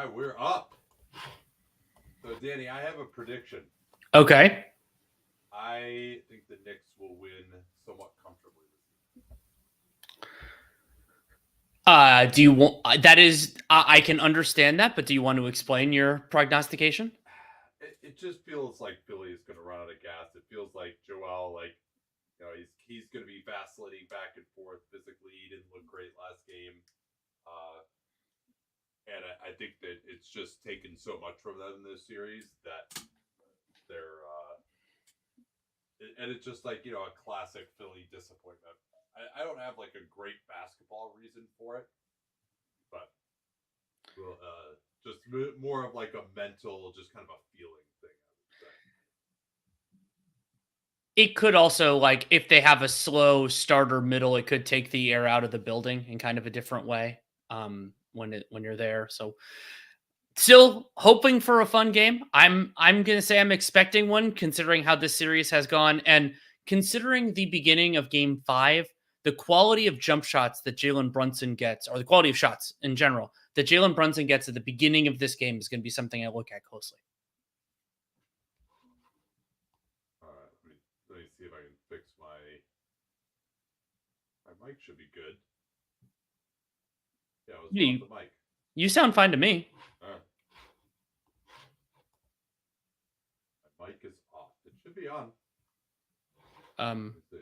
right, we're up. So, Danny, I have a prediction. Okay. I think the Knicks will win somewhat comfortably. Do you want that is I can understand that, but do you want to explain your prognostication? It just feels like Philly is going to run out of gas. It feels like Joel, he's going to be vacillating back and forth physically. He didn't look great last game. Uh, and I think that it's just taken so much from them in this series that they're and it's just like a classic Philly disappointment. I don't have like a great basketball reason for it, but well, just more of like a mental, just kind of a feeling thing. I would say. It could also, like, if they have a slow starter middle, it could take the air out of the building in kind of a different way. When you're there, so still hoping for a fun game. I'm gonna say I'm expecting one, considering how this series has gone, and considering the beginning of Game 5, the quality of jump shots that Jalen Brunson gets, or the quality of shots in general that Jalen Brunson gets at the beginning of this game is going to be something I look at closely. All right, let me see if I can fix my mic. Should be good. Yeah, let's put the mic. You sound fine to me. All right. My mic is off. It should be on. Let's see.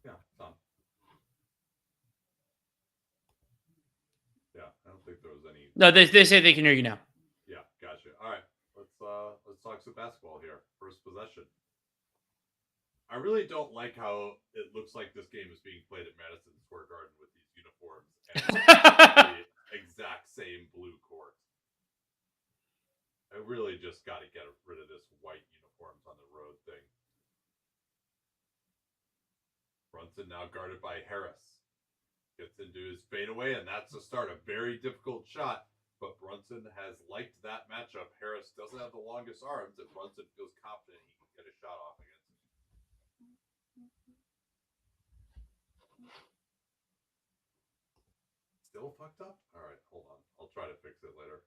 Yeah, it's on. Yeah, I don't think there was any. No, they say they can hear you now. Yeah, gotcha. All right, let's talk some basketball here. First possession. I really don't like how it looks like this game is being played at Madison Square Garden with these uniforms and the exact same blue court. I really just got to get rid of this white uniforms on the road thing. Brunson now guarded by Harris. Gets into his fadeaway, and that's the start. A very difficult shot, but Brunson has liked that matchup. Harris doesn't have the longest arms, and Brunson feels confident he can get a shot off against him. Still fucked up? All right, hold on. I'll try to fix it later.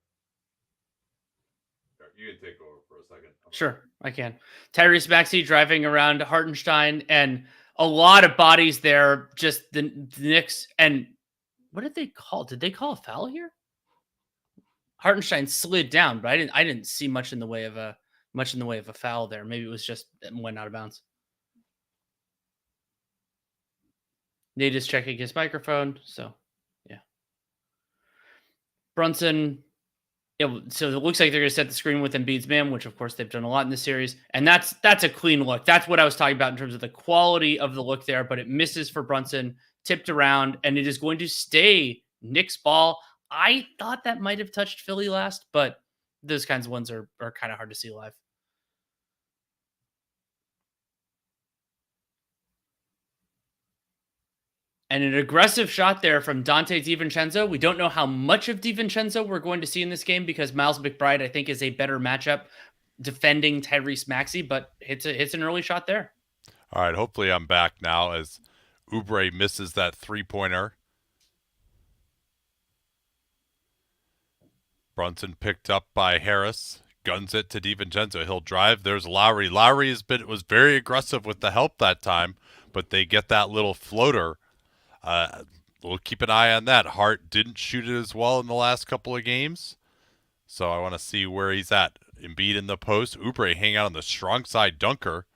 You can take over for a second. Sure, I can. Tyrese Maxey driving around Hartenstein, and a lot of bodies there. Just the Knicks. And what did they call? Did they call a foul here? Hartenstein slid down, but I didn't see much in the way of a foul there. Maybe it was just it went out of bounds. Nate is checking his microphone, so yeah. Brunson. Yeah, so it looks like they're going to set the screen with Embiid's man, which of course they've done a lot in this series, and that's a clean look. That's what I was talking about in terms of the quality of the look there, but it misses for Brunson, tipped around, and it is going to stay Knicks ball. I thought that might have touched Philly last, but those kinds of ones are kind of hard to see live. And an aggressive shot there from Dante DiVincenzo. We don't know how much of DiVincenzo we're going to see in this game because Miles McBride, I think, is a better matchup defending Tyrese Maxey, but hits an early shot there. All right, hopefully I'm back now as Oubre misses that three-pointer. Brunson picked up by Harris. Guns it to DiVincenzo. He'll drive. There's Lowry. Lowry was very aggressive with the help that time, but they get that little floater. We'll keep an eye on that. Hart didn't shoot it as well in the last couple of games, so I want to see where he's at. Embiid in the post. Oubre hang out on the strong side dunker.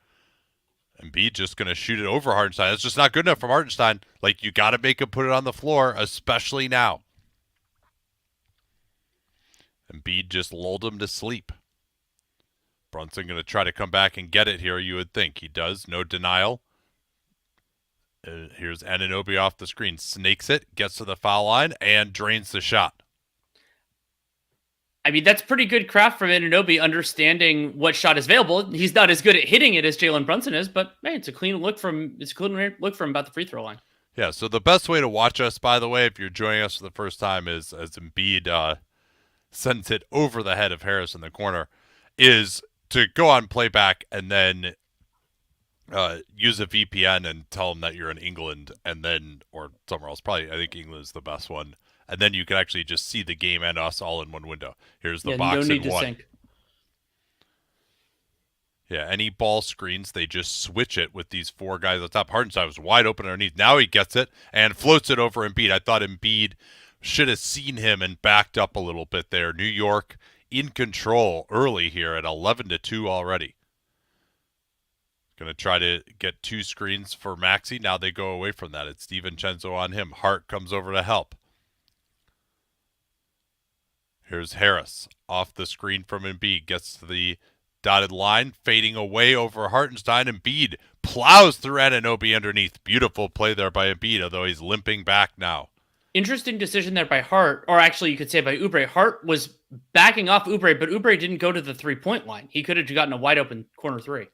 Embiid just going to shoot it over Hartenstein. That's just not good enough from Hartenstein. Like, you got to make him put it on the floor, especially now. Embiid just lulled him to sleep. Brunson going to try to come back and get it here, you would think. He does. No denial. Here's Anunoby off the screen. Snakes it, gets to the foul line, and drains the shot. I mean, that's pretty good craft from Anunoby, understanding what shot is available. He's not as good at hitting it as Jalen Brunson is, but hey, it's a clean look from him about the free throw line. Yeah, so the best way to watch us, by the way, if you're joining us for the first time, is as Embiid sends it over the head of Harris in the corner, is to go on playback and then use a VPN and tell them that you're in England and then, or somewhere else. Probably, I think England is the best one. And then you can actually just see the game and us all in one window. Here's the Yeah, box no in need to one. sync. Yeah, any ball screens, they just switch it with these four guys on top. Hartenstein was wide open underneath. Now he gets it and floats it over Embiid. I thought Embiid should have seen him and backed up a little bit there. New York in control early here at 11-2 already. Going to try to get two screens for Maxey. Now they go away from that. It's DiVincenzo on him. Hart comes over to help. Here's Harris off the screen from Embiid. Gets to the dotted line, fading away over Hartenstein. Embiid plows through Anunoby underneath. Beautiful play there by Embiid, although he's limping back now. Interesting decision there by Hart, or actually you could say by Oubre. Hart was backing off Oubre, but Oubre didn't go to the three-point line. He could have gotten a wide open corner three.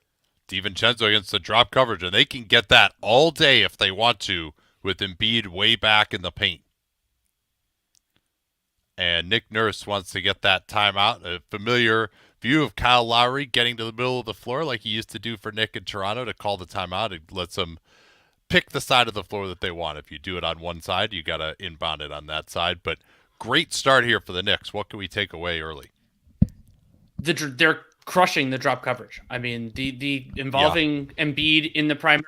DiVincenzo against the drop coverage, and they can get that all day if they want to with Embiid way back in the paint. And Nick Nurse wants to get that timeout. A familiar view of Kyle Lowry getting to the middle of the floor like he used to do for Nick in Toronto to call the timeout. It lets them pick the side of the floor that they want. If you do it on one side, you got to inbound it on that side. But great start here for the Knicks. What can we take away early? They're crushing the drop coverage. I mean, the involving Embiid in the primary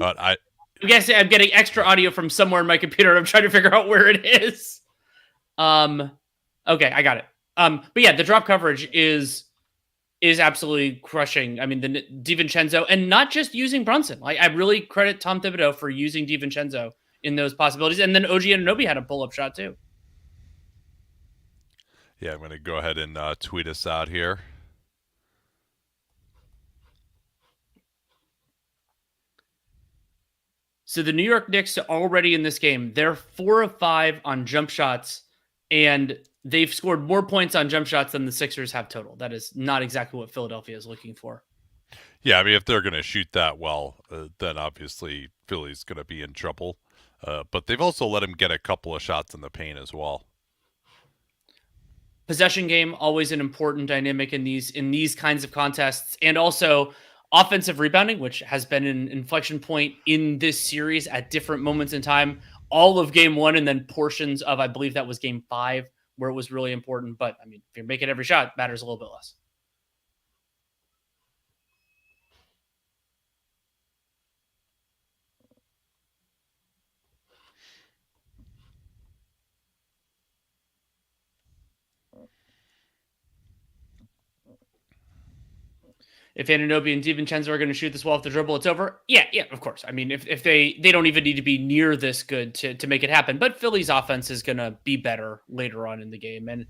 action. I guess I'm getting extra audio from somewhere in my computer. I'm trying to figure out where it is. Okay, I got it. But yeah, the drop coverage is absolutely crushing. I mean, the DiVincenzo, and not just using Brunson. Like, I really credit Tom Thibodeau for using DiVincenzo in those possibilities. And then OG Anunoby had a pull-up shot too. Yeah, I'm going to go ahead and tweet us out here. So the New York Knicks are already in this game. They're 4 of 5 on jump shots, and they've scored more points on jump shots than the Sixers have total. That is not exactly what Philadelphia is looking for. Yeah, I mean, if they're going to shoot that well, then obviously Philly's going to be in trouble. But they've also let him get a couple of shots in the paint as well. Possession game, always an important dynamic in these kinds of contests. And also offensive rebounding, which has been an inflection point in this series at different moments in time. All of game 1 and then portions of, I believe that was game 5, where it was really important. But, I mean, if you're making every shot, it matters a little bit less. If Anunoby and DiVincenzo are going to shoot this well off the dribble, it's over. Yeah, of course. I mean, if they don't even need to be near this good to make it happen. But Philly's offense is going to be better later on in the game. And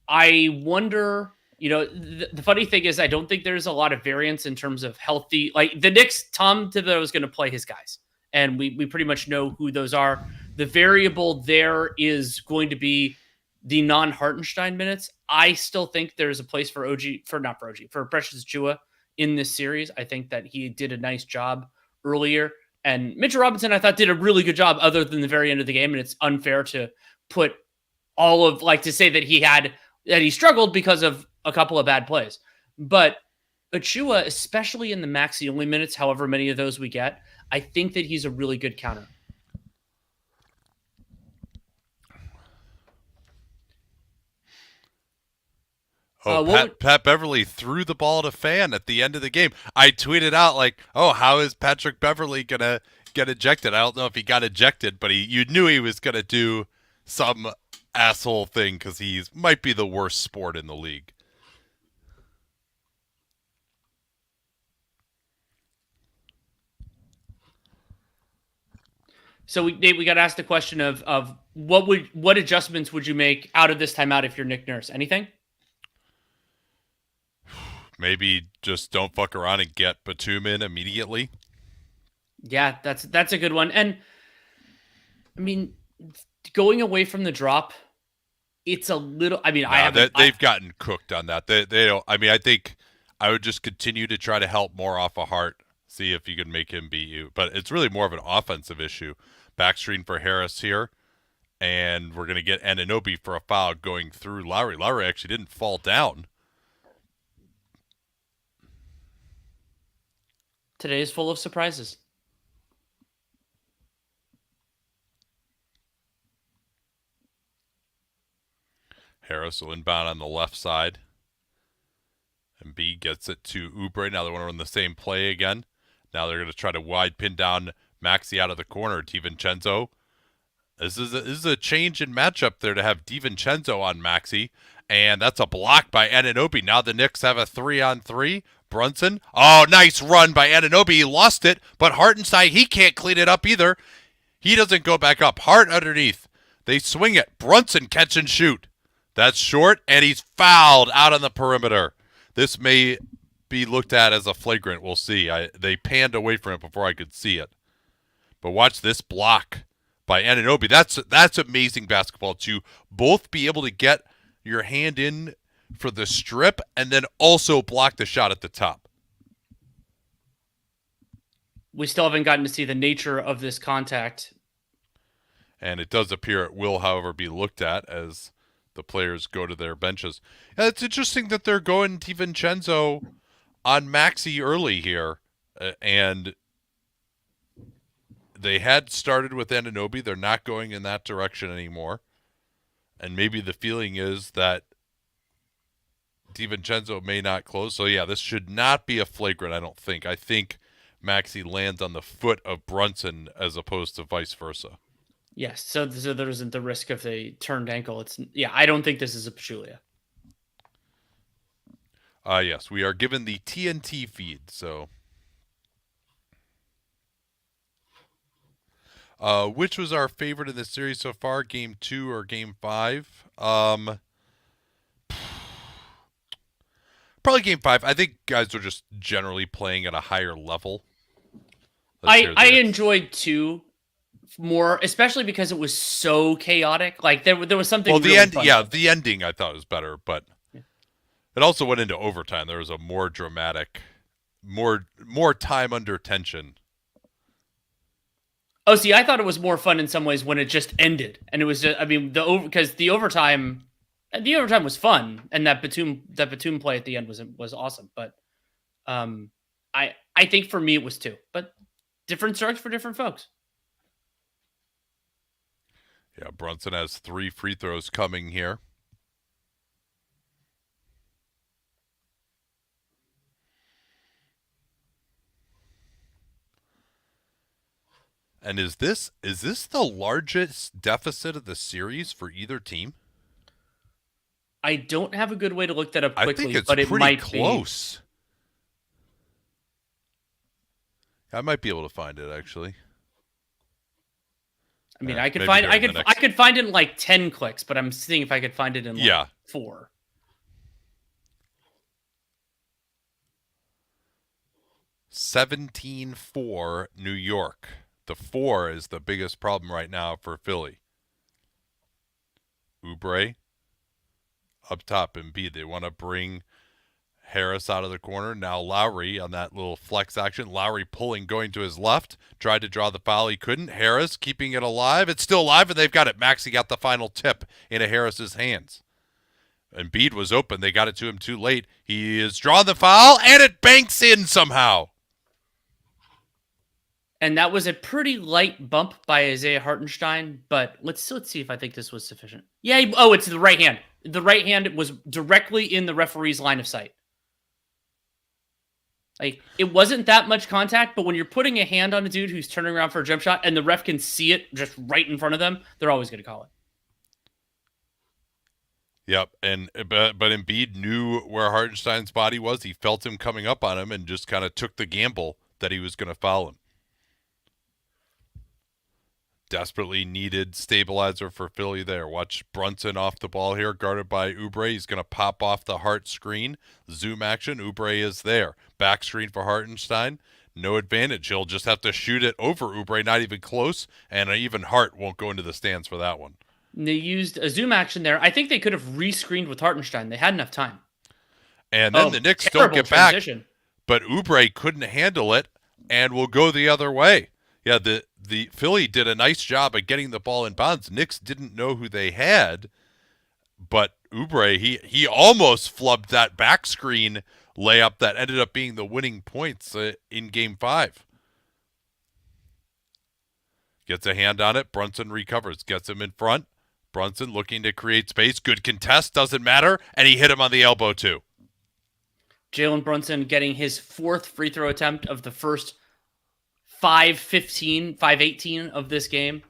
I wonder, the funny thing is I don't think there's a lot of variance in terms of healthy. Like the Knicks, Tom Thibodeau is going to play his guys. And we pretty much know who those are. The variable there is going to be the non-Hartenstein minutes. I still think there's a place for Precious Achiuwa in this series. I think that he did a nice job earlier. And Mitchell Robinson, I thought, did a really good job other than the very end of the game. And it's unfair to put to say that he struggled because of a couple of bad plays. But Achiuwa, especially in the Maxey only minutes, however many of those we get, I think that he's a really good counter. Pat Beverly threw the ball to Fan at the end of the game. I tweeted out how is Patrick Beverly gonna get ejected? I don't know if he got ejected, but you knew he was gonna do some asshole thing because he might be the worst sport in the league. So we got asked the question of what adjustments would you make out of this timeout if you're Nick Nurse? Anything? Maybe just don't fuck around and get Batum in immediately. Yeah, that's a good one. And I mean, going away from the drop, it's a little. I mean, they've gotten cooked on that. They don't. I mean, I think I would just continue to try to help more off of Hart. See if you can make him beat you. But it's really more of an offensive issue. Backstream for Harris here. And we're going to get Anunoby for a foul going through Lowry. Lowry actually didn't fall down. Today is full of surprises. Harris will inbound on the left side. And B gets it to Oubre. Now they want to run the same play again. Now they're going to try to wide pin down Maxey out of the corner. DiVincenzo. This is a change in matchup there to have DiVincenzo on Maxey. And that's a block by Anunoby. Now the Knicks have a 3-on-3. Brunson. Oh, nice run by Anunoby. He lost it, but Hartenstein, he can't clean it up either. He doesn't go back up. Hart underneath. They swing it. Brunson catch and shoot. That's short, and he's fouled out on the perimeter. This may be looked at as a flagrant. We'll see. They panned away from it before I could see it. But watch this block by Anunoby. That's amazing basketball to both be able to get your hand in for the strip and then also block the shot at the top. We still haven't gotten to see the nature of this contact. And it does appear it will, however, be looked at as the players go to their benches. And it's interesting that they're going DiVincenzo on Maxey early here. And they had started with Anunoby. They're not going in that direction anymore. And maybe the feeling is that DiVincenzo may not close. So, yeah, this should not be a flagrant, I don't think. I think Maxey lands on the foot of Brunson as opposed to vice versa. Yes, so there isn't the risk of a turned ankle. I don't think this is a Pachulia. Yes, we are given the TNT feed, so. Which was our favorite in this series so far, Game 2 or Game 5? Probably Game 5. I think guys are just generally playing at a higher level. I enjoyed 2 more, especially because it was so chaotic. Like there was something. Well, really the ending I thought was better, but it also went into overtime. There was a more dramatic, more time under tension. Oh, see, I thought it was more fun in some ways when it just ended, and it was just, because the overtime was fun, and that Batum play at the end was awesome. But I think for me it was 2, but different strokes for different folks. Yeah, Brunson has 3 free throws coming here. And is this the largest deficit of the series for either team? I don't have a good way to look that up quickly, I think it's but it pretty might close. I might be able to find it actually. I mean, I could find it in like 10 clicks, but I'm seeing if I could find it in 4. 17-4 New York. The 4 is the biggest problem right now for Philly. Oubre up top and B. They want to bring Harris out of the corner. Now Lowry on that little flex action. Lowry pulling, going to his left. Tried to draw the foul. He couldn't. Harris keeping it alive. It's still alive, and they've got it. Maxey got the final tip into Harris's hands. Embiid was open. They got it to him too late. He is drawing the foul, and it banks in somehow. And that was a pretty light bump by Isaiah Hartenstein, but let's see if I think this was sufficient. Yeah, it's the right hand. The right hand was directly in the referee's line of sight. Like, it wasn't that much contact, but when you're putting a hand on a dude who's turning around for a jump shot and the ref can see it just right in front of them, they're always going to call it. Yep, but Embiid knew where Hartenstein's body was. He felt him coming up on him and just kind of took the gamble that he was going to foul him. Desperately needed stabilizer for Philly there. Watch Brunson off the ball here, guarded by Oubre. He's going to pop off the Hart screen. Zoom action. Oubre is there. Back screen for Hartenstein. No advantage. He'll just have to shoot it over Oubre, not even close, and even Hart won't go into the stands for that one. They used a zoom action there. I think they could have re-screened with Hartenstein. They had enough time. And then the Knicks don't get transition back, but Oubre couldn't handle it and will go the other way. Yeah, the Philly did a nice job of getting the ball in bounds. Knicks didn't know who they had, but Oubre, he almost flubbed that back screen layup that ended up being the winning points in Game 5. Gets a hand on it. Brunson recovers. Gets him in front. Brunson looking to create space. Good contest. Doesn't matter. And he hit him on the elbow, too. Jalen Brunson getting his 4th free throw attempt of the first 5-18 of this game.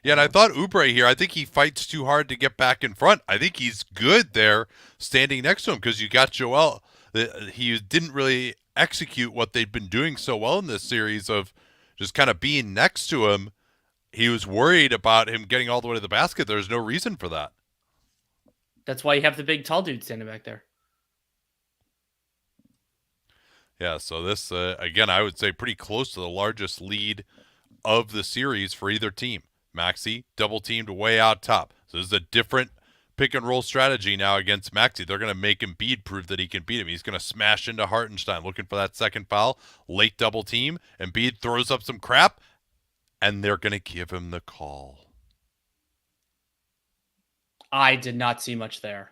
Yeah, and I thought Oubre here, I think he fights too hard to get back in front. I think he's good there standing next to him because you got Joel. He didn't really execute what they'd been doing so well in this series of just kind of being next to him. He was worried about him getting all the way to the basket. There's no reason for that. That's why you have the big tall dude standing back there. Yeah, so this, again, I would say pretty close to the largest lead of the series for either team. Maxey double-teamed way out top. So this is a different pick-and-roll strategy now against Maxey. They're going to make Embiid prove that he can beat him. He's going to smash into Hartenstein, looking for that second foul. Late double-team. Embiid throws up some crap, and they're going to give him the call. I did not see much there.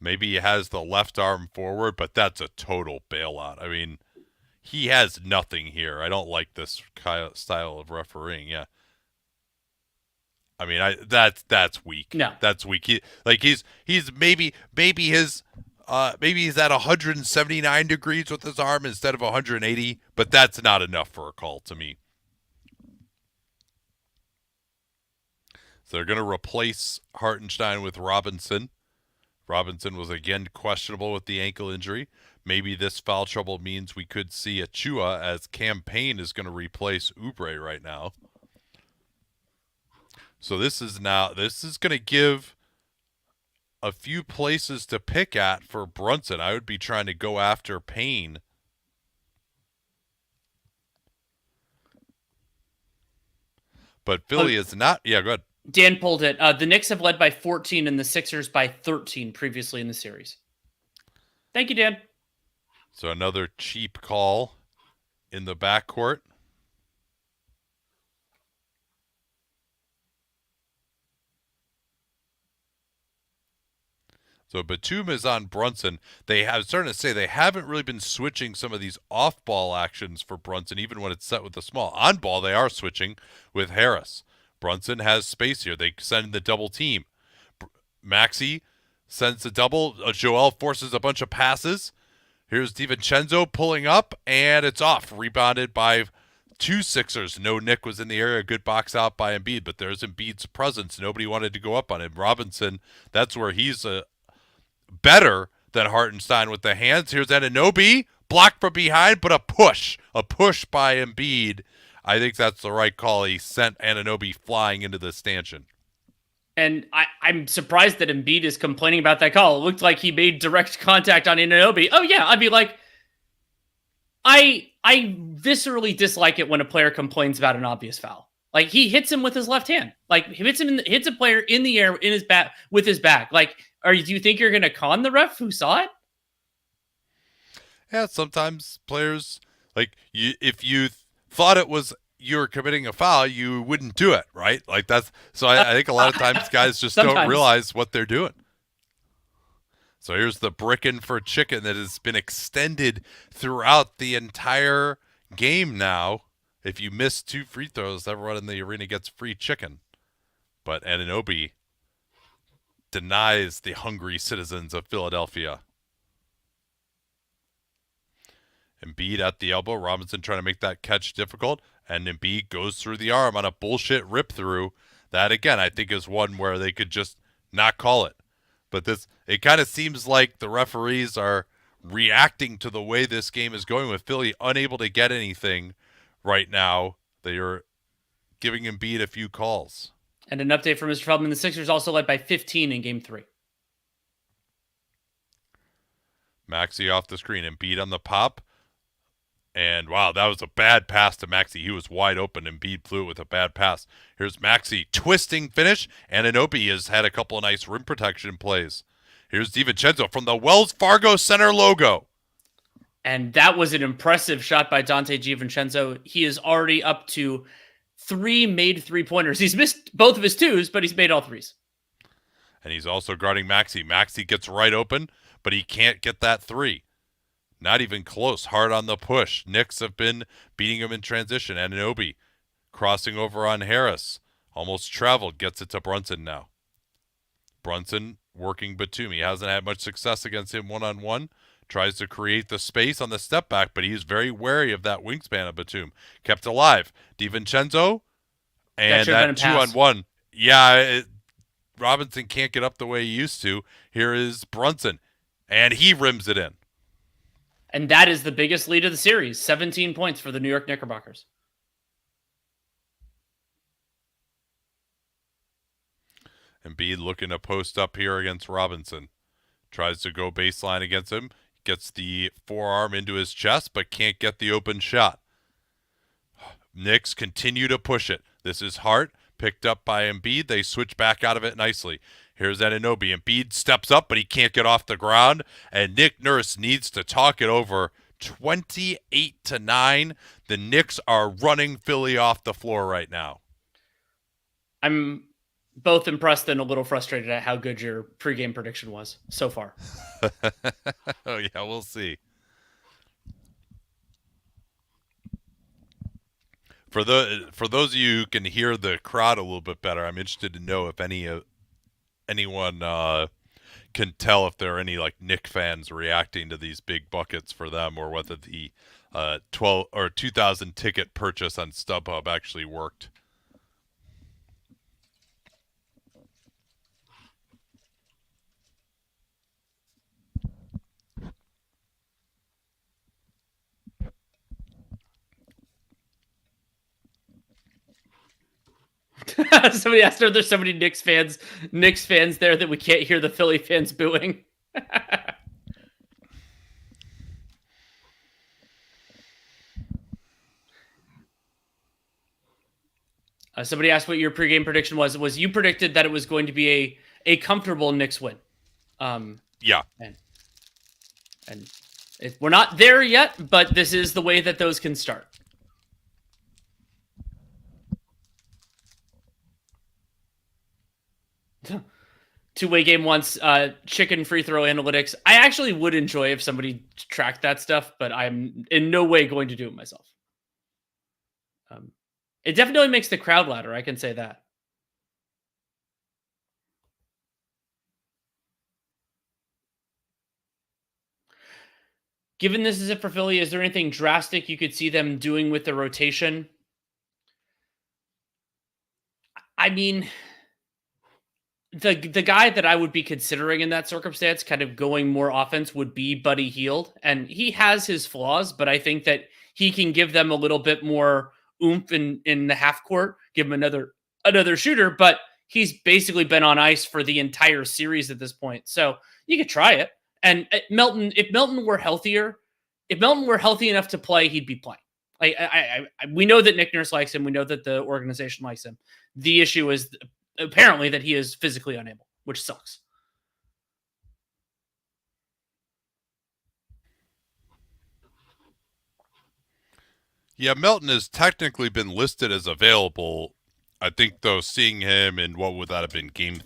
Maybe he has the left arm forward, but that's a total bailout. I mean, he has nothing here. I don't like this style of refereeing. Yeah. I mean, that's weak. No, that's weak. He's maybe he's at 179 degrees with his arm instead of 180, but that's not enough for a call to me. So they're going to replace Hartenstein with Robinson. Robinson was again questionable with the ankle injury. Maybe this foul trouble means we could see Achua, as Campaign is going to replace Oubre right now. So this is going to give a few places to pick at for Brunson. I would be trying to go after Payne. But Philly is not. Yeah, go ahead. Dan pulled it. The Knicks have led by 14 and the Sixers by 13 previously in the series. Thank you, Dan. So another cheap call in the backcourt. So Batum is on Brunson. I'm starting to say they haven't really been switching some of these off-ball actions for Brunson, even when it's set with the small. On ball, they are switching with Harris. Brunson has space here. They send the double team. Maxey sends the double. Joel forces a bunch of passes. Here's DiVincenzo pulling up, and it's off. Rebounded by 2 Sixers. No Nick was in the area. Good box out by Embiid, but there's Embiid's presence. Nobody wanted to go up on him. Robinson, that's where he's better than Hartenstein with the hands. Here's Anunoby, blocked from behind, but a push by Embiid. I think that's the right call. He sent Anunoby flying into the stanchion. And I'm surprised that Embiid is complaining about that call. It looked like he made direct contact on Anunoby. Oh yeah, I'd be like, I viscerally dislike it when a player complains about an obvious foul. Like, he hits him with his left hand. Like, he hits a player in the air in his back with his back. Like, do you think you're going to con the ref who saw it? Yeah, sometimes players, like, if you thought it was you're committing a foul, you wouldn't do it, right? Like, that's so. I think a lot of times guys just don't realize what they're doing. So here's the brickin' for chicken that has been extended throughout the entire game now. If you miss 2 free throws, everyone in the arena gets free chicken. But Anunoby denies the hungry citizens of Philadelphia. Embiid at the elbow. Robinson trying to make that catch difficult. And Embiid goes through the arm on a bullshit rip-through. That, again, I think is one where they could just not call it. But it kind of seems like the referees are reacting to the way this game is going, with Philly unable to get anything right now. They are giving Embiid a few calls. And an update from Mr. Feldman. The Sixers also led by 15 in Game 3. Maxey off the screen. Embiid on the pop. And, wow, that was a bad pass to Maxey. He was wide open. Embiid flew it with a bad pass. Here's Maxey. Twisting finish. Anunoby has had a couple of nice rim protection plays. Here's DiVincenzo from the Wells Fargo Center logo. And that was an impressive shot by Dante DiVincenzo. He is already up to 3 made three-pointers. He's missed both of his 2s, but he's made all 3s. And he's also guarding Maxey. Maxey gets right open, but he can't get that 3. Not even close. Hard on the push. Knicks have been beating him in transition. Anunoby crossing over on Harris. Almost traveled. Gets it to Brunson now. Brunson working Batum. He hasn't had much success against him one-on-one. Tries to create the space on the step back, but he's very wary of that wingspan of Batum. Kept alive. DiVincenzo. And that 2-on-1. Yeah, Robinson can't get up the way he used to. Here is Brunson. And he rims it in. And that is the biggest lead of the series. 17 points for the New York Knickerbockers. Embiid looking to post up here against Robinson. Tries to go baseline against him. Gets the forearm into his chest, but can't get the open shot. Knicks continue to push it. This is Hart, picked up by Embiid. They switch back out of it nicely. Here's Anunoby. Embiid steps up, but he can't get off the ground. And Nick Nurse needs to talk it over. 28-9. The Knicks are running Philly off the floor right now. I'm both impressed and a little frustrated at how good your pregame prediction was so far. Oh, yeah, we'll see. For those of you who can hear the crowd a little bit better, I'm interested to know if anyone can tell if there are any like Knick fans reacting to these big buckets for them, or whether the 2,000 ticket purchase on StubHub actually worked. Somebody asked, are there so many Knicks fans there that we can't hear the Philly fans booing? Somebody asked what your pregame prediction was. Was you predicted that it was going to be a comfortable Knicks win? Yeah. And we're not there yet, but this is the way that those can start. Two-way game once, chicken free throw analytics. I actually would enjoy if somebody tracked that stuff, but I'm in no way going to do it myself. It definitely makes the crowd louder, I can say that. Given this is it for Philly, is there anything drastic you could see them doing with the rotation? I mean, the guy that I would be considering in that circumstance, kind of going more offense, would be Buddy Hield. And he has his flaws, but I think that he can give them a little bit more oomph in the half court, give him another shooter, but he's basically been on ice for the entire series at this point. So you could try it. And if Melton were healthier, if Melton were healthy enough to play, he'd be playing. We know that Nick Nurse likes him. We know that the organization likes him. The issue is apparently that he is physically unable, which sucks. Yeah, Melton has technically been listed as available. I think, though, seeing him in what would that have been, game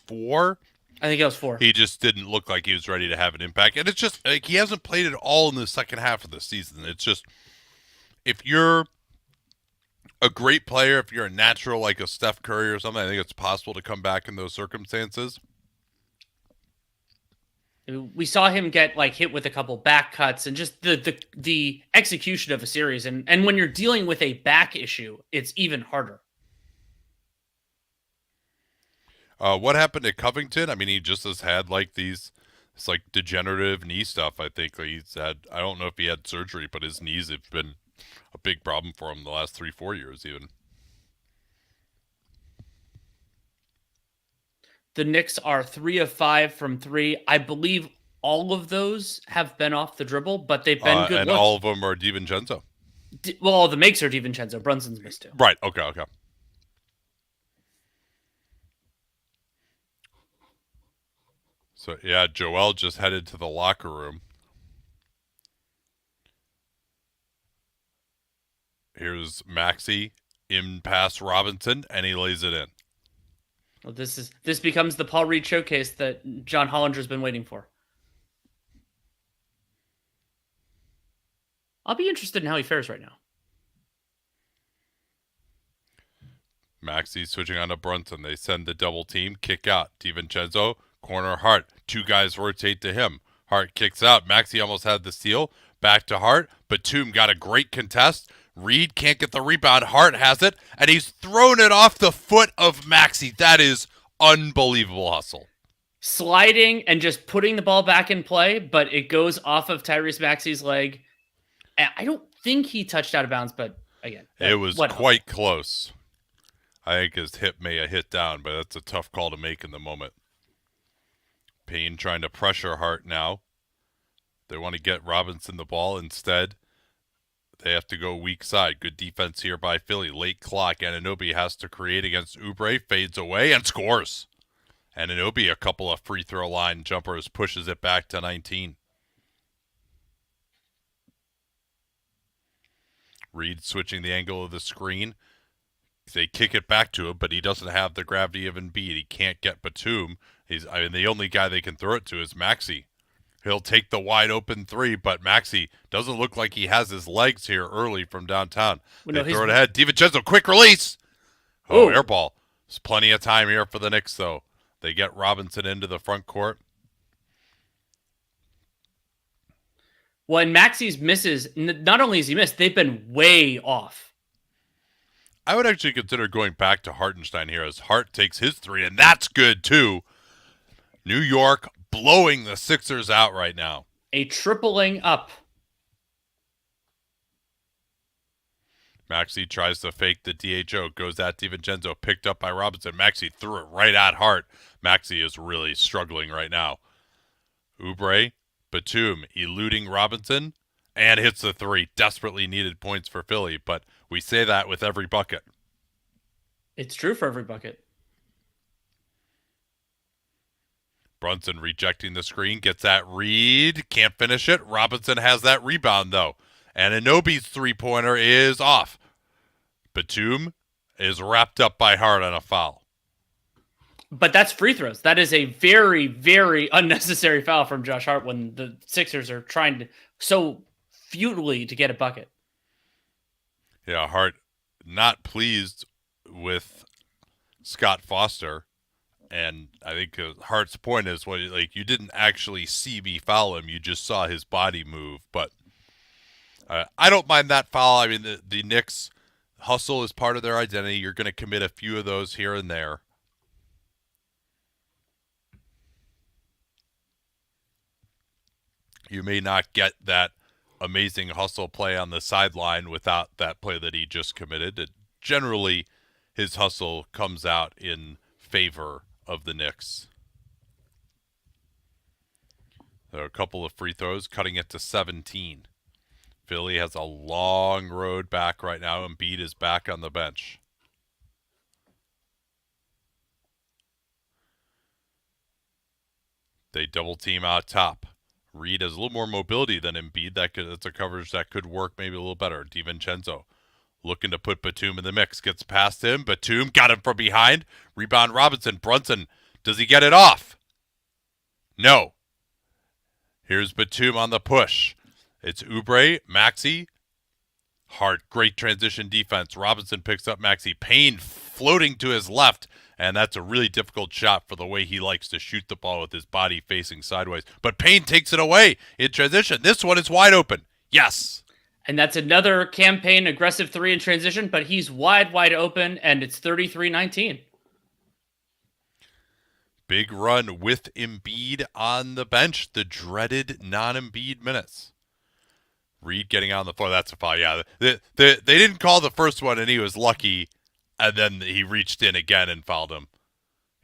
4? I think it was 4. He just didn't look like he was ready to have an impact. And it's just, like, he hasn't played at all in the second half of the season. It's just, if you're a great player, if you're a natural like a Steph Curry or something, I think it's possible to come back in those circumstances. We saw him get like hit with a couple back cuts and just the execution of a series. And when you're dealing with a back issue, it's even harder. What happened to Covington? I mean, he just has had like it's like degenerative knee stuff. I think he's had, I don't know if he had surgery, but his knees have been a big problem for him the last 3-4 years even. The Knicks are 3 of 5 from 3. I believe all of those have been off the dribble, but they've been good and looks. all of them are DiVincenzo. Well, the makes are DiVincenzo. Brunson's missed too. Right. Okay. So, yeah, Joel just headed to the locker room. Here's Maxey in past Robinson, and he lays it in. Well, this becomes the Paul Reed showcase that John Hollinger's been waiting for. I'll be interested in how he fares right now. Maxey switching on to Brunson. They send the double team, kick out. DiVincenzo, corner Hart. Two guys rotate to him. Hart kicks out. Maxey almost had the steal. Back to Hart. Batum got a great contest. Reed can't get the rebound. Hart has it, and he's thrown it off the foot of Maxey. That is unbelievable hustle. Sliding and just putting the ball back in play, but it goes off of Tyrese Maxey's leg. I don't think he touched out of bounds, but again, it was quite close. I think his hip may have hit down, but that's a tough call to make in the moment. Payne trying to pressure Hart now. They want to get Robinson the ball. Instead, they have to go weak side. Good defense here by Philly. Late clock. Anunoby has to create against Oubre. Fades away and scores. Anunoby, a couple of free throw line jumpers, pushes it back to 19. Reed switching the angle of the screen. They kick it back to him, but he doesn't have the gravity of Embiid. He can't get Batum. The only guy they can throw it to is Maxey. He'll take the wide open three, but Maxey doesn't look like he has his legs here early from downtown. They throw it ahead. DiVincenzo, quick release. Oh, air ball. There's plenty of time here for the Knicks, though. They get Robinson into the front court. When Maxey's misses, not only has he missed, they've been way off. I would actually consider going back to Hartenstein here as Hart takes his three, and that's good too. New York blowing the Sixers out right now. A tripling up. Maxey tries to fake the DHO, goes at DiVincenzo, picked up by Robinson. Maxey threw it right at Hart. Maxey is really struggling right now. Oubre, Batum eluding Robinson, and hits the three. Desperately needed points for Philly, but we say that with every bucket. It's true for every bucket. Brunson rejecting the screen, gets at Reed, can't finish it. Robinson has that rebound, though. And Anunoby's three-pointer is off. Batum is wrapped up by Hart on a foul. But that's free throws. That is a very, very unnecessary foul from Josh Hart when the Sixers are trying to so futilely to get a bucket. Yeah, Hart not pleased with Scott Foster. And I think Hart's point is, you didn't actually see me foul him. You just saw his body move. But I don't mind that foul. I mean, the Knicks hustle is part of their identity. You're going to commit a few of those here and there. You may not get that amazing hustle play on the sideline without that play that he just committed. Generally, his hustle comes out in favor of the Knicks. There are a couple of free throws, cutting it to 17. Philly has a long road back right now. Embiid is back on the bench. They double team out top. Reed has a little more mobility than Embiid. That's a coverage that could work maybe a little better. DiVincenzo looking to put Batum in the mix. Gets past him. Batum got him from behind. Rebound Robinson. Brunson, does he get it off? No. Here's Batum on the push. It's Oubre, Maxey, Hart. Great transition defense. Robinson picks up Maxey. Payne floating to his left. And that's a really difficult shot for the way he likes to shoot the ball with his body facing sideways. But Payne takes it away in transition. This one is wide open. Yes. And that's another campaign aggressive three in transition, but he's wide open, and it's 33-19. Big run with Embiid on the bench. The dreaded non-Embiid minutes. Reed getting on the floor. That's a foul. Yeah, they didn't call the first one, and he was lucky. And then he reached in again and fouled him.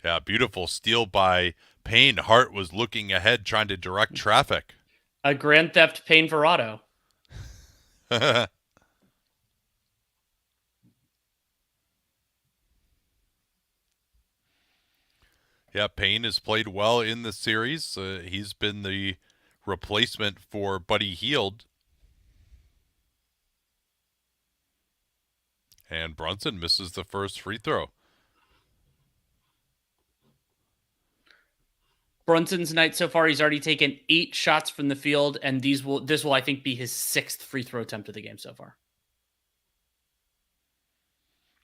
Yeah, beautiful steal by Payne. Hart was looking ahead, trying to direct traffic. A Grand Theft Payne Verrado. Yeah, Payne has played well in the series. He's been the replacement for Buddy Hield. And Brunson misses the first free throw. Brunson's night so far. He's already taken 8 shots from the field, and this will I think be his 6th free throw attempt of the game so far.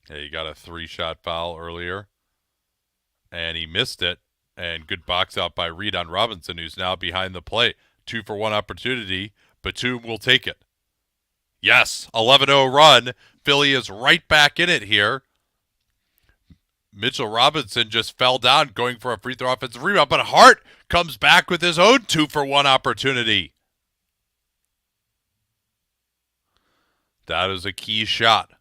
Yeah, he got a 3-shot foul earlier, and he missed it. And good box out by Reed on Robinson, who's now behind the plate. 2-for-1 opportunity. Batum will take it. Yes, 11-0 run. Philly is right back in it here. Mitchell Robinson just fell down going for a free throw offensive rebound, but Hart comes back with his own 2-for-1 opportunity. That is a key shot.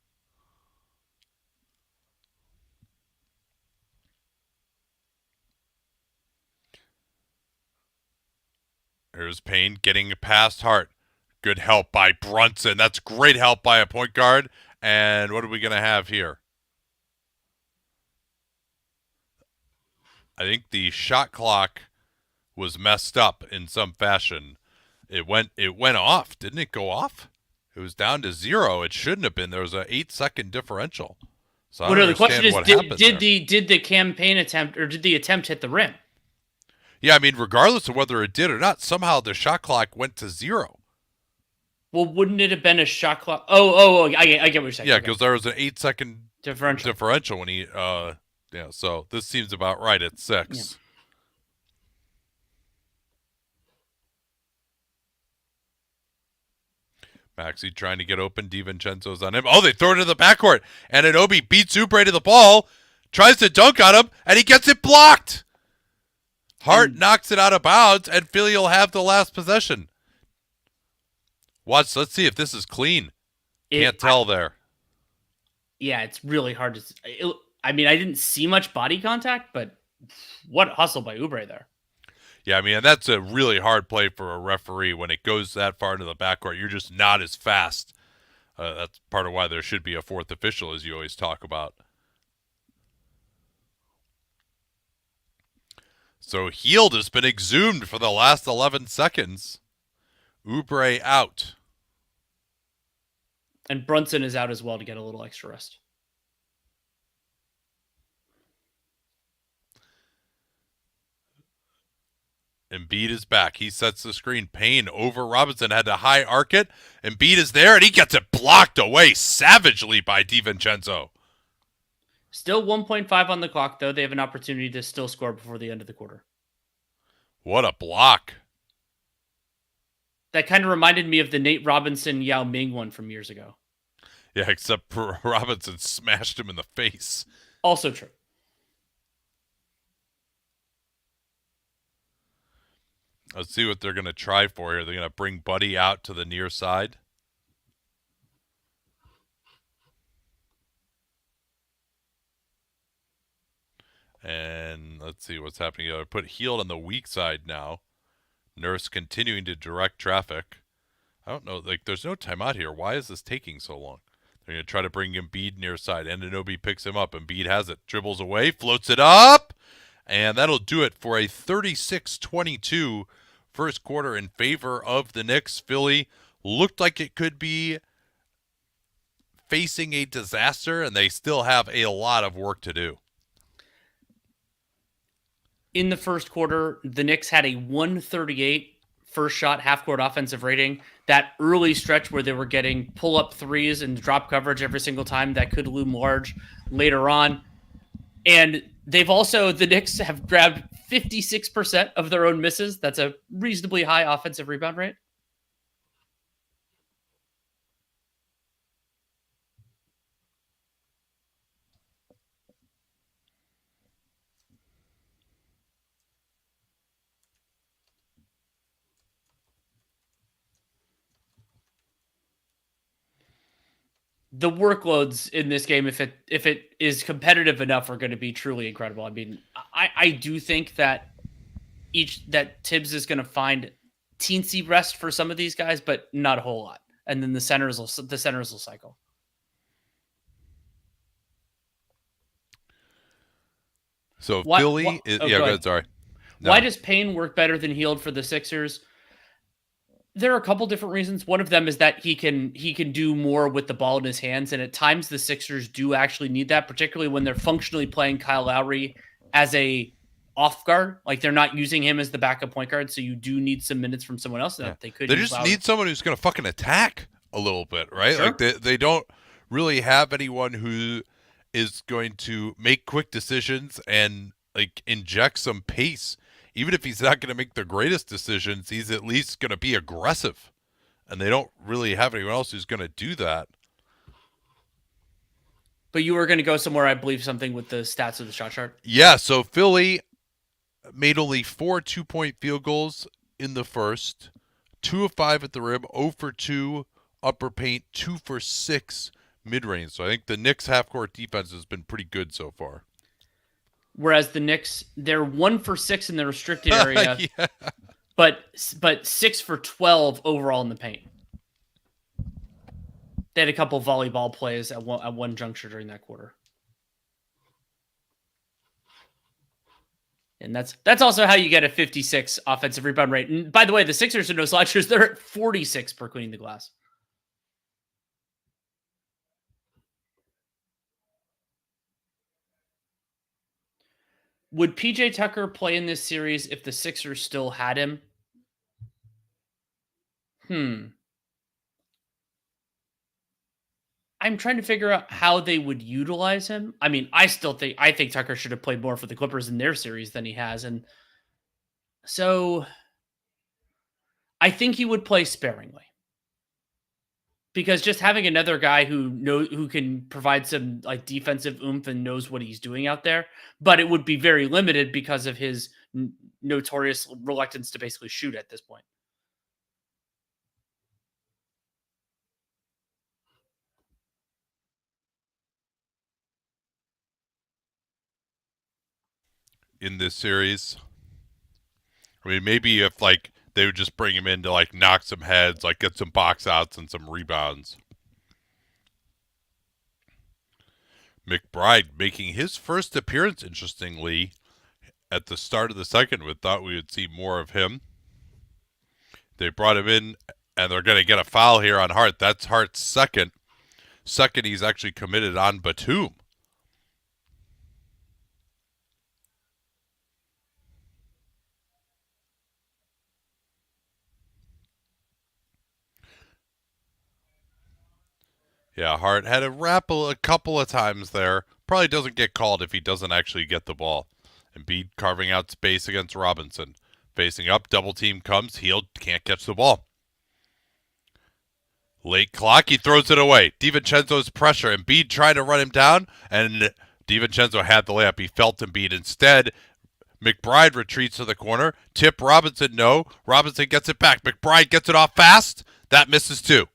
Here's Payne getting past Hart. Good help by Brunson. That's great help by a point guard. And what are we going to have here? I think the shot clock was messed up in some fashion. It went off. Didn't it go off? It was down to 0. It shouldn't have been. There was an 8-second differential. So I don't the question understand is, did the campaign attempt, or did the attempt hit the rim? Yeah, I mean, regardless of whether it did or not, somehow the shot clock went to 0. Well, wouldn't it have been a shot clock? I get what you're saying. Yeah, because there was an 8-second differential when he, so this seems about right at 6. Yeah. Maxey trying to get open. DiVincenzo's on him. Oh, they throw it to the backcourt. And Anunoby beats Oubre to the ball, tries to dunk on him, and he gets it blocked. Hart knocks it out of bounds, and Philly will have the last possession. Let's see if this is clean. Can't tell there. Yeah, it's really hard to. I mean, I didn't see much body contact, but what hustle by Oubre there. Yeah, I mean, and that's a really hard play for a referee when it goes that far into the backcourt. You're just not as fast. That's part of why there should be a 4th official, as you always talk about. So Hield has been exhumed for the last 11 seconds. Oubre out. And Brunson is out as well to get a little extra rest. Embiid is back. He sets the screen. Payne over Robinson. Had to high arc it. Embiid is there, and he gets it blocked away savagely by DiVincenzo. Still 1.5 on the clock, though. They have an opportunity to still score before the end of the quarter. What a block. That kind of reminded me of the Nate Robinson Yao Ming one from years ago. Yeah, except Robinson smashed him in the face. Also true. Let's see what they're going to try for here. They're going to bring Buddy out to the near side. And let's see what's happening here. Put Hield on the weak side now. Nurse continuing to direct traffic. I don't know. There's no timeout here. Why is this taking so long? They're going to try to bring Embiid near side. Anunoby picks him up. Embiid has it. Dribbles away. Floats it up. And that'll do it for a 36-22 first quarter in favor of the Knicks. Philly looked like it could be facing a disaster, and they still have a lot of work to do. In the first quarter, the Knicks had a 138 first shot half-court offensive rating. That early stretch where they were getting pull-up threes and drop coverage every single time, that could loom large later on. And the Knicks have grabbed 56% of their own misses. That's a reasonably high offensive rebound rate. The workloads in this game, if it is competitive enough, are going to be truly incredible. I mean, I do think that Tibbs is going to find teensy rest for some of these guys, but not a whole lot. And then the centers will cycle. So Philly is go ahead. Sorry. No. Why does Payne work better than Hield for the Sixers? There are a couple different reasons. One of them is that he can do more with the ball in his hands, and at times the Sixers do actually need that, particularly when they're functionally playing Kyle Lowry as a off guard. Like they're not using him as the backup point guard, so you do need some minutes from someone else that they could. They just need someone who's going to fucking attack a little bit, right? Sure. Like they don't really have anyone who is going to make quick decisions and like inject some pace. Even if he's not going to make the greatest decisions, he's at least going to be aggressive. And they don't really have anyone else who's going to do that. But you were going to go somewhere, I believe, something with the stats of the shot chart. Yeah, so Philly made only 4 2-point field goals in the first, 2 of 5 at the rim, 0 for 2 upper paint, 2 for 6 mid-range. So I think the Knicks half-court defense has been pretty good so far. Whereas the Knicks, they're 1 for 6 in the restricted area, yeah. but 6 for 12 overall in the paint. They had a couple volleyball plays at one juncture during that quarter. And that's also how you get a 56 offensive rebound rate. And by the way, the Sixers are no slouchers. They're at 46 per cleaning the glass. Would PJ Tucker play in this series if the Sixers still had him? I'm trying to figure out how they would utilize him. I mean, I think Tucker should have played more for the Clippers in their series than he has. And so I think he would play sparingly. Because just having another guy who can provide some like defensive oomph and knows what he's doing out there, but it would be very limited because of his notorious reluctance to basically shoot at this point. In this series, I mean, maybe if like they would just bring him in to like knock some heads, like get some box outs and some rebounds. McBride making his first appearance, interestingly, at the start of the second. We thought we would see more of him. They brought him in, and they're going to get a foul here on Hart. That's Hart's second. Second, he's actually committed on Batum. Yeah, Hart had a rappel a couple of times there. Probably doesn't get called if he doesn't actually get the ball. Embiid carving out space against Robinson. Facing up, double team comes, Hield can't catch the ball. Late clock, he throws it away. DiVincenzo's pressure. Embiid trying to run him down, and DiVincenzo had the layup. He felt Embiid. Instead, McBride retreats to the corner. Tip Robinson, no. Robinson gets it back. McBride gets it off fast. That misses too.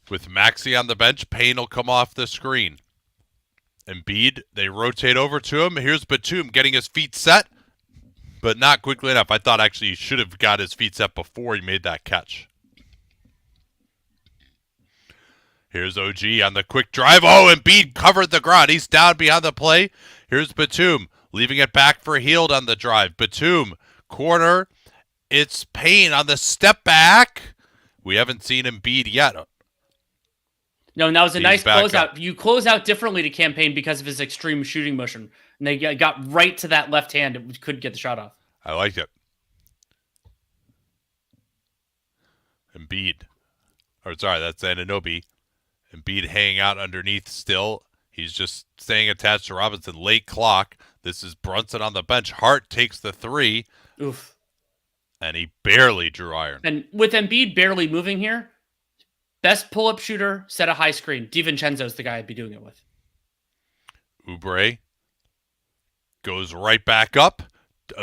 With Maxey on the bench, Payne will come off the screen. Embiid, they rotate over to him. Here's Batum getting his feet set, but not quickly enough. I thought actually he should have got his feet set before he made that catch. Here's OG on the quick drive. Oh, Embiid covered the ground. He's down behind the play. Here's Batum, leaving it back for Hield on the drive. Batum, corner. It's Payne on the step back. We haven't seen Embiid yet. No, and that was a nice closeout. You close out differently to campaign because of his extreme shooting motion. And they got right to that left hand. It couldn't get the shot off. I like it. Embiid. Or sorry, that's Anunoby. Embiid hanging out underneath still. He's just staying attached to Robinson. Late clock. This is Brunson on the bench. Hart takes the three. Oof. And he barely drew iron. And with Embiid barely moving here, best pull-up shooter, set a high screen. DiVincenzo's the guy I'd be doing it with. Oubre goes right back up.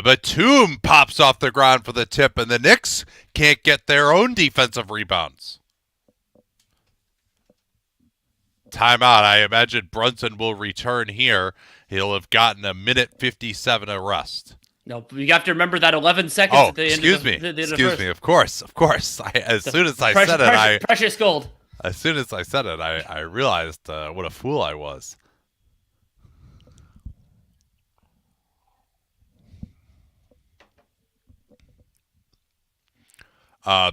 Batum pops off the ground for the tip, and the Knicks can't get their own defensive rebounds. Timeout. I imagine Brunson will return here. He'll have gotten a minute 57 of rest. No, you have to remember that 11 seconds at the end of the first. Excuse me. Of course. As soon as I said it, precious gold. As soon as I said it, I realized what a fool I was.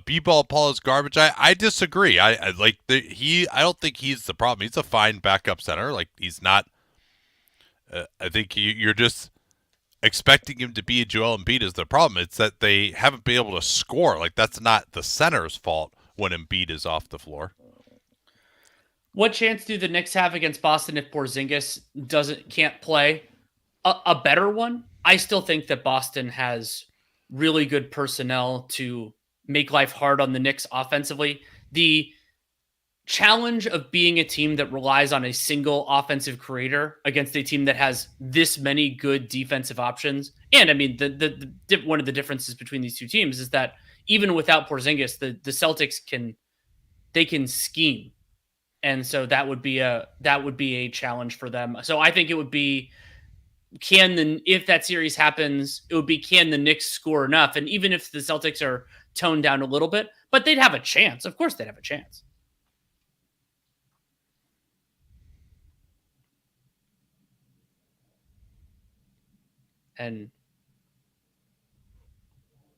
B-ball Paul is garbage. I disagree. I don't think he's the problem. He's a fine backup center. Like he's not I think you're just expecting him to be Joel Embiid is the problem. It's that they haven't been able to score. Like, that's not the center's fault when Embiid is off the floor. What chance do the Knicks have against Boston if Porzingis can't play? A better one? I still think that Boston has really good personnel to make life hard on the Knicks offensively. The challenge of being a team that relies on a single offensive creator against a team that has this many good defensive options. And I mean, one of the differences between these two teams is that even without Porzingis, the Celtics can scheme. And so that would be a challenge for them. So I think it would be, if that series happens, it would be, can the Knicks score enough? And even if the Celtics are toned down a little bit, but they'd have a chance. Of course they'd have a chance. And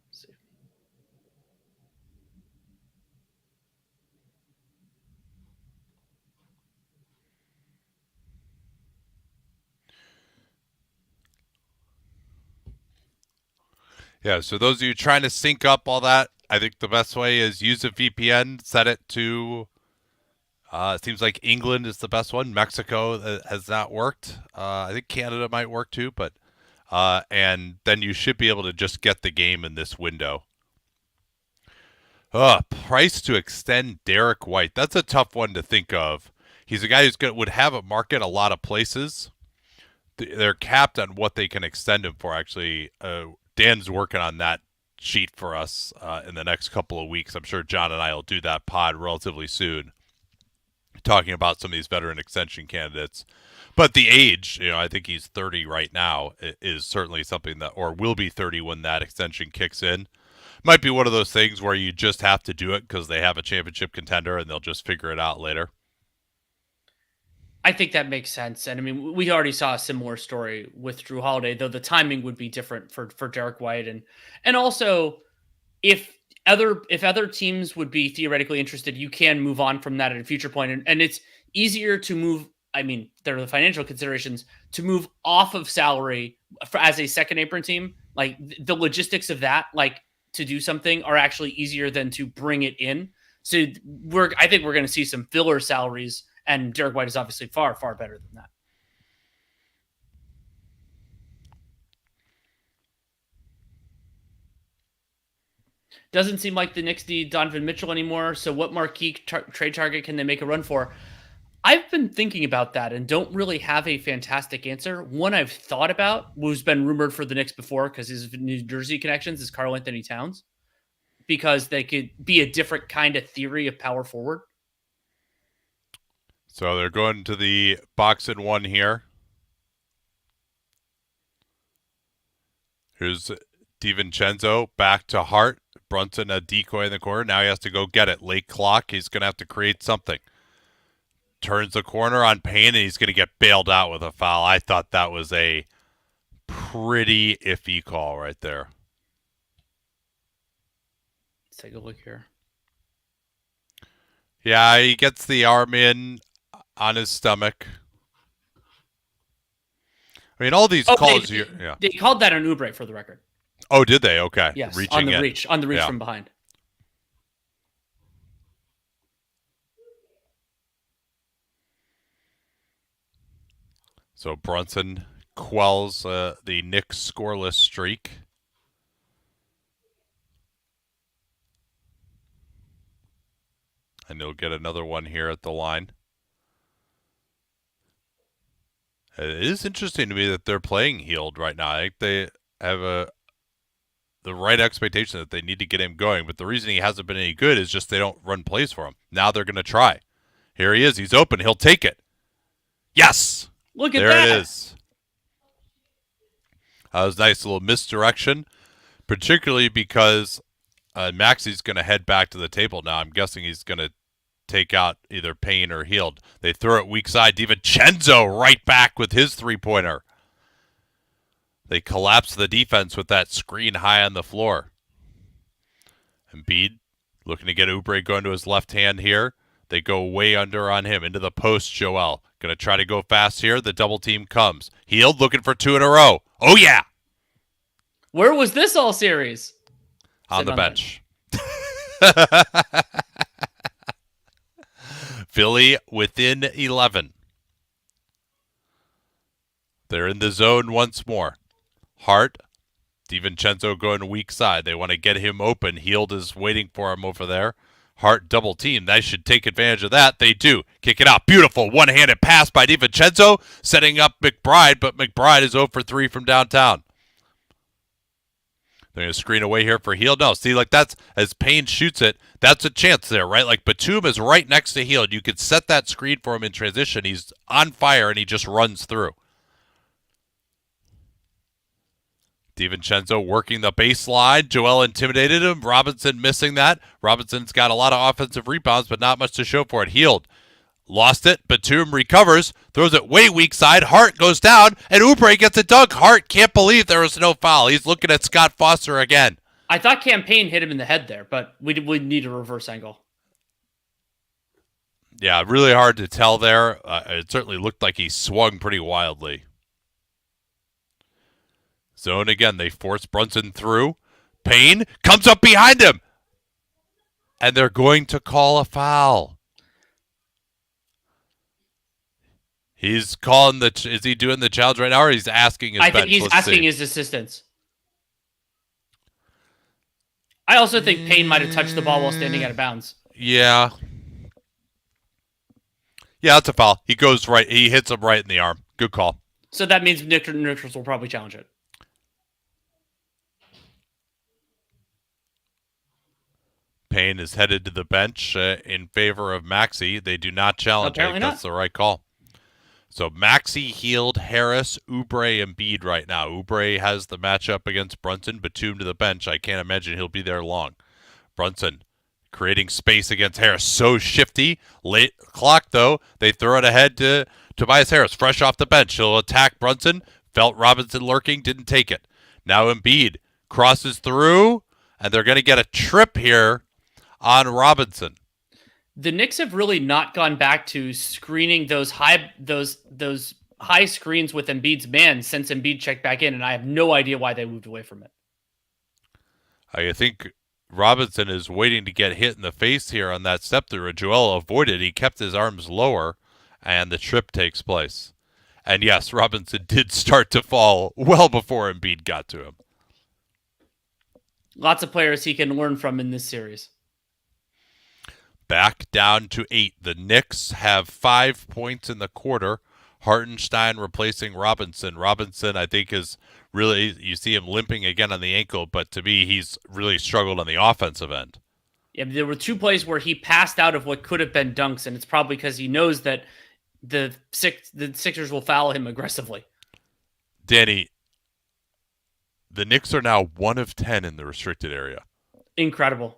let's see. Yeah, so those of you trying to sync up all that, I think the best way is use a VPN, set it to, it seems like England is the best one. Mexico has not worked. I think Canada might work too, but, and then you should be able to just get the game in this window. Price to extend Derek White. That's a tough one to think of. He's a guy would have a market a lot of places. They're capped on what they can extend him for, actually. Dan's working on that sheet for us in the next couple of weeks. I'm sure John and I will do that pod relatively soon, talking about some of these veteran extension candidates. But the age, I think he's 30 right now, is certainly something that, or will be 30 when that extension kicks in. Might be one of those things where you just have to do it because they have a championship contender and they'll just figure it out later. I think that makes sense. And I mean, we already saw a similar story with Drew Holiday, though the timing would be different for Derek White. And also, if other teams would be theoretically interested, you can move on from that at a future point. And it's easier to move. I mean, there are the financial considerations to move off of salary as a second apron team. Like the logistics of that, like to do something, are actually easier than to bring it in. So I think we're going to see some filler salaries. And Derek White is obviously far, far better than that. Doesn't seem like the Knicks need Donovan Mitchell anymore. So what marquee trade target can they make a run for? I've been thinking about that and don't really have a fantastic answer. One I've thought about, who's been rumored for the Knicks before because his New Jersey connections, is Karl Anthony Towns, because they could be a different kind of theory of power forward. So they're going to the box and one here. Here's DiVincenzo back to Hart. Brunson, a decoy in the corner. Now he has to go get it. Late clock. He's going to have to create something. Turns the corner on Payne, and he's going to get bailed out with a foul. I thought that was a pretty iffy call right there. Let's take a look here. Yeah, he gets the arm in on his stomach. I mean, all these calls here. Yeah, they called that an Oubre for the record. Oh, did they? Okay. Yes, reaching on the in. reach yeah. From behind. So Brunson quells the Knicks scoreless streak. And he'll get another one here at the line. It is interesting to me that they're playing Healed right now. I think they have the right expectation that they need to get him going. But the reason he hasn't been any good is just they don't run plays for him. Now they're going to try. Here he is. He's open. He'll take it. Yes! Look at there that. There it is. That was a nice little misdirection, particularly because Maxi's going to head back to the table now. I'm guessing he's going to take out either Payne or Healed. They throw it weak side. DiVincenzo right back with his three-pointer. They collapse the defense with that screen high on the floor. Embiid looking to get Oubre going to his left hand here. They go way under on him into the post. Joel Going to try to go fast here. The double team comes. Hield looking for 2 in a row. Oh, yeah. Where was this all series? On the bench. Philly within 11. They're in the zone once more. Hart, DiVincenzo going weak side. They want to get him open. Hield is waiting for him over there. Hart double team. They should take advantage of that. They do. Kick it out. Beautiful one-handed pass by DiVincenzo, setting up McBride, but McBride is 0 for 3 from downtown. They're going to screen away here for Hield. No, see, like that's, as Payne shoots it, that's a chance there, right? Like Batum is right next to Hield. You could set that screen for him in transition. He's on fire, and he just runs through. DiVincenzo working the baseline. Joel intimidated him. Robinson missing that. Robinson's got a lot of offensive rebounds, but not much to show for it. Hield lost it. Batum recovers. Throws it way weak side. Hart goes down, and Oubre gets a dunk. Hart can't believe there was no foul. He's looking at Scott Foster again. I thought Campaign hit him in the head there, but we need a reverse angle. Yeah, really hard to tell there. It certainly looked like he swung pretty wildly. Zone again. They force Brunson through. Payne comes up behind him. And they're going to call a foul. He's calling the... Is he doing the challenge right now, or he's asking his bench? I think he's asking his assistants. I also think Payne might have touched the ball while standing out of bounds. Yeah. Yeah, that's a foul. He goes right. He hits him right in the arm. Good call. So that means neutrals will probably challenge it. Payne is headed to the bench in favor of Maxey. They do not challenge. Apparently That's the right call. So Maxey, Hield, Harris, Oubre, and Embiid right now. Oubre has the matchup against Brunson. Batum to the bench. I can't imagine he'll be there long. Brunson creating space against Harris. So shifty. Late clock, though. They throw it ahead to Tobias Harris. Fresh off the bench. He'll attack Brunson. Felt Robinson lurking. Didn't take it. Now Embiid crosses through, and they're going to get a trip here on Robinson. The Knicks have really not gone back to screening those high screens with Embiid's man since Embiid checked back in, and I have no idea why they moved away from it. I think Robinson is waiting to get hit in the face here on that step through. Joel avoided. He kept his arms lower, and the trip takes place. And yes, Robinson did start to fall well before Embiid got to him. Lots of players he can learn from in this series. Back down to 8. The Knicks have 5 points in the quarter. Hartenstein replacing Robinson. Robinson, I think, is really, you see him limping again on the ankle, but to me, he's really struggled on the offensive end. Yeah, there were 2 plays where he passed out of what could have been dunks, and it's probably because he knows that the Sixers will foul him aggressively. Danny, the Knicks are now 1 of 10 in the restricted area. Incredible.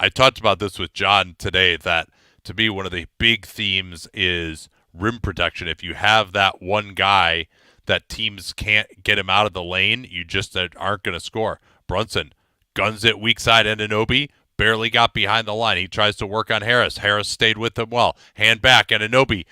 I talked about this with John today, that to me one of the big themes is rim protection. If you have that one guy that teams can't get him out of the lane, you just aren't going to score. Brunson guns it weak side. Anunoby barely got behind the line. He tries to work on Harris. Harris stayed with him well. Hand back. Anunoby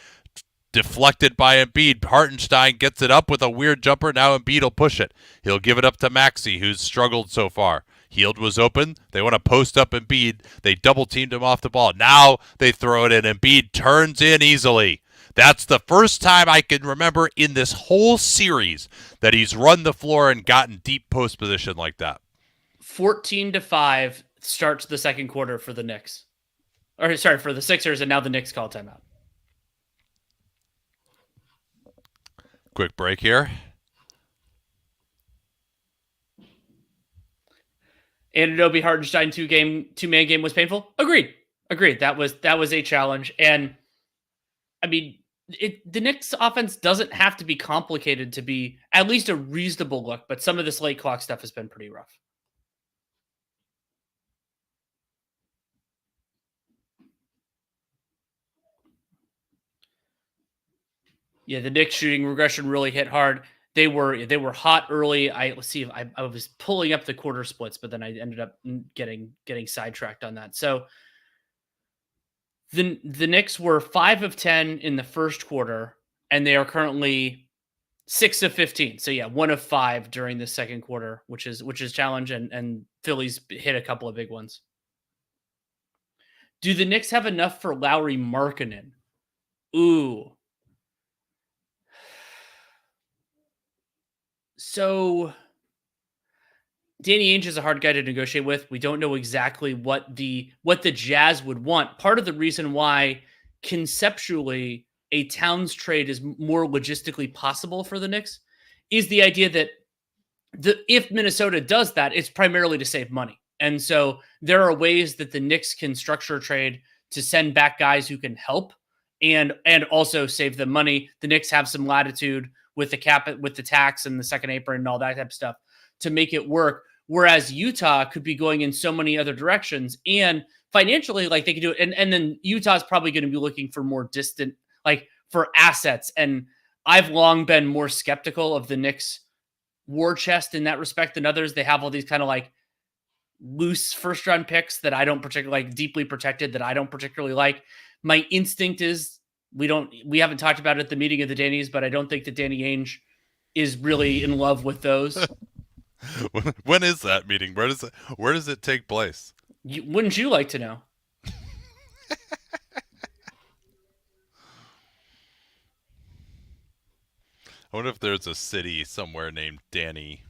deflected by Embiid. Hartenstein gets it up with a weird jumper. Now Embiid will push it. He'll give it up to Maxey, who's struggled so far. Hield was open. They want to post up Embiid. They double-teamed him off the ball. Now they throw it in. Embiid turns in easily. That's the first time I can remember in this whole series that he's run the floor and gotten deep post position like that. 14-5 starts the second quarter for the Knicks. Or, sorry, for the Sixers, and now the Knicks call timeout. Quick break here. Anunoby Hartenstein two-man game was painful. Agreed. That was a challenge. And I mean, the Knicks offense doesn't have to be complicated to be at least a reasonable look, but some of this late clock stuff has been pretty rough. Yeah, the Knicks shooting regression really hit hard. They were hot early. I was pulling up the quarter splits, but then I ended up getting sidetracked on that. So the Knicks were 5 of 10 in the first quarter, and they are currently 6 of 15. So yeah, 1 of 5 during the second quarter, which is challenge, and Philly's hit a couple of big ones. Do the Knicks have enough for Lauri Markkanen? Ooh. So Danny Ainge is a hard guy to negotiate with. We don't know exactly what the Jazz would want. Part of the reason why conceptually a Towns trade is more logistically possible for the Knicks is the idea that if Minnesota does that, it's primarily to save money. And so there are ways that the Knicks can structure a trade to send back guys who can help and also save them money. The Knicks have some latitude with the cap, with the tax and the second apron and all that type of stuff to make it work. Whereas Utah could be going in so many other directions, and financially, like, they could do it. And then Utah's probably going to be looking for more distant, like, for assets. And I've long been more skeptical of the Knicks war chest in that respect than others. They have all these kind of like loose first round picks that I don't particularly like, deeply protected that I don't particularly like. My instinct is we haven't talked about it at the meeting of the Dannies, but I don't think that Danny Ainge is really in love with those. When is that meeting? Where does it take place? Wouldn't you like to know? I wonder if there's a city somewhere named Danny.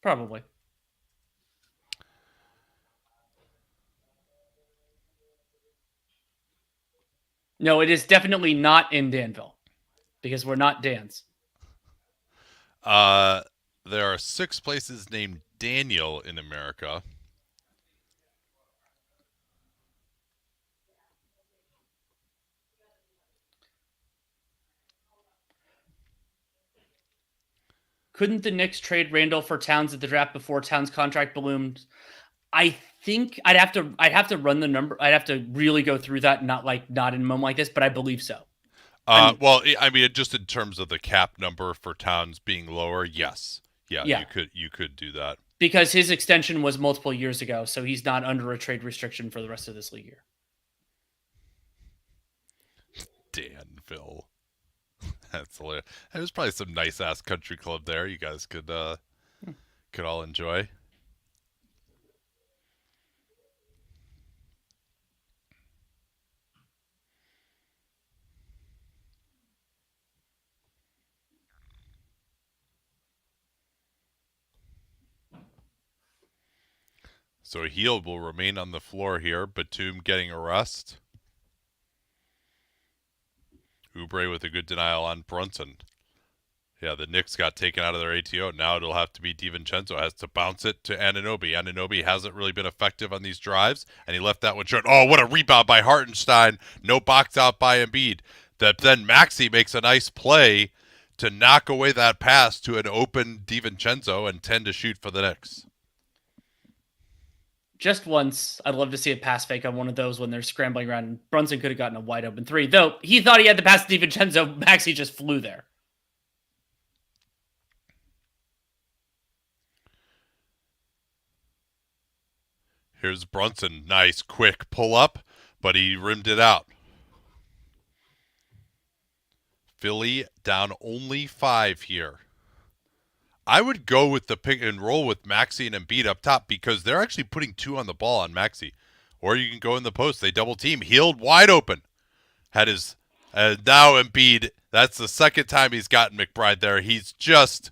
Probably. No, it is definitely not in Danville because we're not Dans. There are 6 places named Daniel in America. Couldn't the Knicks trade Randall for Towns at the draft before Towns' contract ballooned? I think I'd have to run the number. I'd have to really go through that, not in a moment like this, but I believe so. Well, I mean, just in terms of the cap number for Towns being lower, yes. Yeah. You could do that. Because his extension was multiple years ago, so he's not under a trade restriction for the rest of this league year. Danville. That's hilarious. There's probably some nice ass country club there you guys could all enjoy. So Hield will remain on the floor here. Batum getting a rest. Oubre with a good denial on Brunson. Yeah, the Knicks got taken out of their ATO. Now it'll have to be DiVincenzo has to bounce it to Anunoby. Anunoby hasn't really been effective on these drives, and he left that one short. Oh, what a rebound by Hartenstein. No box out by Embiid. That then Maxey makes a nice play to knock away that pass to an open DiVincenzo and 10 to shoot for the Knicks. Just once, I'd love to see a pass fake on one of those when they're scrambling around. Brunson could have gotten a wide open 3, though he thought he had the pass to DiVincenzo. Maxey just flew there. Here's Brunson. Nice, quick pull up, but he rimmed it out. Philly down only 5 here. I would go with the pick and roll with Maxey and Embiid up top because they're actually putting 2 on the ball on Maxey. Or you can go in the post. They double team. Hield wide open. Had his now Embiid. That's the second time he's gotten McBride there. He's just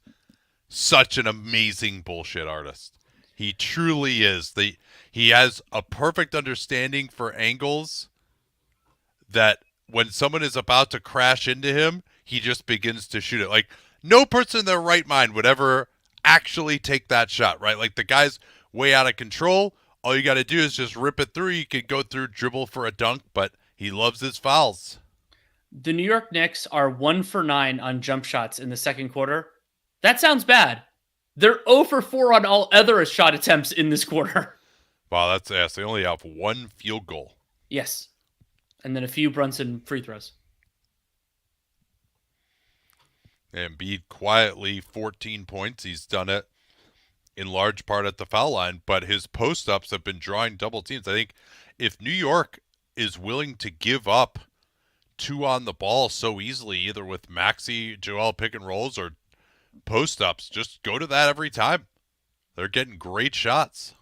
such an amazing bullshit artist. He truly is. He has a perfect understanding for angles that when someone is about to crash into him, he just begins to shoot it. Like, no person in their right mind would ever actually take that shot, right? Like, the guy's way out of control. All you got to do is just rip it through. You could go through, dribble for a dunk, but he loves his fouls. The New York Knicks are 1 for 9 on jump shots in the second quarter. That sounds bad. They're 0 for 4 on all other shot attempts in this quarter. Wow, that's ass. They only have 1 field goal. Yes. And then a few Brunson free throws. Embiid quietly 14 points. He's done it in large part at the foul line, but his post-ups have been drawing double teams. I think if New York is willing to give up two on the ball so easily, either with Maxey, Joel pick and rolls, or post ups. Just go to that every time. They're getting great shots.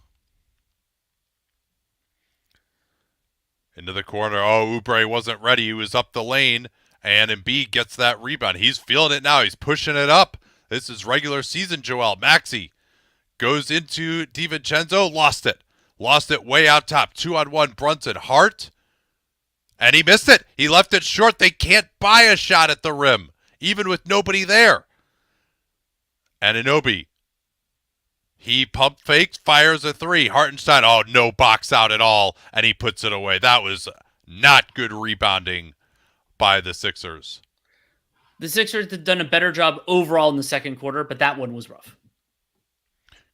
Into the corner. Oh, Oubre wasn't ready. He was up the lane, and Embiid gets that rebound. He's feeling it now. He's pushing it up. This is regular season Joel. Maxey goes into DiVincenzo. Lost it. Lost it way out top. 2-on-1 Brunson. Hart. And he missed it. He left it short. They can't buy a shot at the rim, even with nobody there. Anunoby. He pump fakes, fires a three. Hartenstein, oh, no box out at all, and he puts it away. That was not good rebounding by the Sixers. The Sixers have done a better job overall in the second quarter, but that one was rough.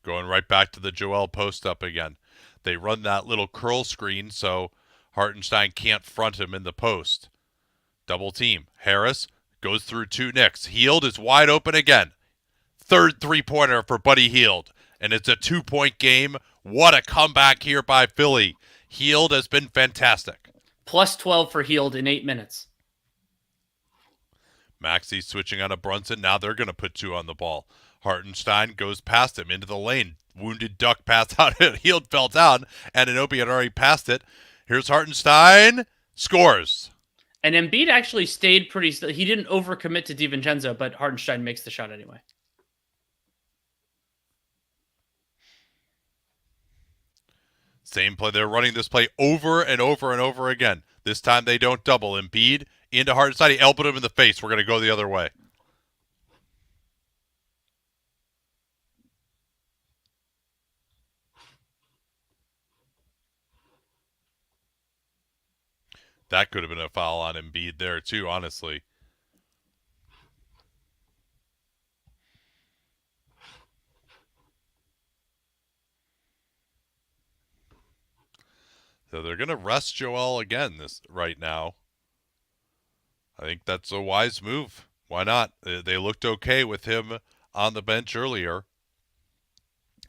Going right back to the Joel post-up again. They run that little curl screen so Hartenstein can't front him in the post. Double team. Harris goes through two Knicks. Hield is wide open again. Third three-pointer for Buddy Hield. And it's a 2-point game. What a comeback here by Philly. Hield has been fantastic. Plus 12 for Hield in 8 minutes. Maxey switching on a Brunson. Now they're going to put two on the ball. Hartenstein goes past him into the lane. Wounded duck pass out. Hield fell down. And Anunoby had already passed it. Here's Hartenstein. Scores. And Embiid actually stayed pretty still. He didn't overcommit to DiVincenzo, but Hartenstein makes the shot anyway. Same play. They're running this play over and over and over again. This time they don't double. Embiid into Hartenstein. He elbowed him in the face. We're going to go the other way. That could have been a foul on Embiid there too, honestly. So they're going to rest Joel again right now. I think that's a wise move. Why not? They looked okay with him on the bench earlier.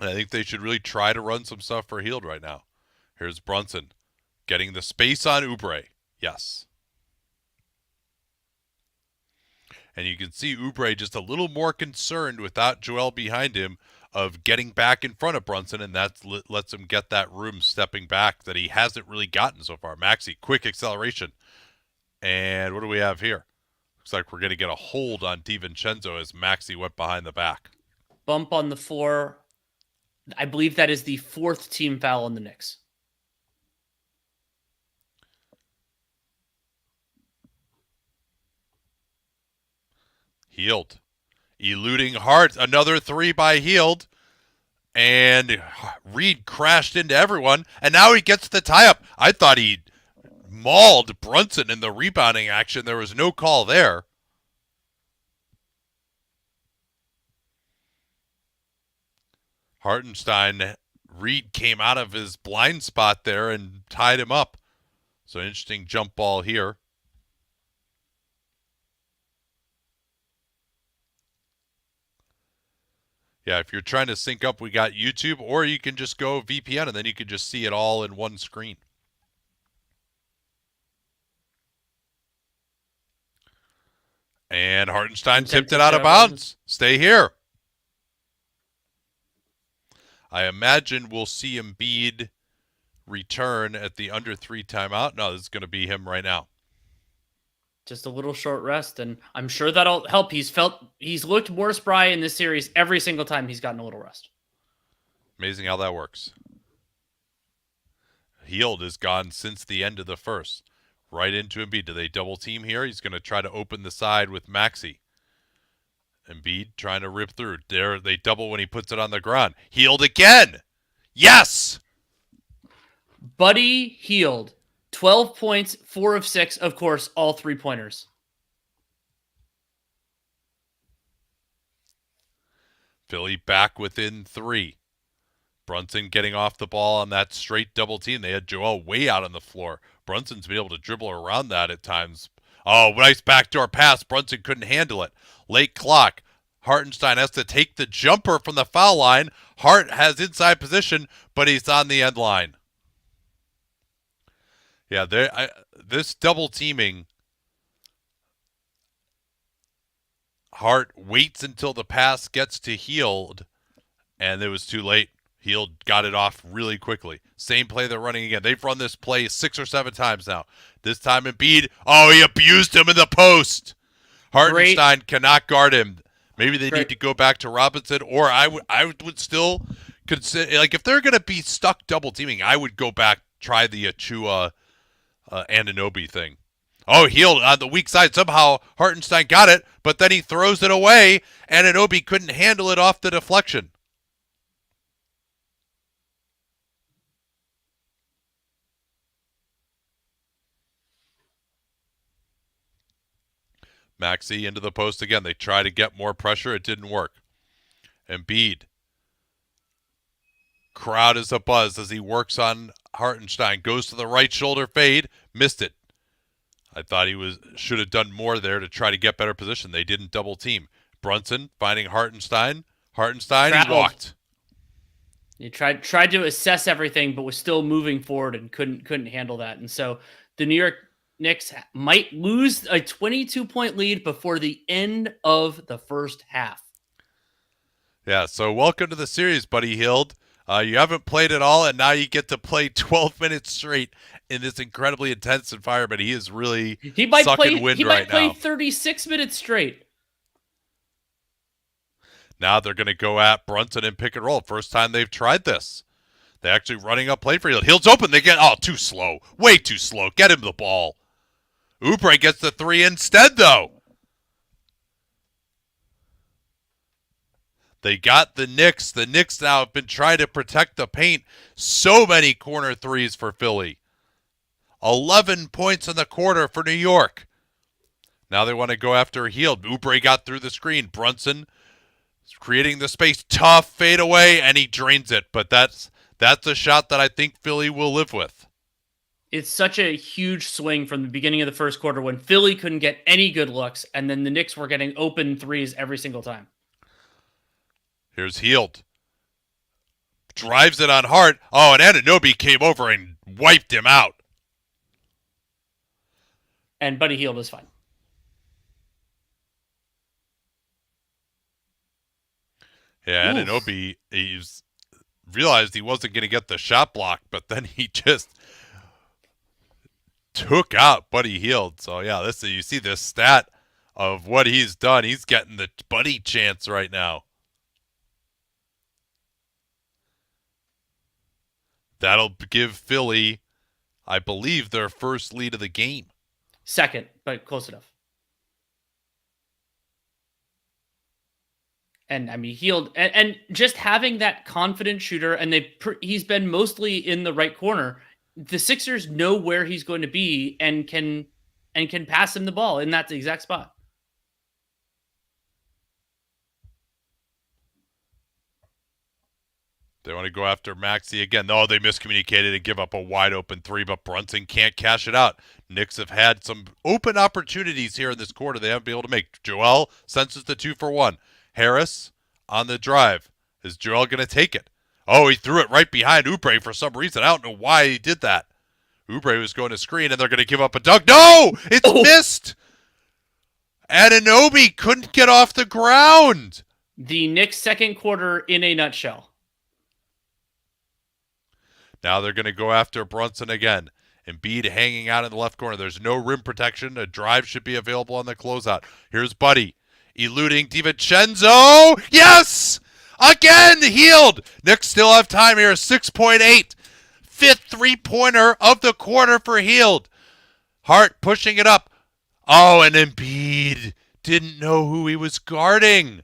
And I think they should really try to run some stuff for Hield right now. Here's Brunson getting the space on Oubre. Yes. And you can see Oubre just a little more concerned without Joel behind him of getting back in front of Brunson, and that lets him get that room stepping back that he hasn't really gotten so far. Maxey, quick acceleration. And what do we have here? Looks like we're going to get a hold on DiVincenzo as Maxey went behind the back. Bump on the floor. I believe that is the fourth team foul on the Knicks. Hield. Eluding Hart. Another three by Hield. And Reed crashed into everyone. And now he gets the tie-up. I thought he mauled Brunson in the rebounding action. There was no call there. Hartenstein, Reed came out of his blind spot there and tied him up. So interesting jump ball here. Yeah, if you're trying to sync up, we got YouTube, or you can just go VPN, and then you can just see it all in one screen. And Hartenstein tipped it out of bounds. Stay here. I imagine we'll see Embiid return at the under 3 timeout. No, this is going to be him right now. Just a little short rest, and I'm sure that'll help. He's looked more spry in this series every single time he's gotten a little rest. Amazing how that works. Hield is gone since the end of the first. Right into Embiid. Do they double team here? He's going to try to open the side with Maxey. Embiid trying to rip through. There, they double when he puts it on the ground. Hield again. Yes. Buddy Hield. 12 points, 4 of 6, of course, all 3-pointers. Philly back within 3. Brunson getting off the ball on that straight double team. They had Joel way out on the floor. Brunson's been able to dribble around that at times. Oh, nice backdoor pass. Brunson couldn't handle it. Late clock. Hartenstein has to take the jumper from the foul line. Hart has inside position, but he's on the end line. Yeah, this double teaming Hart waits until the pass gets to Hield, and it was too late. Hield got it off really quickly. Same play they're running again. They've run this play 6 or 7 times now. This time Embiid, he abused him in the post. Hartenstein cannot guard him. Maybe they need to go back to Robinson, or I would still consider, like, if they're going to be stuck double teaming, I would go back, try the Achua Anunoby thing. Hield on the weak side. Somehow Hartenstein got it, but then he throws it away, and Anunoby couldn't handle it off the deflection. Maxey into the post again. They try to get more pressure. It didn't work. Embiid. Crowd is abuzz as he works on Hartenstein. Goes to the right shoulder fade. Missed it. I thought he should have done more there to try to get better position. They didn't double team. Brunson finding Hartenstein. He walked. He tried to assess everything, but was still moving forward and couldn't handle that. And so the New York Knicks might lose a 22-point lead before the end of the first half. Yeah, so welcome to the series, Buddy Hield. You haven't played at all, and now you get to play 12 minutes straight in this incredibly intense environment. He is really sucking wind right now. He might play 36 minutes straight. Now they're going to go at Brunson and pick and roll. First time they've tried this. They're actually running up play for Hield. Hield's open. They get, too slow. Way too slow. Get him the ball. Oubre gets the 3 instead, though. They got the Knicks. The Knicks now have been trying to protect the paint. So many corner threes for Philly. 11 points in the quarter for New York. Now they want to go after Hield. Oubre got through the screen. Brunson is creating the space. Tough fade away, and he drains it. But that's a shot that I think Philly will live with. It's such a huge swing from the beginning of the first quarter when Philly couldn't get any good looks, and then the Knicks were getting open threes every single time. Here's Hield. Drives it on Hart. And Anunoby came over and wiped him out. And Buddy Hield is fine. Yeah, Anunoby, he's realized he wasn't going to get the shot block, but then he just took out Buddy Hield. So, yeah, you see this stat of what he's done. He's getting the Buddy chance right now. That'll give Philly, I believe, their first lead of the game. Second, but close enough. And I mean, Hield, and just having that confident shooter, and he's been mostly in the right corner. The Sixers know where he's going to be and can pass him the ball in that exact spot. They want to go after Maxey again. No, they miscommunicated and give up a wide open 3, but Brunson can't cash it out. Knicks have had some open opportunities here in this quarter they haven't been able to make. Joel senses the 2-for-1. Harris on the drive. Is Joel going to take it? He threw it right behind Oubre for some reason. I don't know why he did that. Oubre was going to screen, and they're going to give up a dunk. No! It's missed! Anunoby couldn't get off the ground. The Knicks' second quarter in a nutshell. Now they're going to go after Brunson again. Embiid hanging out in the left corner. There's no rim protection. A drive should be available on the closeout. Here's Buddy. Eluding DiVincenzo. Yes! Again, Hield. Knicks still have time here. 6.8. Fifth three-pointer of the quarter for Hield. Hart pushing it up. And Embiid didn't know who he was guarding.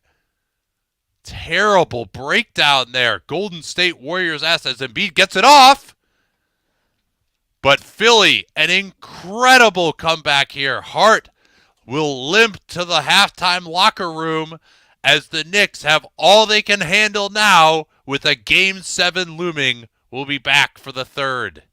Terrible breakdown there. Golden State Warriors ass as Embiid gets it off. But Philly, an incredible comeback here. Hart will limp to the halftime locker room as the Knicks have all they can handle now with a Game 7 looming. We'll be back for the third.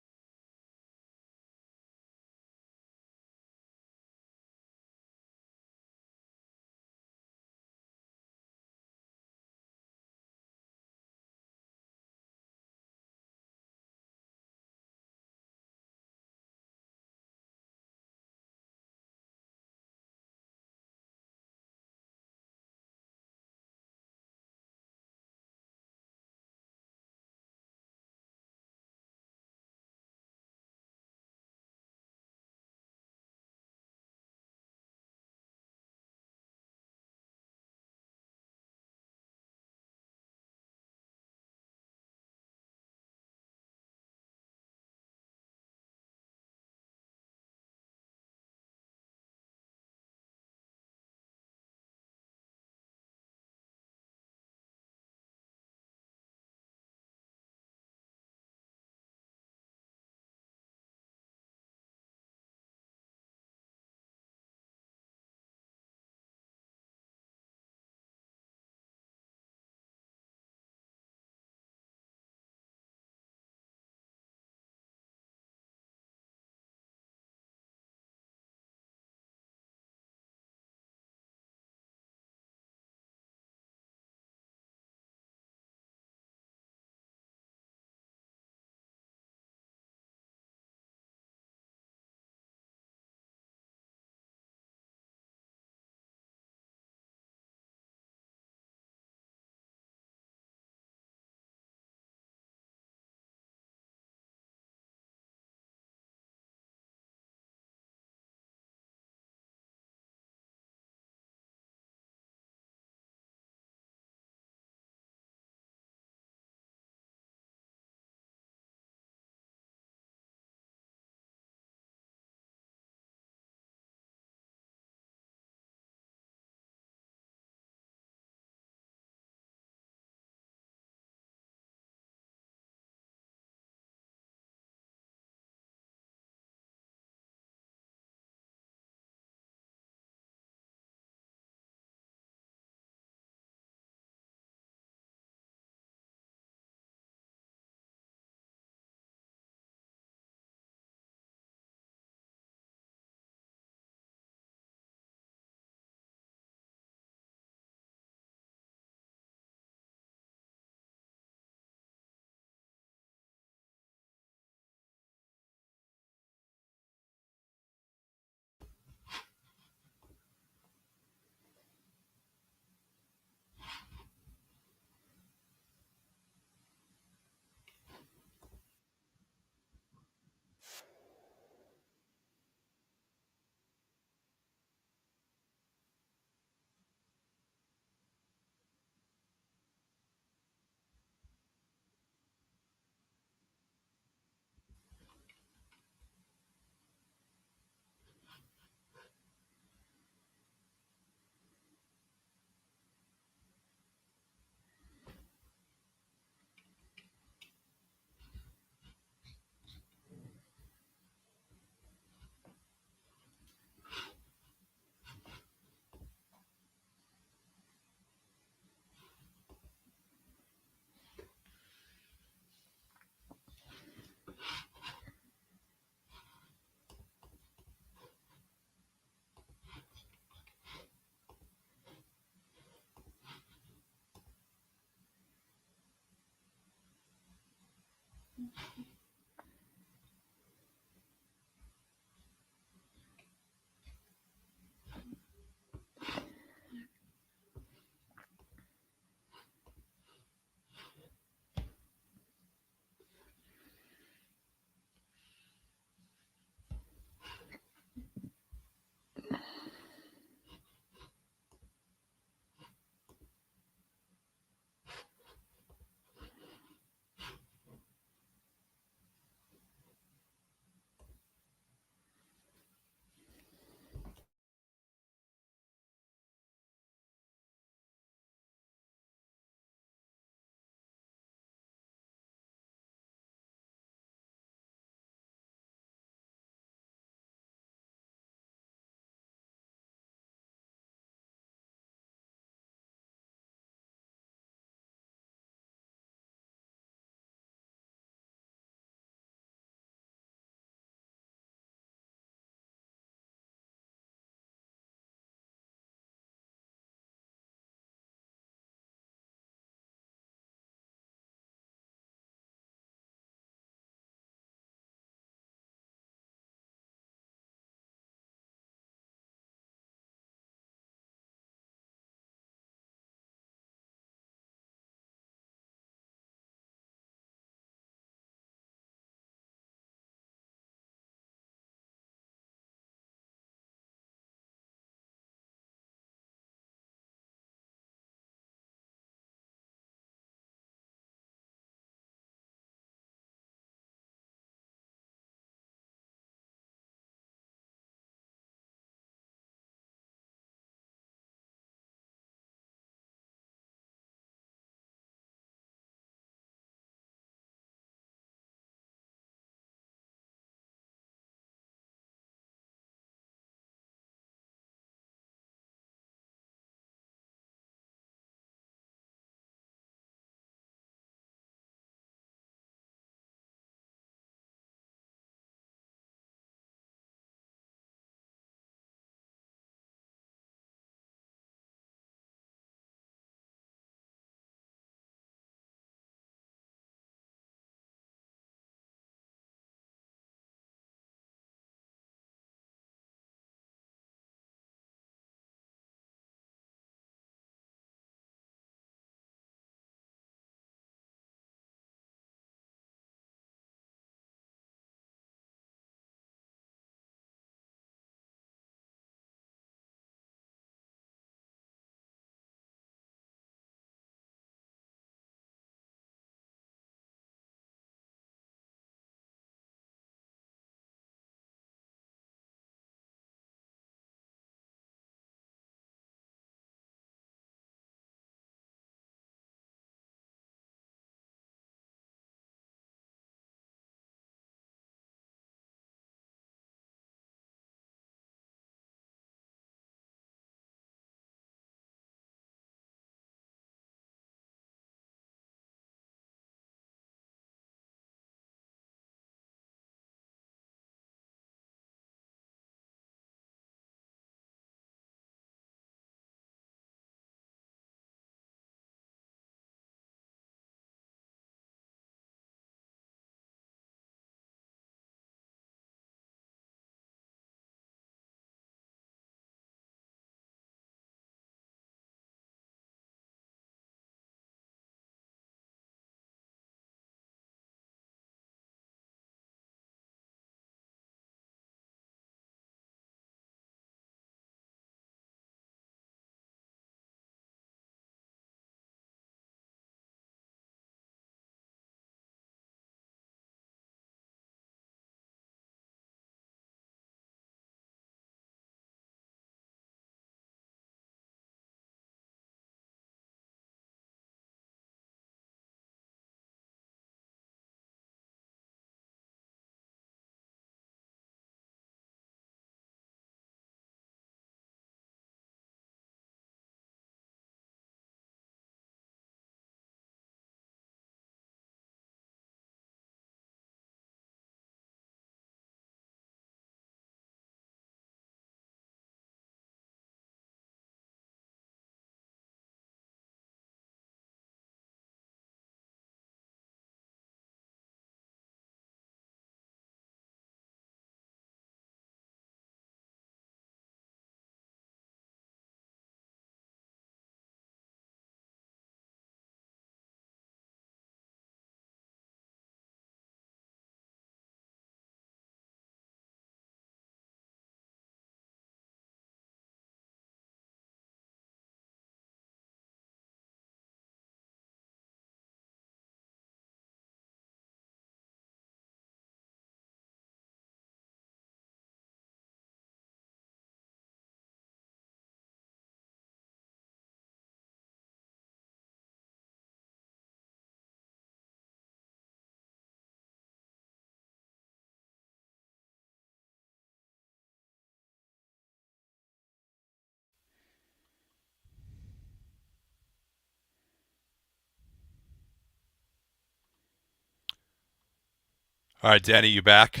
All right, Danny, you back?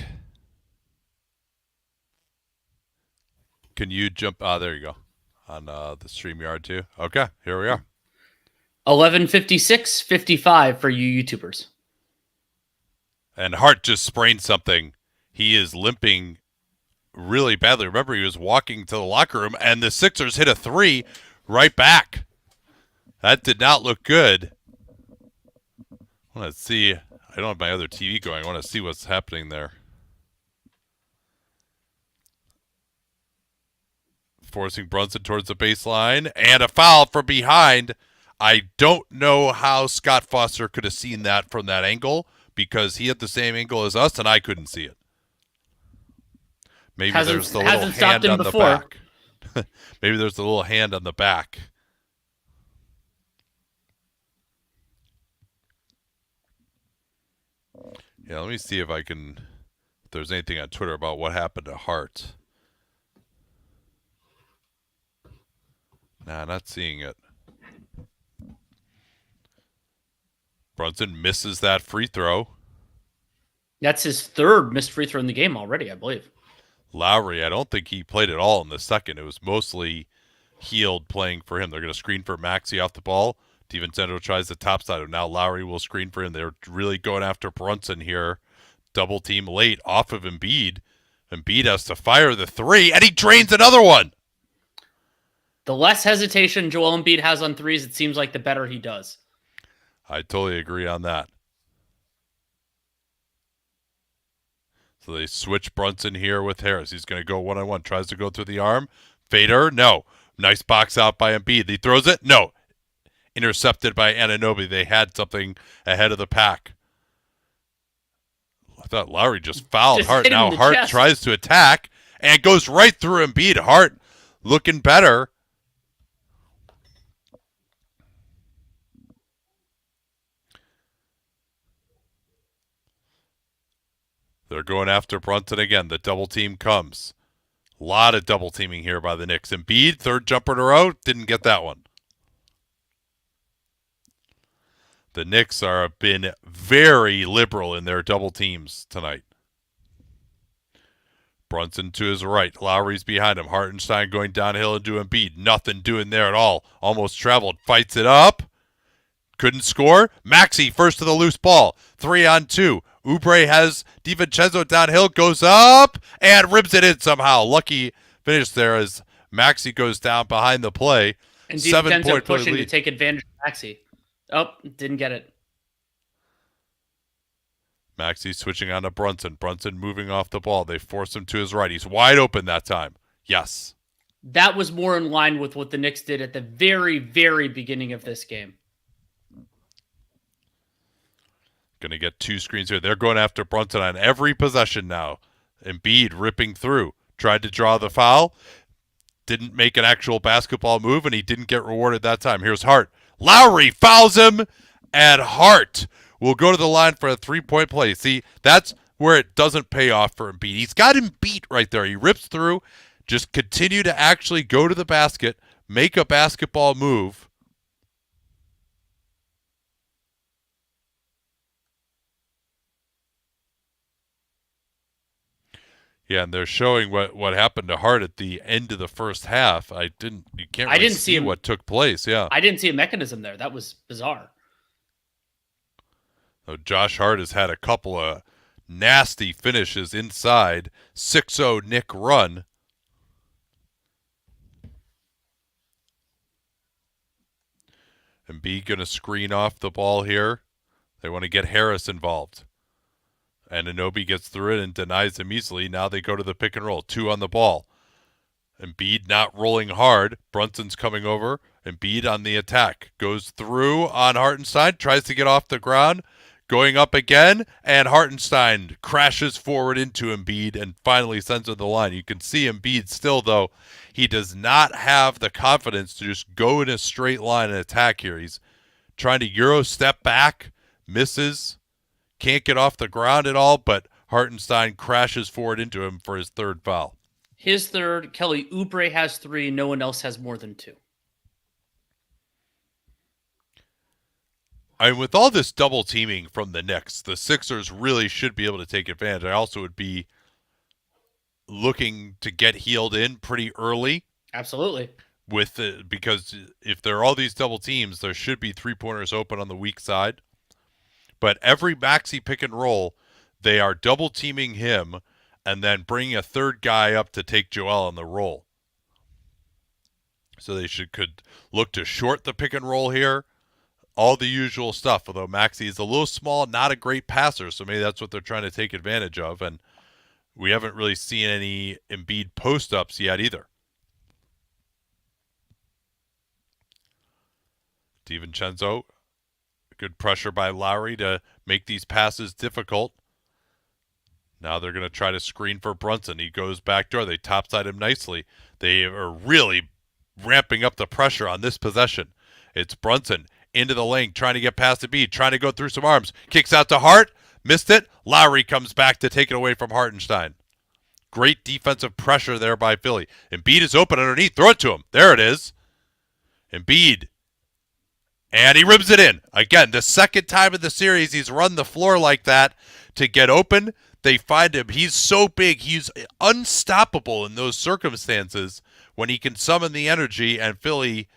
Can you jump? There you go. On the StreamYard too. Okay, here we are. 11:56:55 for you YouTubers. And Hart just sprained something. He is limping really badly. Remember, he was walking to the locker room, and the Sixers hit a three right back. That did not look good. I want to see. I don't have my other TV going. I want to see what's happening there. Forcing Brunson towards the baseline, and a foul from behind. I don't know how Scott Foster could have seen that from that angle, because he had the same angle as us, and I couldn't see it. Maybe there's the little hand on the back. Maybe there's the little hand on the back. Yeah, let me see if there's anything on Twitter about what happened to Hart. Nah, not seeing it. Brunson misses that free throw. That's his third missed free throw in the game already, I believe. Lowry, I don't think he played at all in the second. It was mostly Heald playing for him. They're going to screen for Maxey off the ball. DiVincenzo tries the top side. Now Lowry will screen for him. They're really going after Brunson here. Double team late off of Embiid. Embiid has to fire the three, and he drains another one. The less hesitation Joel Embiid has on threes, it seems like the better he does. I totally agree on that. So they switch Brunson here with Harris. He's going to go one-on-one. Tries to go through the arm. Fader, no. Nice box out by Embiid. He throws it, no. Intercepted by Anunoby. They had something ahead of the pack. I thought Lowry just fouled Hart. Now Hart tries to attack and goes right through Embiid. Hart looking better. They're going after Brunson again. The double team comes. A lot of double teaming here by the Knicks. Embiid, third jumper in a row, didn't get that one. The Knicks have been very liberal in their double teams tonight. Brunson to his right. Lowry's behind him. Hartenstein going downhill into Embiid. Nothing doing there at all. Almost traveled. Fights it up. Couldn't score. Maxey first to the loose ball. 3-on-2. Oubre has DiVincenzo downhill. Goes up and ribs it in somehow. Lucky finish there as Maxey goes down behind the play. And DiVincenzo pushing to take advantage of Maxey. Oh, didn't get it. Maxey switching on to Brunson. Brunson moving off the ball. They force him to his right. He's wide open that time. Yes. That was more in line with what the Knicks did at the very, very beginning of this game. Going to get two screens here. They're going after Brunson on every possession now. Embiid ripping through. Tried to draw the foul. Didn't make an actual basketball move, and he didn't get rewarded that time. Here's Hart. Lowry fouls him, and Hart will go to the line for a three-point play. See, that's where it doesn't pay off for Embiid. He's got him beat right there. He rips through. Just continue to actually go to the basket, make a basketball move. Yeah, and they're showing what happened to Hart at the end of the first half. You can't really see what took place. Yeah, I didn't see a mechanism there. That was bizarre. So Josh Hart has had a couple of nasty finishes inside. 6-0 Knick run. Embiid going to screen off the ball here. They want to get Harris involved. And Anunoby gets through it and denies him easily. Now they go to the pick and roll. 2 on the ball. Embiid not rolling hard. Brunson's coming over. Embiid on the attack. Goes through on Hartenstein. Tries to get off the ground. Going up again. And Hartenstein crashes forward into Embiid and finally sends him to the line. You can see Embiid still, though. He does not have the confidence to just go in a straight line and attack here. He's trying to Euro step back. Misses. Can't get off the ground at all, but Hartenstein crashes forward into him for his third foul. His third. Kelly Oubre has 3. No one else has more than 2. with all this double teaming from the Knicks, the Sixers really should be able to take advantage. I also would be looking to get healed in pretty early Absolutely. with it, because if there are all these double teams, there should be 3-pointers open on the weak side. But every maxi pick and roll, they are double teaming him and then bringing a third guy up to take Joel on the roll. So they could look to short the pick and roll here. All the usual stuff, although Maxey is a little small, not a great passer, so maybe that's what they're trying to take advantage of. And we haven't really seen any Embiid post-ups yet either. DiVincenzo, good pressure by Lowry to make these passes difficult. Now they're going to try to screen for Brunson. He goes backdoor. They topside him nicely. They are really ramping up the pressure on this possession. It's Brunson into the lane, trying to get past Embiid, trying to go through some arms. Kicks out to Hart. Missed it. Lowry comes back to take it away from Hartenstein. Great defensive pressure there by Philly. Embiid is open underneath. Throw it to him. There it is. Embiid. And he rims it in. Again, the second time in the series he's run the floor like that to get open. They find him. He's so big. He's unstoppable in those circumstances when he can summon the energy, and Philly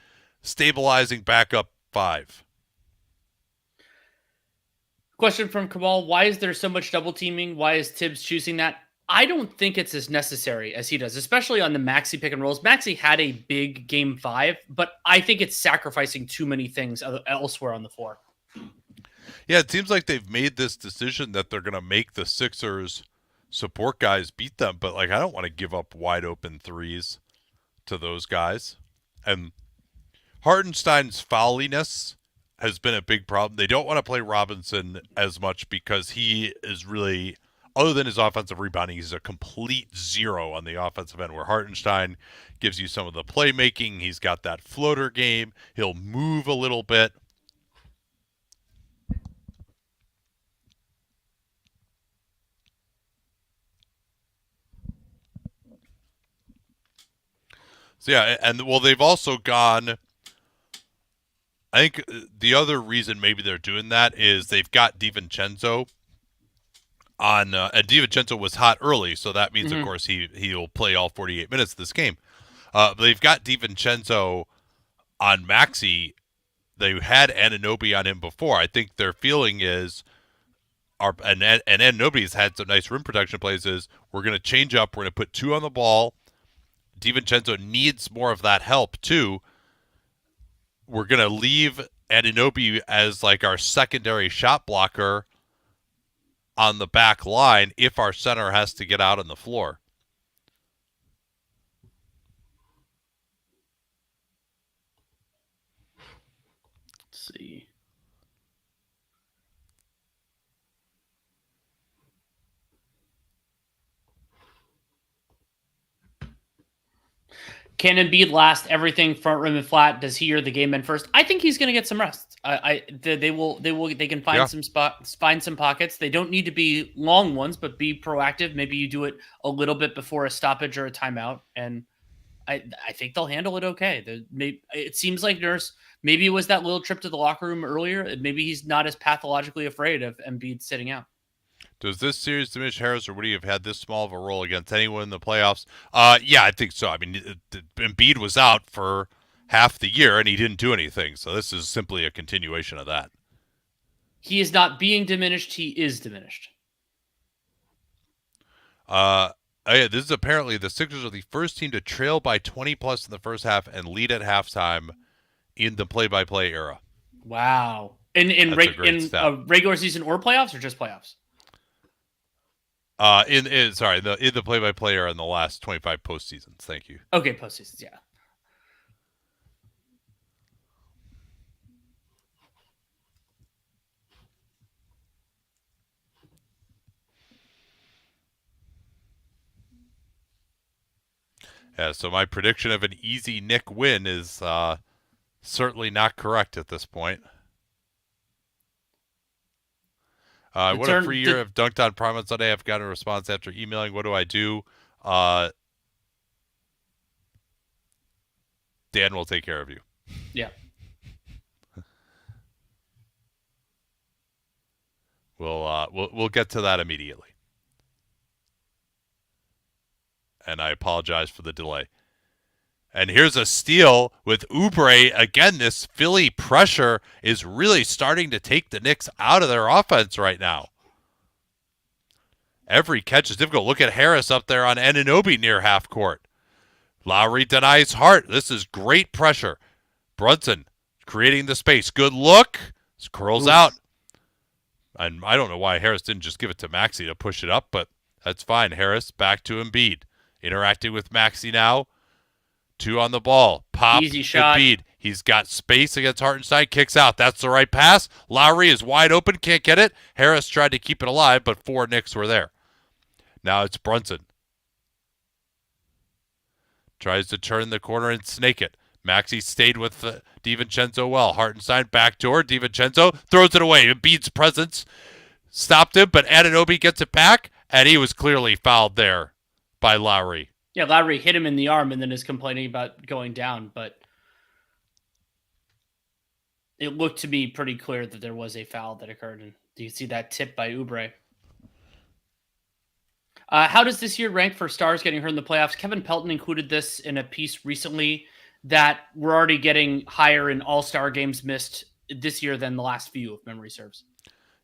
stabilizing back up 5. Question from Kamal. Why is there so much double teaming? Why is Tibbs choosing that? I don't think it's as necessary as he does, especially on the Maxey pick and rolls. Maxey had a big game 5, but I think it's sacrificing too many things elsewhere on the floor. Yeah, it seems like they've made this decision that they're going to make the Sixers support guys beat them, but I don't want to give up wide open threes to those guys. And Hartenstein's fouliness has been a big problem. They don't want to play Robinson as much because he is really, other than his offensive rebounding, he's a complete zero on the offensive end, where Hartenstein gives you some of the playmaking. He's got that floater game. He'll move a little bit. So yeah, and well, they've also gone. I think the other reason maybe they're doing that is they've got DiVincenzo on, and DiVincenzo was hot early, so that means, of course, he'll play all 48 minutes of this game. But they've got DiVincenzo on Maxey. They had Anunoby on him before. I think their feeling is, and Anunoby's had some nice rim protection plays, is we're going to change up. We're going to put 2 on the ball. DiVincenzo needs more of that help, too. We're going to leave Anunoby as our secondary shot blocker on the back line if our center has to get out on the floor. Let's see. Can Embiid last everything front rim and flat? Does he or the game end first? I think he's going to get some rest. They can find some spots, find some pockets. They don't need to be long ones, but be proactive. Maybe you do it a little bit before a stoppage or a timeout, and I think they'll handle it okay. It seems like Nurse, maybe it was that little trip to the locker room earlier. Maybe he's not as pathologically afraid of Embiid sitting out. Does this series diminish Harris, or would he have had this small of a role against anyone in the playoffs? Yeah, I think so. I mean, Embiid was out for half the year, and he didn't do anything. So this is simply a continuation of that. He is not being diminished. He is diminished. Yeah, this is apparently the Sixers are the first team to trail by 20+ in the first half and lead at halftime in the play-by-play era. Wow. In regular season or playoffs, or just playoffs? In the play-by-play era in the last 25 postseasons. Thank you. Okay, postseasons, yeah. Yeah, so my prediction of an easy Knick win is certainly not correct at this point. What a free year. I've dunked on Prime on Sunday. I've got a response after emailing. What do I do? Dan will take care of you. Yeah. We'll get to that immediately. And I apologize for the delay. And here's a steal with Oubre. Again, this Philly pressure is really starting to take the Knicks out of their offense right now. Every catch is difficult. Look at Harris up there on Anunoby near half court. Lowry denies Hart. This is great pressure. Brunson creating the space. Good look. Curls out. And I don't know why Harris didn't just give it to Maxey to push it up, but that's fine. Harris back to Embiid. Interacting with Maxey now. 2 on the ball. Pop. Easy shot. Embiid. He's got space against Hartenstein. Kicks out. That's the right pass. Lowry is wide open. Can't get it. Harris tried to keep it alive, but 4 Knicks were there. Now it's Brunson. Tries to turn the corner and snake it. Maxey stayed with DiVincenzo well. Hartenstein backdoor. DiVincenzo throws it away. Embiid's presence stopped him, but Anunoby gets it back, and he was clearly fouled there by Lowry. Yeah, Lowry hit him in the arm and then is complaining about going down, but it looked to me pretty clear that there was a foul that occurred. And do you see that tip by Oubre? How does this year rank for stars getting hurt in the playoffs? Kevin Pelton included this in a piece recently that we're already getting higher in all-star games missed this year than the last few, if memory serves.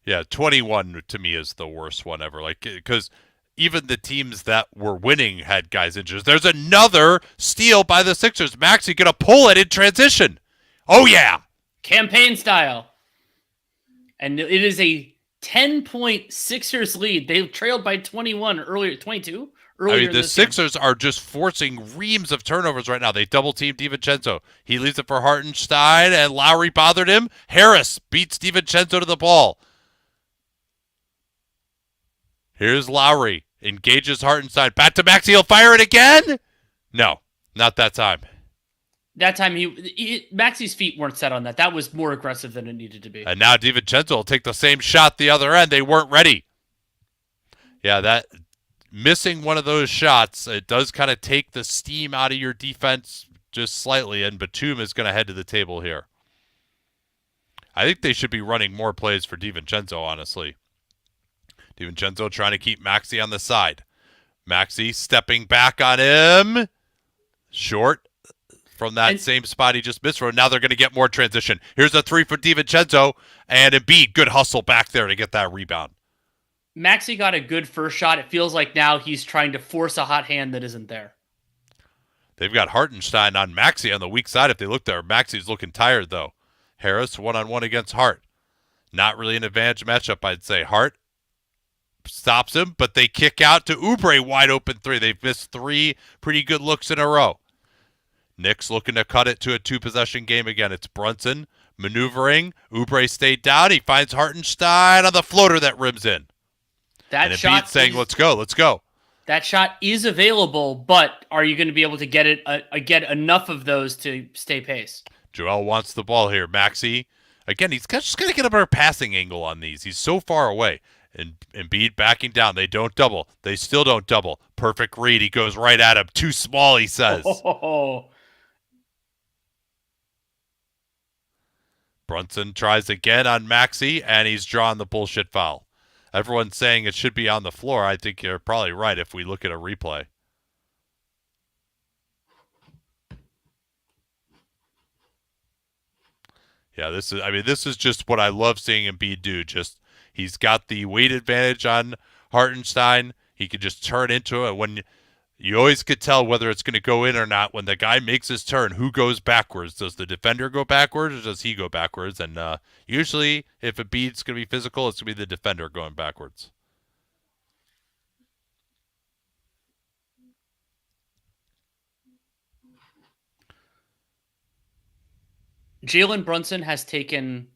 Yeah, 21 to me is the worst one ever. Like, because even the teams that were winning had guys injured. There's another steal by the Sixers. Maxey gonna pull it in transition. Oh yeah, campaign style. And it is a 10-point Sixers lead. They trailed by 21 earlier, 22 earlier. I mean, the Sixers are just forcing reams of turnovers right now. They double-team DiVincenzo. He leaves it for Hartenstein, and Lowry bothered him. Harris beats DiVincenzo to the ball. Here's Lowry. Engages Hartenstein. Back to Maxey. He'll fire it again? No, not that time. That time, Maxey's feet weren't set on that. That was more aggressive than it needed to be. And now DiVincenzo will take the same shot the other end. They weren't ready. Yeah, that missing one of those shots, it does kind of take the steam out of your defense just slightly, and Batum is going to head to the table here. I think they should be running more plays for DiVincenzo, honestly. DiVincenzo trying to keep Maxey on the side. Maxey stepping back on him. Short from that same spot he just missed from. Now they're going to get more transition. Here's a 3 for DiVincenzo, and Embiid, good hustle back there to get that rebound. Maxey got a good first shot. It feels like now he's trying to force a hot hand that isn't there. They've got Hartenstein on Maxey on the weak side. If they look there, Maxey's looking tired, though. Harris, one-on-one against Hart. Not really an advantage matchup, I'd say. Hart stops him, but they kick out to Oubre, wide open 3. They've missed 3 pretty good looks in a row. Knicks looking to cut it to a 2-possession game again. It's Brunson maneuvering. Oubre stayed down. He finds Hartenstein on the floater that rims in. That and shot Embiid saying, let's go, let's go. That shot is available, but are you going to be able to get enough of those to stay pace? Joel wants the ball here. Maxey, again, he's just got to get a better passing angle on these. He's so far away. And Embiid backing down. They don't double. They still don't double. Perfect read. He goes right at him. Too small, he says. Oh. Brunson tries again on Maxey, and he's drawn the bullshit foul. Everyone's saying it should be on the floor. I think you're probably right if we look at a replay. Yeah, this is just what I love seeing Embiid do. Just he's got the weight advantage on Hartenstein. He could just turn into it. When you always could tell whether it's going to go in or not when the guy makes his turn. Who goes backwards? Does the defender go backwards or does he go backwards? And usually, if Embiid's going to be physical, it's going to be the defender going backwards. Jalen Brunson has taken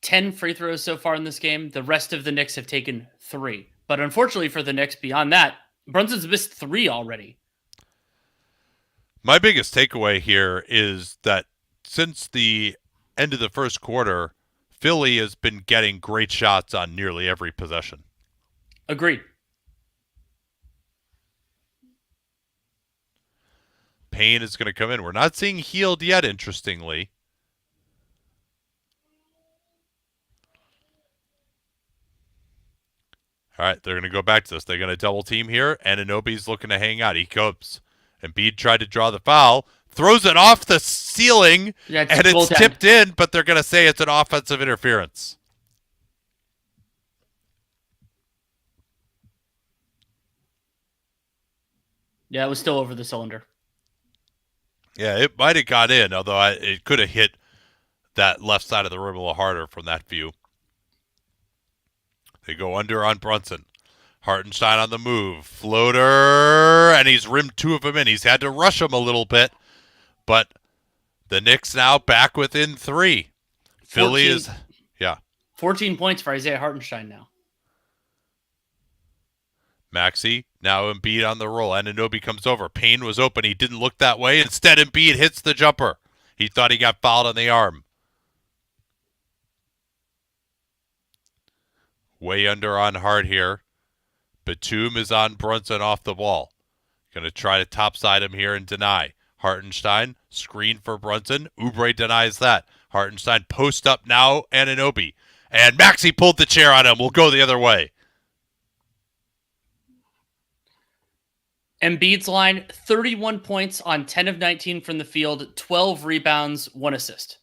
10 free throws so far in this game. The rest of the Knicks have taken 3. But unfortunately for the Knicks, beyond that, Brunson's missed 3 already. My biggest takeaway here is that since the end of the first quarter, Philly has been getting great shots on nearly every possession. Agreed. Payne is going to come in. We're not seeing Healed yet, interestingly. All right, they're going to go back to this. They're going to double team here. Anunoby's looking to hang out. He comes. Embiid tried to draw the foul, throws it off the ceiling, and it's tipped in, but they're going to say it's an offensive interference. Yeah, it was still over the cylinder. Yeah, it might have got in, although it could have hit that left side of the rim a little harder from that view. They go under on Brunson. Hartenstein on the move. Floater, and he's rimmed two of them in. He's had to rush them a little bit, but the Knicks now back within 3. 14, Philly is, 14 points for Isaiah Hartenstein now. Maxey, now Embiid on the roll. Anunoby comes over. Payne was open. He didn't look that way. Instead, Embiid hits the jumper. He thought he got fouled on the arm. Way under on Hart here. Batum is on Brunson off the ball. Going to try to topside him here and deny. Hartenstein, screen for Brunson. Oubre denies that. Hartenstein post up now, Anunoby. And Maxey pulled the chair on him. We'll go the other way. Embiid's line, 31 points on 10 of 19 from the field, 12 rebounds, 1 assist.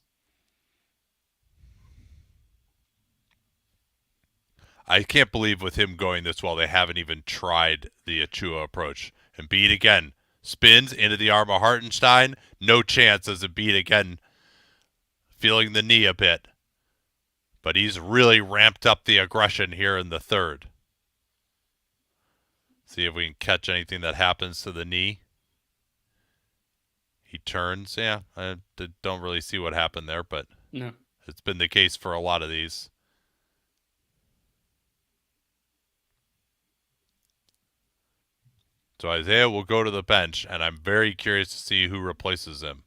I can't believe with him going this well, they haven't even tried the Achua approach. Embiid again spins into the arm of Hartenstein. No chance as Embiid again feeling the knee a bit. But he's really ramped up the aggression here in the third. See if we can catch anything that happens to the knee. He turns. Yeah, I don't really see what happened there, but no. It's been the case for a lot of these. So Isaiah will go to the bench, and I'm very curious to see who replaces him.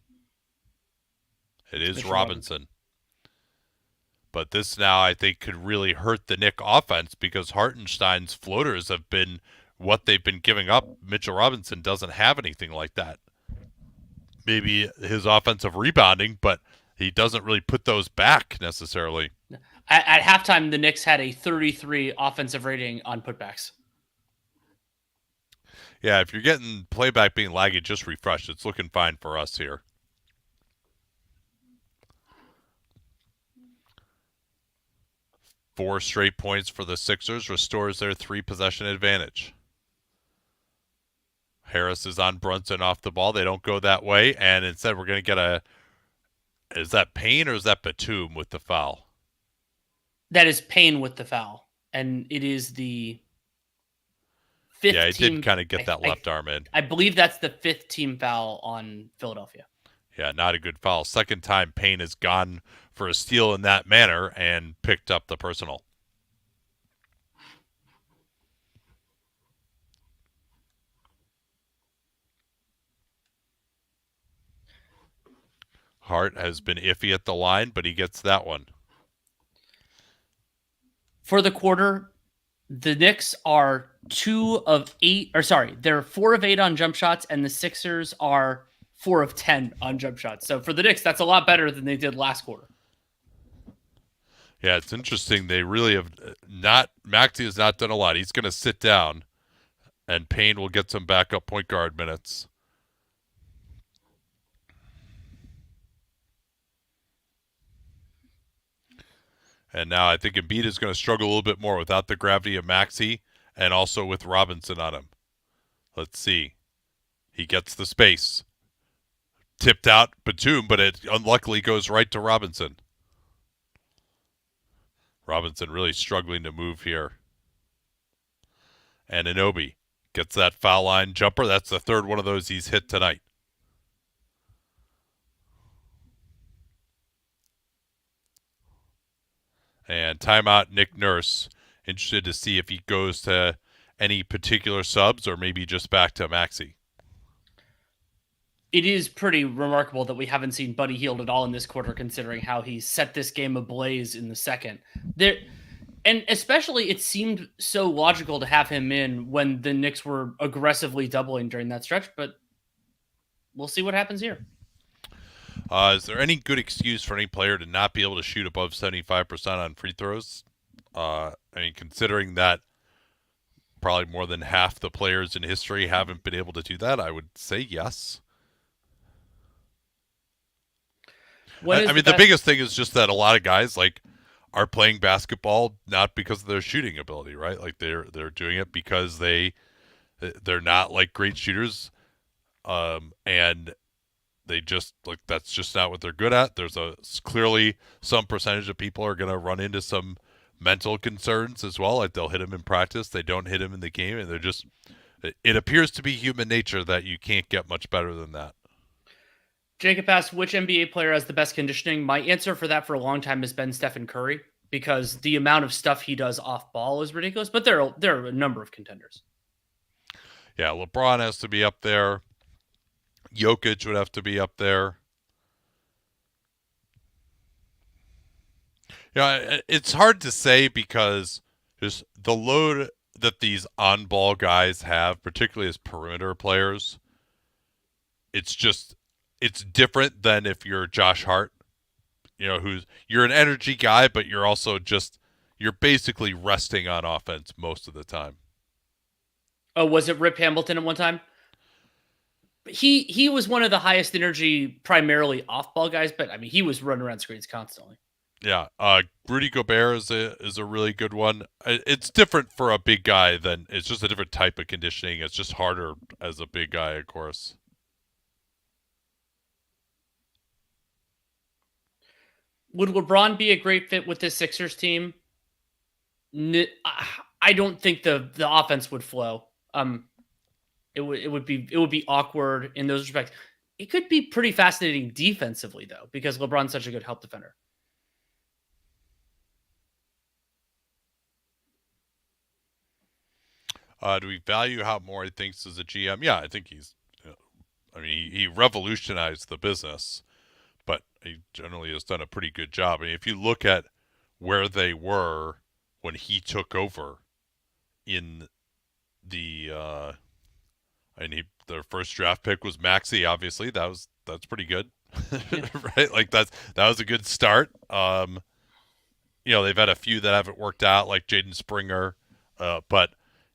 It is Robinson. But this now, I think, could really hurt the Knick offense because Hartenstein's floaters have been what they've been giving up. Mitchell Robinson doesn't have anything like that. Maybe his offensive rebounding, but he doesn't really put those back necessarily. At halftime, the Knicks had a 33 offensive rating on putbacks. Yeah, if you're getting playback being laggy, just refresh. It's looking fine for us here. Four straight points for the Sixers restores their 3-possession advantage. Harris is on Brunson off the ball. They don't go that way, and instead we're going to get a... Is that Payne or is that Batum with the foul? That is Payne with the foul, and it is the 5th Yeah, he team, did kind of get that left arm in. I believe that's the 5th team foul on Philadelphia. Yeah, not a good foul. Second time Payne has gone for a steal in that manner and picked up the personal. Hart has been iffy at the line, but he gets that one. For the quarter, the Knicks are 2 of 8, or sorry, they're 4 of 8 on jump shots, and the Sixers are 4 of 10 on jump shots. So for the Knicks, that's a lot better than they did last quarter. Yeah, it's interesting. They really have not. Maxey has not done a lot. He's going to sit down, and Payne will get some backup point guard minutes. And now I think Embiid is going to struggle a little bit more without the gravity of Maxey and also with Robinson on him. Let's see. He gets the space. Tipped out Batum, but it unluckily goes right to Robinson. Robinson really struggling to move here. And Anunoby gets that foul line jumper. That's the third one of those he's hit tonight. And timeout, Nick Nurse. Interested to see if he goes to any particular subs or maybe just back to Maxey. It is pretty remarkable that we haven't seen Buddy Hield at all in this quarter, considering how he set this game ablaze in the second. And especially, it seemed so logical to have him in when the Knicks were aggressively doubling during that stretch, but we'll see what happens here. Is there any good excuse for any player to not be able to shoot above 75% on free throws? I mean, considering that probably more than half the players in history haven't been able to do that, I would say yes. I mean, the biggest thing is just that a lot of guys like are playing basketball not because of their shooting ability, right? Like they're doing it because they're not like great shooters, and they just like that's just not what they're good at. There's clearly some percentage of people are going to run into some mental concerns as well. Like they'll hit them in practice, they don't hit them in the game, and they're just. It appears to be human nature that you can't get much better than that. Jacob asked, which NBA player has the best conditioning? My answer for that for a long time has been Stephen Curry, because the amount of stuff he does off ball is ridiculous, but there are a number of contenders. Yeah, LeBron has to be up there. Jokic would have to be up there. Yeah, it's hard to say because just the load that these on-ball guys have, particularly as perimeter players, it's different than if you're Josh Hart, you're an energy guy, but you're also you're basically resting on offense most of the time. Oh, was it Rip Hamilton at one time? He was one of the highest energy, primarily off-ball guys, but I mean, he was running around screens constantly. Yeah, Rudy Gobert is a really good one. It's different for a big guy than it's just a different type of conditioning. It's just harder as a big guy, of course. Would LeBron be a great fit with this Sixers team? I don't think the offense would flow. It would be awkward in those respects. It could be pretty fascinating defensively though, because LeBron's such a good help defender. Do we value how Morey thinks as a GM? Yeah, I think he's. I mean, he revolutionized the business, but he generally has done a pretty good job. I mean, if you look at where they were when he took over in the their first draft pick was Maxey. Obviously, that's pretty good, right? Like that was a good start. They've had a few that haven't worked out, like Jaden Springer, but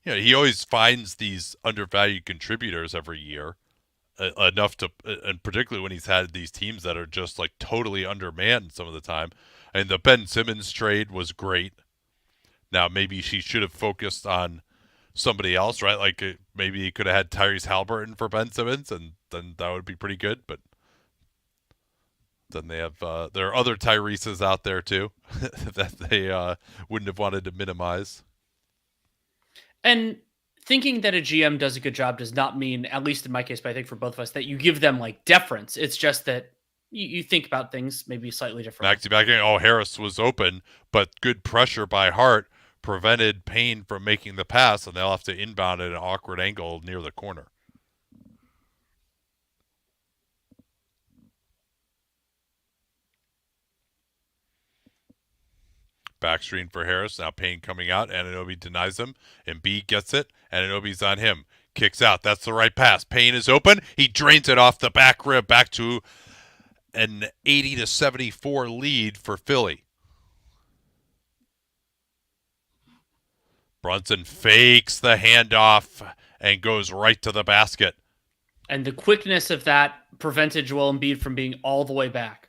he always finds these undervalued contributors every year, enough to, and particularly when he's had these teams that are just like totally undermanned some of the time. And the Ben Simmons trade was great. Now maybe she should have focused on somebody else, right? Like maybe he could have had Tyrese Halliburton for Ben Simmons, and then that would be pretty good. But then they have there are other Tyreses out there too that they wouldn't have wanted to minimize. And thinking that a GM does a good job does not mean, at least in my case, but I think for both of us, that you give them like deference. It's just that you think about things maybe slightly different. Maxey backing. Oh, Harris was open, but good pressure by Hart prevented Payne from making the pass, and they'll have to inbound at an awkward angle near the corner. Backstream for Harris. Now Payne coming out. Anunoby denies him. Embiid gets it. Anunoby's on him. Kicks out. That's the right pass. Payne is open. He drains it off the back rib back to an 80-74 lead for Philly. Brunson fakes the handoff and goes right to the basket. And the quickness of that prevented Joel Embiid from being all the way back.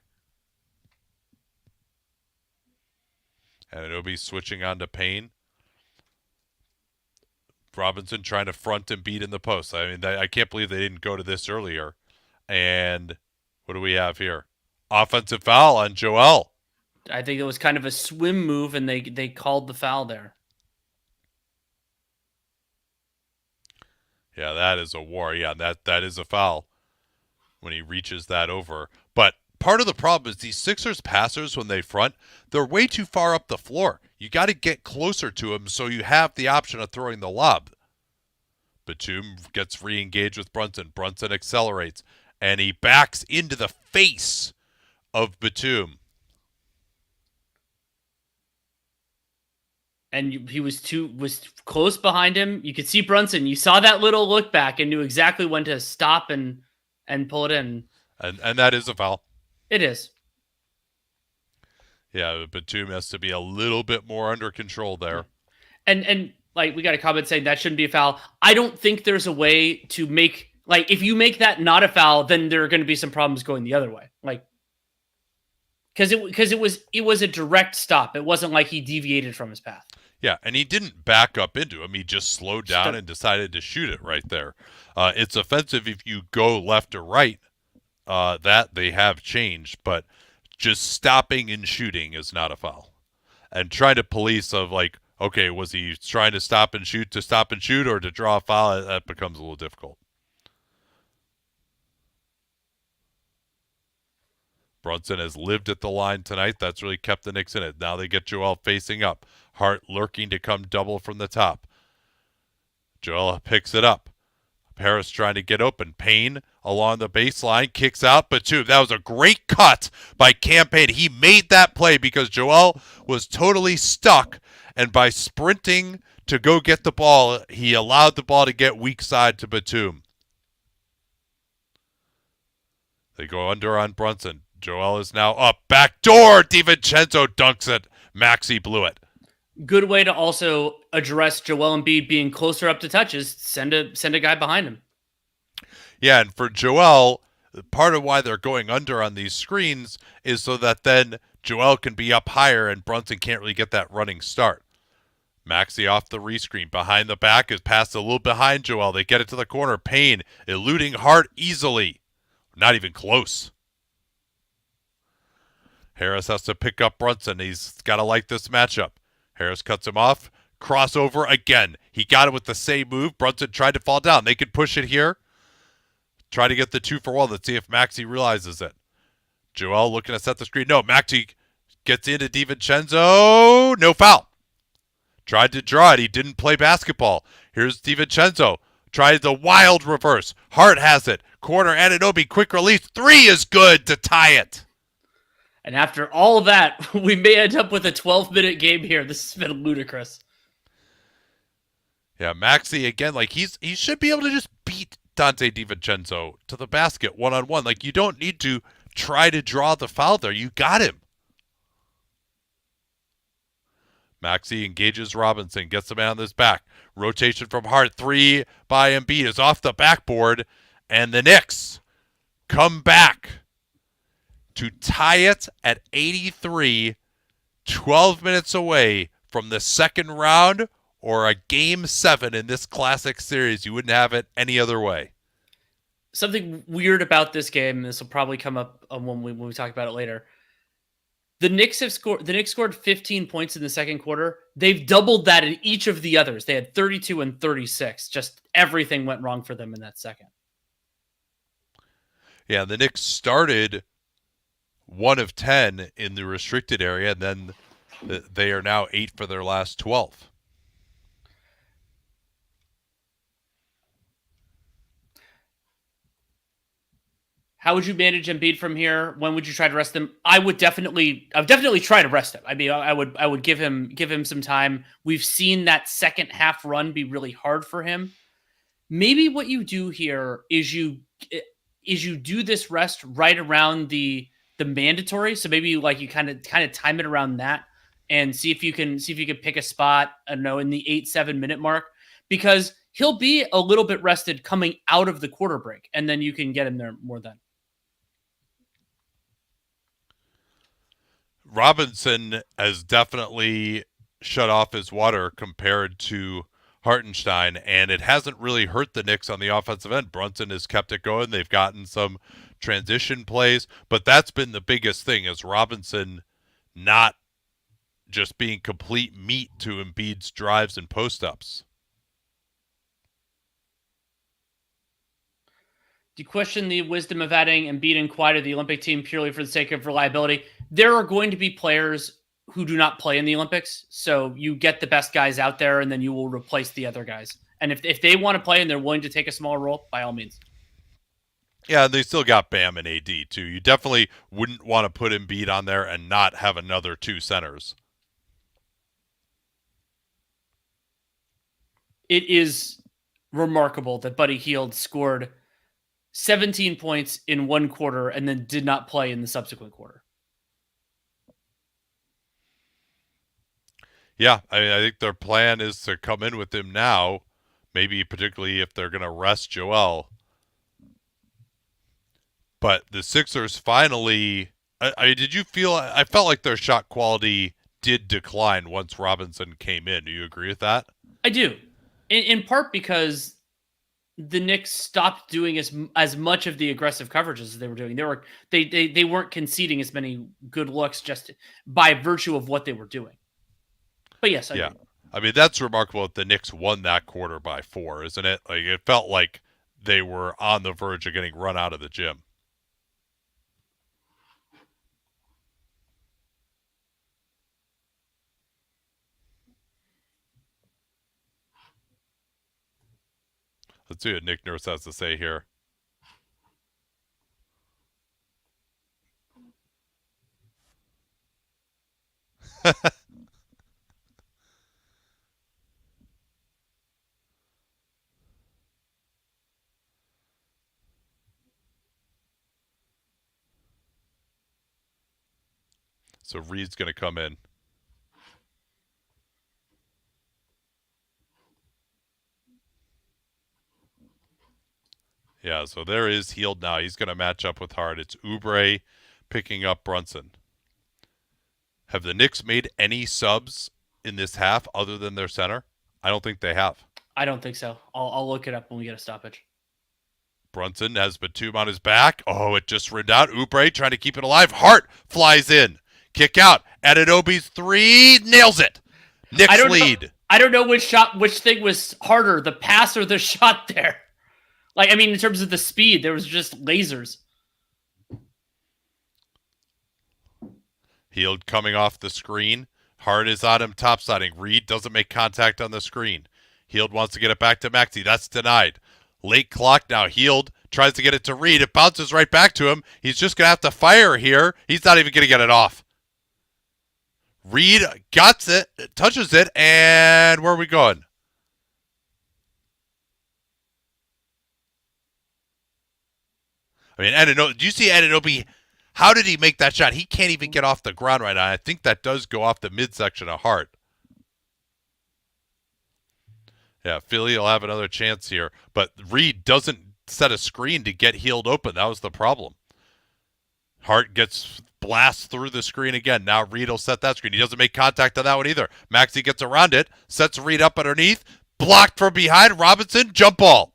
Anunoby switching on to Payne. Robinson trying to front Embiid in the post. I mean, I can't believe they didn't go to this earlier. And what do we have here? Offensive foul on Joel. I think it was kind of a swim move, and they called the foul there. Yeah, that is a war. Yeah, that is a foul when he reaches that over. But part of the problem is these Sixers passers, when they front, they're way too far up the floor. You got to get closer to them so you have the option of throwing the lob. Batum gets re-engaged with Brunson. Brunson accelerates, and he backs into the face of Batum. And he was close behind him. You could see Brunson. You saw that little look back and knew exactly when to stop and pull it in. And that is a foul. It is. Yeah, Batum has to be a little bit more under control there. And like we got a comment saying that shouldn't be a foul. I don't think there's a way to make, like, if you make that not a foul, then there are going to be some problems going the other way. Like, because it was a direct stop. It wasn't like he deviated from his path. Yeah, and he didn't back up into him. He just slowed down and decided to shoot it right there. It's offensive if you go left or right. That they have changed, but just stopping and shooting is not a foul. And trying to police of like, okay, was he trying to stop and shoot or to draw a foul? That becomes a little difficult. Brunson has lived at the line tonight. That's really kept the Knicks in it. Now they get Joel facing up. Hart lurking to come double from the top. Joel picks it up. Harris trying to get open. Payne along the baseline, kicks out. Batum, that was a great cut by Cam Payne. He made that play because Joel was totally stuck, and by sprinting to go get the ball, he allowed the ball to get weak side to Batum. They go under on Brunson. Joel is now up. Backdoor. DiVincenzo dunks it. Maxey blew it. Good way to also address Joel Embiid being closer up to touches. Send a guy behind him. Yeah, and for Joel, part of why they're going under on these screens is so that then Joel can be up higher and Brunson can't really get that running start. Maxey off the rescreen. Behind the back is passed a little behind Joel. They get it to the corner. Payne eluding Hart easily. Not even close. Harris has to pick up Brunson. He's got to like this matchup. Harris cuts him off. Crossover again. He got it with the same move. Brunson tried to fall down. They could push it here. Try to get the 2-for-1. Let's see if Maxey realizes it. Joel looking to set the screen. No, Maxey gets into DiVincenzo. No foul. Tried to draw it. He didn't play basketball. Here's DiVincenzo. Tried the wild reverse. Hart has it. Corner, Anunoby, quick release. 3 is good to tie it. And after all of that, we may end up with a 12-minute game here. This has been ludicrous. Yeah, Maxey, again, like he should be able to just beat Dante DiVincenzo to the basket one-on-one. Like, you don't need to try to draw the foul there. You got him. Maxey engages Robinson, gets the man on his back. Rotation from Hart. 3 by Embiid is off the backboard. And the Knicks come back to tie it at 83, 12 minutes away from the second round or a Game 7 in this classic series. You wouldn't have it any other way. Something weird about this game, this will probably come up when we talk about it later. The Knicks scored 15 points in the second quarter. They've doubled that in each of the others. They had 32 and 36. Just everything went wrong for them in that second. Yeah, the Knicks started 1 of 10 in the restricted area, and then they are now 8 for their last 12. How would you manage Embiid from here? When would you try to rest him? I would definitely try to rest him. I mean, I would give him some time. We've seen that second half run be really hard for him. Maybe what you do here is you do this rest right around the mandatory. So maybe like you kind of time it around that and see if you can pick a spot, I don't know, in the 8-7 minute mark, because he'll be a little bit rested coming out of the quarter break, and then you can get him there more then. Robinson has definitely shut off his water compared to Hartenstein, and it hasn't really hurt the Knicks on the offensive end. Brunson has kept it going. They've gotten some transition plays, but that's been the biggest thing, is Robinson not just being complete meat to Embiid's drives and post-ups. Do you question the wisdom of adding Embiid and Kawhi to the Olympic team purely for the sake of reliability? There are going to be players who do not play in the Olympics, so you get the best guys out there, and then you will replace the other guys. And if they want to play and they're willing to take a small role, by all means. Yeah, they still got Bam and AD, too. You definitely wouldn't want to put Embiid on there and not have another 2 centers. It is remarkable that Buddy Hield scored 17 points in one quarter and then did not play in the subsequent quarter. Yeah, I think their plan is to come in with him now, maybe particularly if they're going to rest Joel. But the Sixers finally. Did you feel? I felt like their shot quality did decline once Robinson came in. Do you agree with that? I do, in part because the Knicks stopped doing as much of the aggressive coverages as they were doing. They weren't conceding as many good looks just by virtue of what they were doing. But yes, I agree. I mean, that's remarkable that the Knicks won that quarter by 4, isn't it? Like, it felt like they were on the verge of getting run out of the gym. Let's see what Nick Nurse has to say here. So Reed's going to come in. Yeah, so there is Healed now. He's going to match up with Hart. It's Oubre picking up Brunson. Have the Knicks made any subs in this half other than their center? I don't think they have. I don't think so. I'll look it up when we get a stoppage. Brunson has Batum on his back. Oh, it just rimmed out. Oubre trying to keep it alive. Hart flies in. Kick out. Anunoby's 3. Nails it. Knicks lead. I don't know which thing was harder, the pass or the shot there. Like, I mean, in terms of the speed, there was just lasers. Hield coming off the screen. Hart is on him, topsiding. Reed doesn't make contact on the screen. Hield wants to get it back to Maxey. That's denied. Late clock now. Hield tries to get it to Reed. It bounces right back to him. He's just going to have to fire here. He's not even going to get it off. Reed guts it, touches it, and where are we going? I mean, Anunoby, do you see Anunoby? How did he make that shot? He can't even get off the ground right now. I think that does go off the midsection of Hart. Yeah, Philly will have another chance here. But Reed doesn't set a screen to get Healed open. That was the problem. Hart gets blast through the screen again. Now Reed will set that screen. He doesn't make contact on that one either. Maxey gets around it, sets Reed up underneath, blocked from behind. Robinson, jump ball.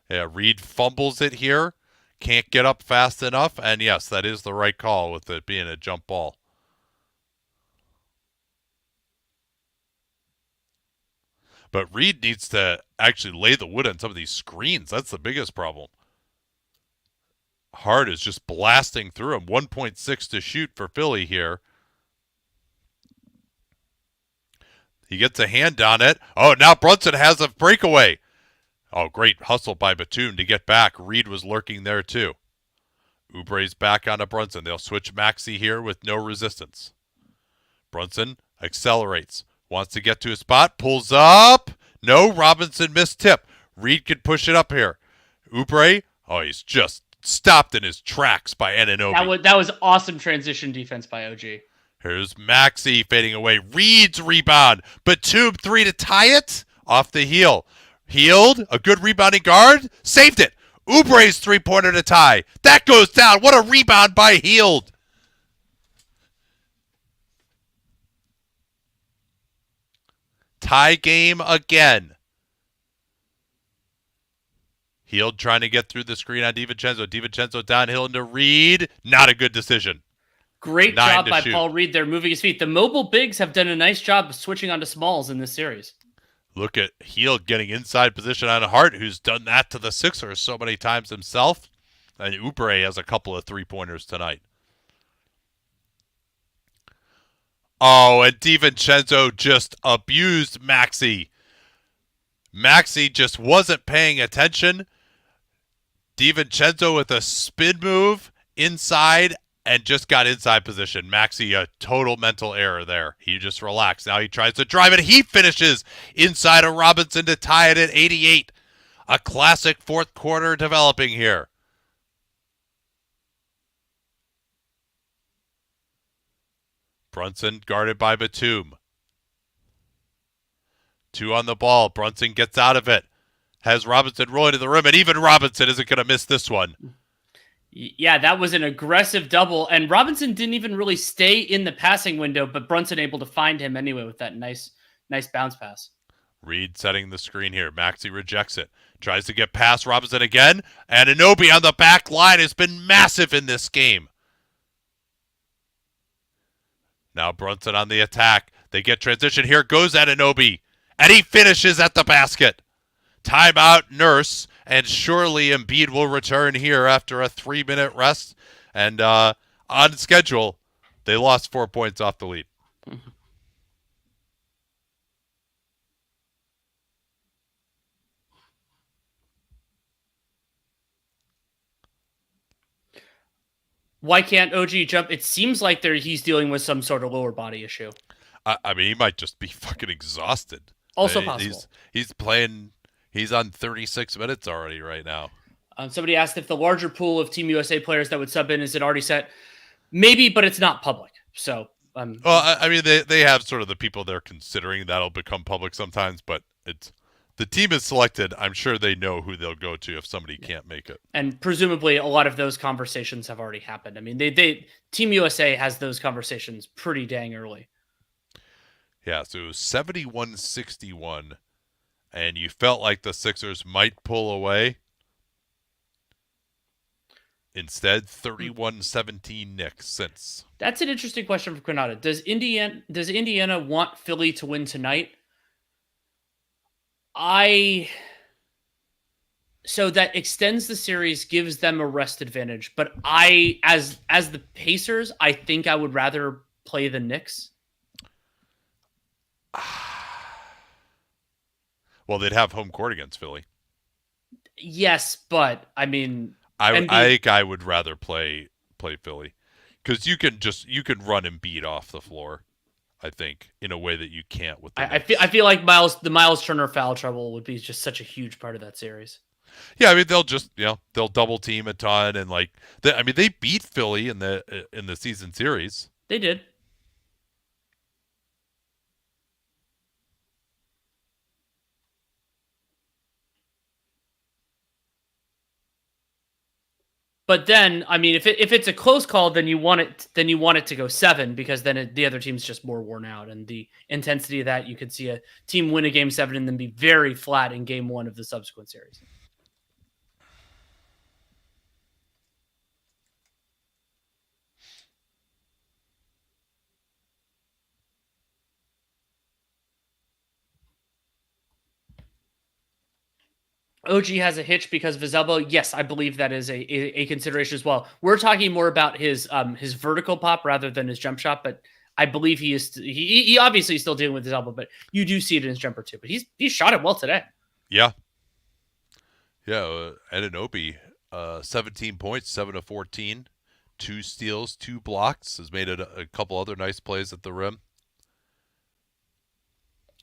Yeah, Reed fumbles it here. Can't get up fast enough. And yes, that is the right call with it being a jump ball. But Reed needs to actually lay the wood on some of these screens. That's the biggest problem. Hart is just blasting through him. 1.6 to shoot for Philly here. He gets a hand on it. Oh, now Brunson has a breakaway. Oh, great hustle by Batum to get back. Reed was lurking there too. Oubre's back onto Brunson. They'll switch Maxey here with no resistance. Brunson accelerates. Wants to get to his spot. Pulls up. No, Robinson missed tip. Reed could push it up here. Oubre. Oh, he's just stopped in his tracks by Anunoby. That was awesome transition defense by OG. Here's Maxey fading away. Reed's rebound. Batum 3 to tie it. Off the heel. Healed. A good rebounding guard. Saved it. Oubre's 3-pointer to tie. That goes down. What a rebound by Healed. Tie game again. Healed trying to get through the screen on DiVincenzo. DiVincenzo downhill into Reed. Not a good decision. Great job by Paul Reed there, moving his feet. The mobile bigs have done a nice job of switching onto smalls in this series. Look at Healed getting inside position on Hart, who's done that to the Sixers so many times himself. And Oubre has a couple of 3-pointers tonight. Oh, and DiVincenzo just abused Maxey. Maxey just wasn't paying attention. DiVincenzo with a spin move inside and just got inside position. Maxey, a total mental error there. He just relaxed. Now he tries to drive it. He finishes inside of Robinson to tie it at 88. A classic fourth quarter developing here. Brunson guarded by Batum. 2 on the ball. Brunson gets out of it. Has Robinson rolling to the rim, and even Robinson isn't going to miss this one. Yeah, that was an aggressive double, and Robinson didn't even really stay in the passing window, but Brunson able to find him anyway with that nice bounce pass. Reed setting the screen here. Maxey rejects it. Tries to get past Robinson again, and Anunoby on the back line has been massive in this game. Now Brunson on the attack. They get transition. Here goes Anunoby, and he finishes at the basket. Timeout, Nurse, and surely Embiid will return here after a 3-minute rest. And on schedule, they lost 4 points off the lead. Why can't OG jump? It seems like he's dealing with some sort of lower body issue. I mean, he might just be fucking exhausted. Also possible. He's playing. He's on 36 minutes already right now. Somebody asked if the larger pool of Team USA players that would sub in, is it already set? Maybe, but it's not public. So, well, I mean, they have sort of the people they're considering that'll become public sometimes, but it's the team is selected. I'm sure they know who they'll go to if somebody can't make it. And presumably, a lot of those conversations have already happened. I mean, Team USA has those conversations pretty dang early. Yeah, so it was 71-61. And you felt like the Sixers might pull away. Instead, 31-17 Knicks since. That's an interesting question for Granada. Does Indiana want Philly to win tonight? So that extends the series, gives them a rest advantage. But as the Pacers, I think I would rather play the Knicks. Well, they'd have home court against Philly. Yes, but I mean, I think I would rather play Philly because you can run Embiid off the floor. I think in a way that you can't with the I feel like the Miles Turner foul trouble would be just such a huge part of that series. Yeah, I mean they'll double team a ton and they beat Philly in the season series. They did. But then, I mean, if it's a close call, then you want it to go 7 because then the other team's just more worn out, and the intensity of that, you could see a team win a game 7 and then be very flat in game 1 of the subsequent series. OG has a hitch because of his elbow. Yes, I believe that is a consideration as well. We're talking more about his vertical pop rather than his jump shot, but I believe he obviously is still dealing with his elbow, but you do see it in his jumper too. But he's shot it well today. Yeah. Yeah, Anunoby, 17 points, 7 of 14, 2 steals, 2 blocks, has made a couple other nice plays at the rim.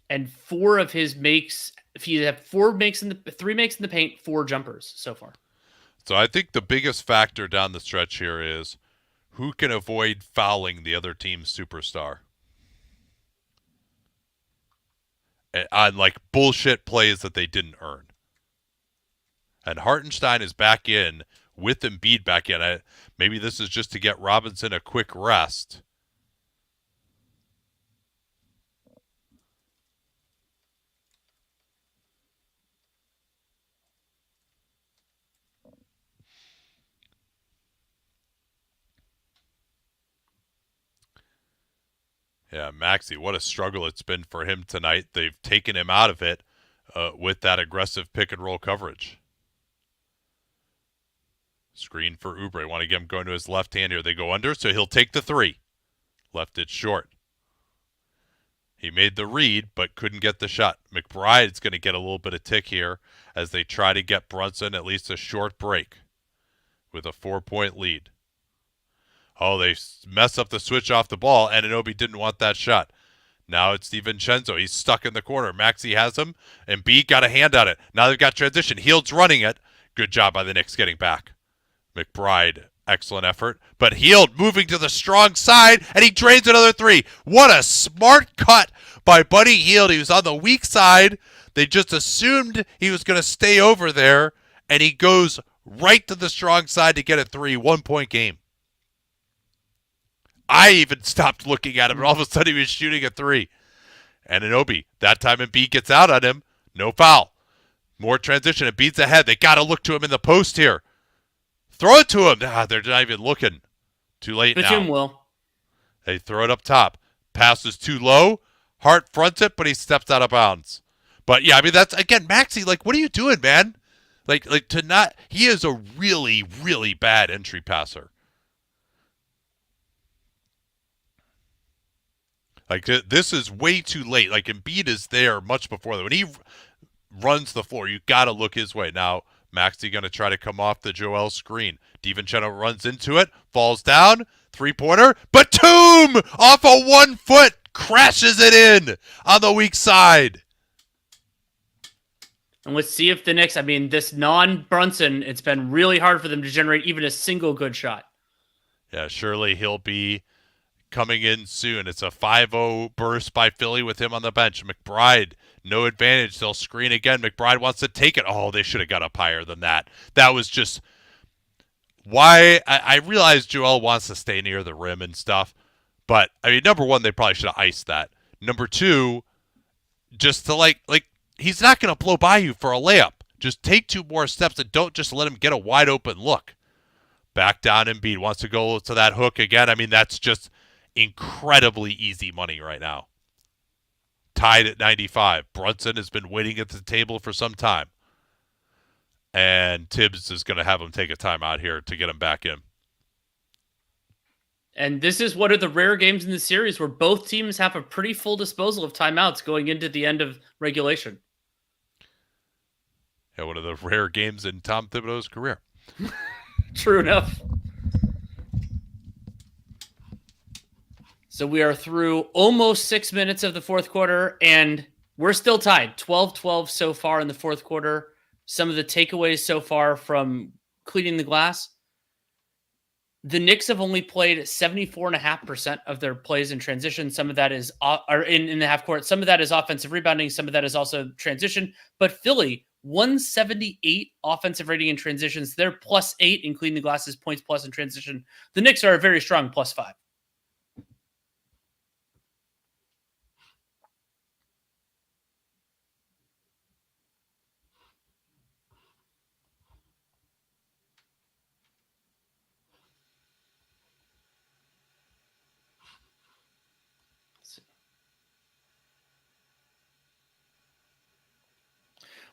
And 4 of his makes, if you have 3 makes in the paint, 4 jumpers so far. So I think the biggest factor down the stretch here is who can avoid fouling the other team's superstar. On bullshit plays that they didn't earn. And Hartenstein is back in with Embiid back in. Maybe this is just to get Robinson a quick rest. Yeah, Maxey, what a struggle it's been for him tonight. They've taken him out of it with that aggressive pick and roll coverage. Screen for Oubre. Want to get him going to his left hand here. They go under, so he'll take the 3. Left it short. He made the read, but couldn't get the shot. McBride's going to get a little bit of tick here as they try to get Brunson at least a short break with a 4-point lead. Oh, they mess up the switch off the ball, and Anunoby didn't want that shot. Now it's DiVincenzo. He's stuck in the corner. Maxey has him, and B got a hand on it. Now they've got transition. Hield's running it. Good job by the Knicks getting back. McBride excellent effort. But Hield moving to the strong side, and he drains another three. What a smart cut by Buddy Hield. He was on the weak side. They just assumed he was going to stay over there, and he goes right to the strong side to get a three. 1 point game. I even stopped looking at him, and all of a sudden he was shooting a three. And Anunoby, that time Embiid gets out on him. No foul. More transition. Embiid's ahead. They got to look to him in the post here. Throw it to him. They're not even looking. Too late now. Batum will. They throw it up top. Pass is too low. Hart fronts it, but he steps out of bounds. But yeah, I mean, that's, again, Maxey, like, what are you doing, man? Like to not, he is a really, really bad entry passer. Like, this is way too late. Like, Embiid is there much before that. When he runs the floor, you got to look his way. Now, Maxey going to try to come off the Joel screen. DiVincenzo runs into it, falls down, three-pointer. Batum off a 1 foot, crashes it in on the weak side. And let's see if the Knicks, I mean, this non-Brunson, it's been really hard for them to generate even a single good shot. Yeah, surely he'll be coming in soon. It's a 5-0 burst by Philly with him on the bench. McBride, no advantage. They'll screen again. McBride wants to take it. Oh, they should have got up higher than that. That was just why I realize Joel wants to stay near the rim and stuff. But, I mean, number one, they probably should have iced that. Number two, just to like he's not going to blow by you for a layup. Just take 2 more steps and don't just let him get a wide open look. Back down, Embiid wants to go to that hook again. I mean, that's just incredibly easy money right now. Tied at 95. Brunson has been waiting at the table for some time. And Tibbs is going to have him take a timeout here to get him back in. And this is one of the rare games in the series where both teams have a pretty full disposal of timeouts going into the end of regulation. Yeah, one of the rare games in Tom Thibodeau's career. True enough. So we are through almost 6 minutes of the fourth quarter, and we're still tied. 12-12 so far in the fourth quarter. Some of the takeaways so far from cleaning the glass. The Knicks have only played 74.5% of their plays in transition. Some of that is in the half court. Some of that is offensive rebounding. Some of that is also transition. But Philly, 178 offensive rating in transitions. They're +8 in cleaning the glasses, points plus in transition. The Knicks are a very strong +5.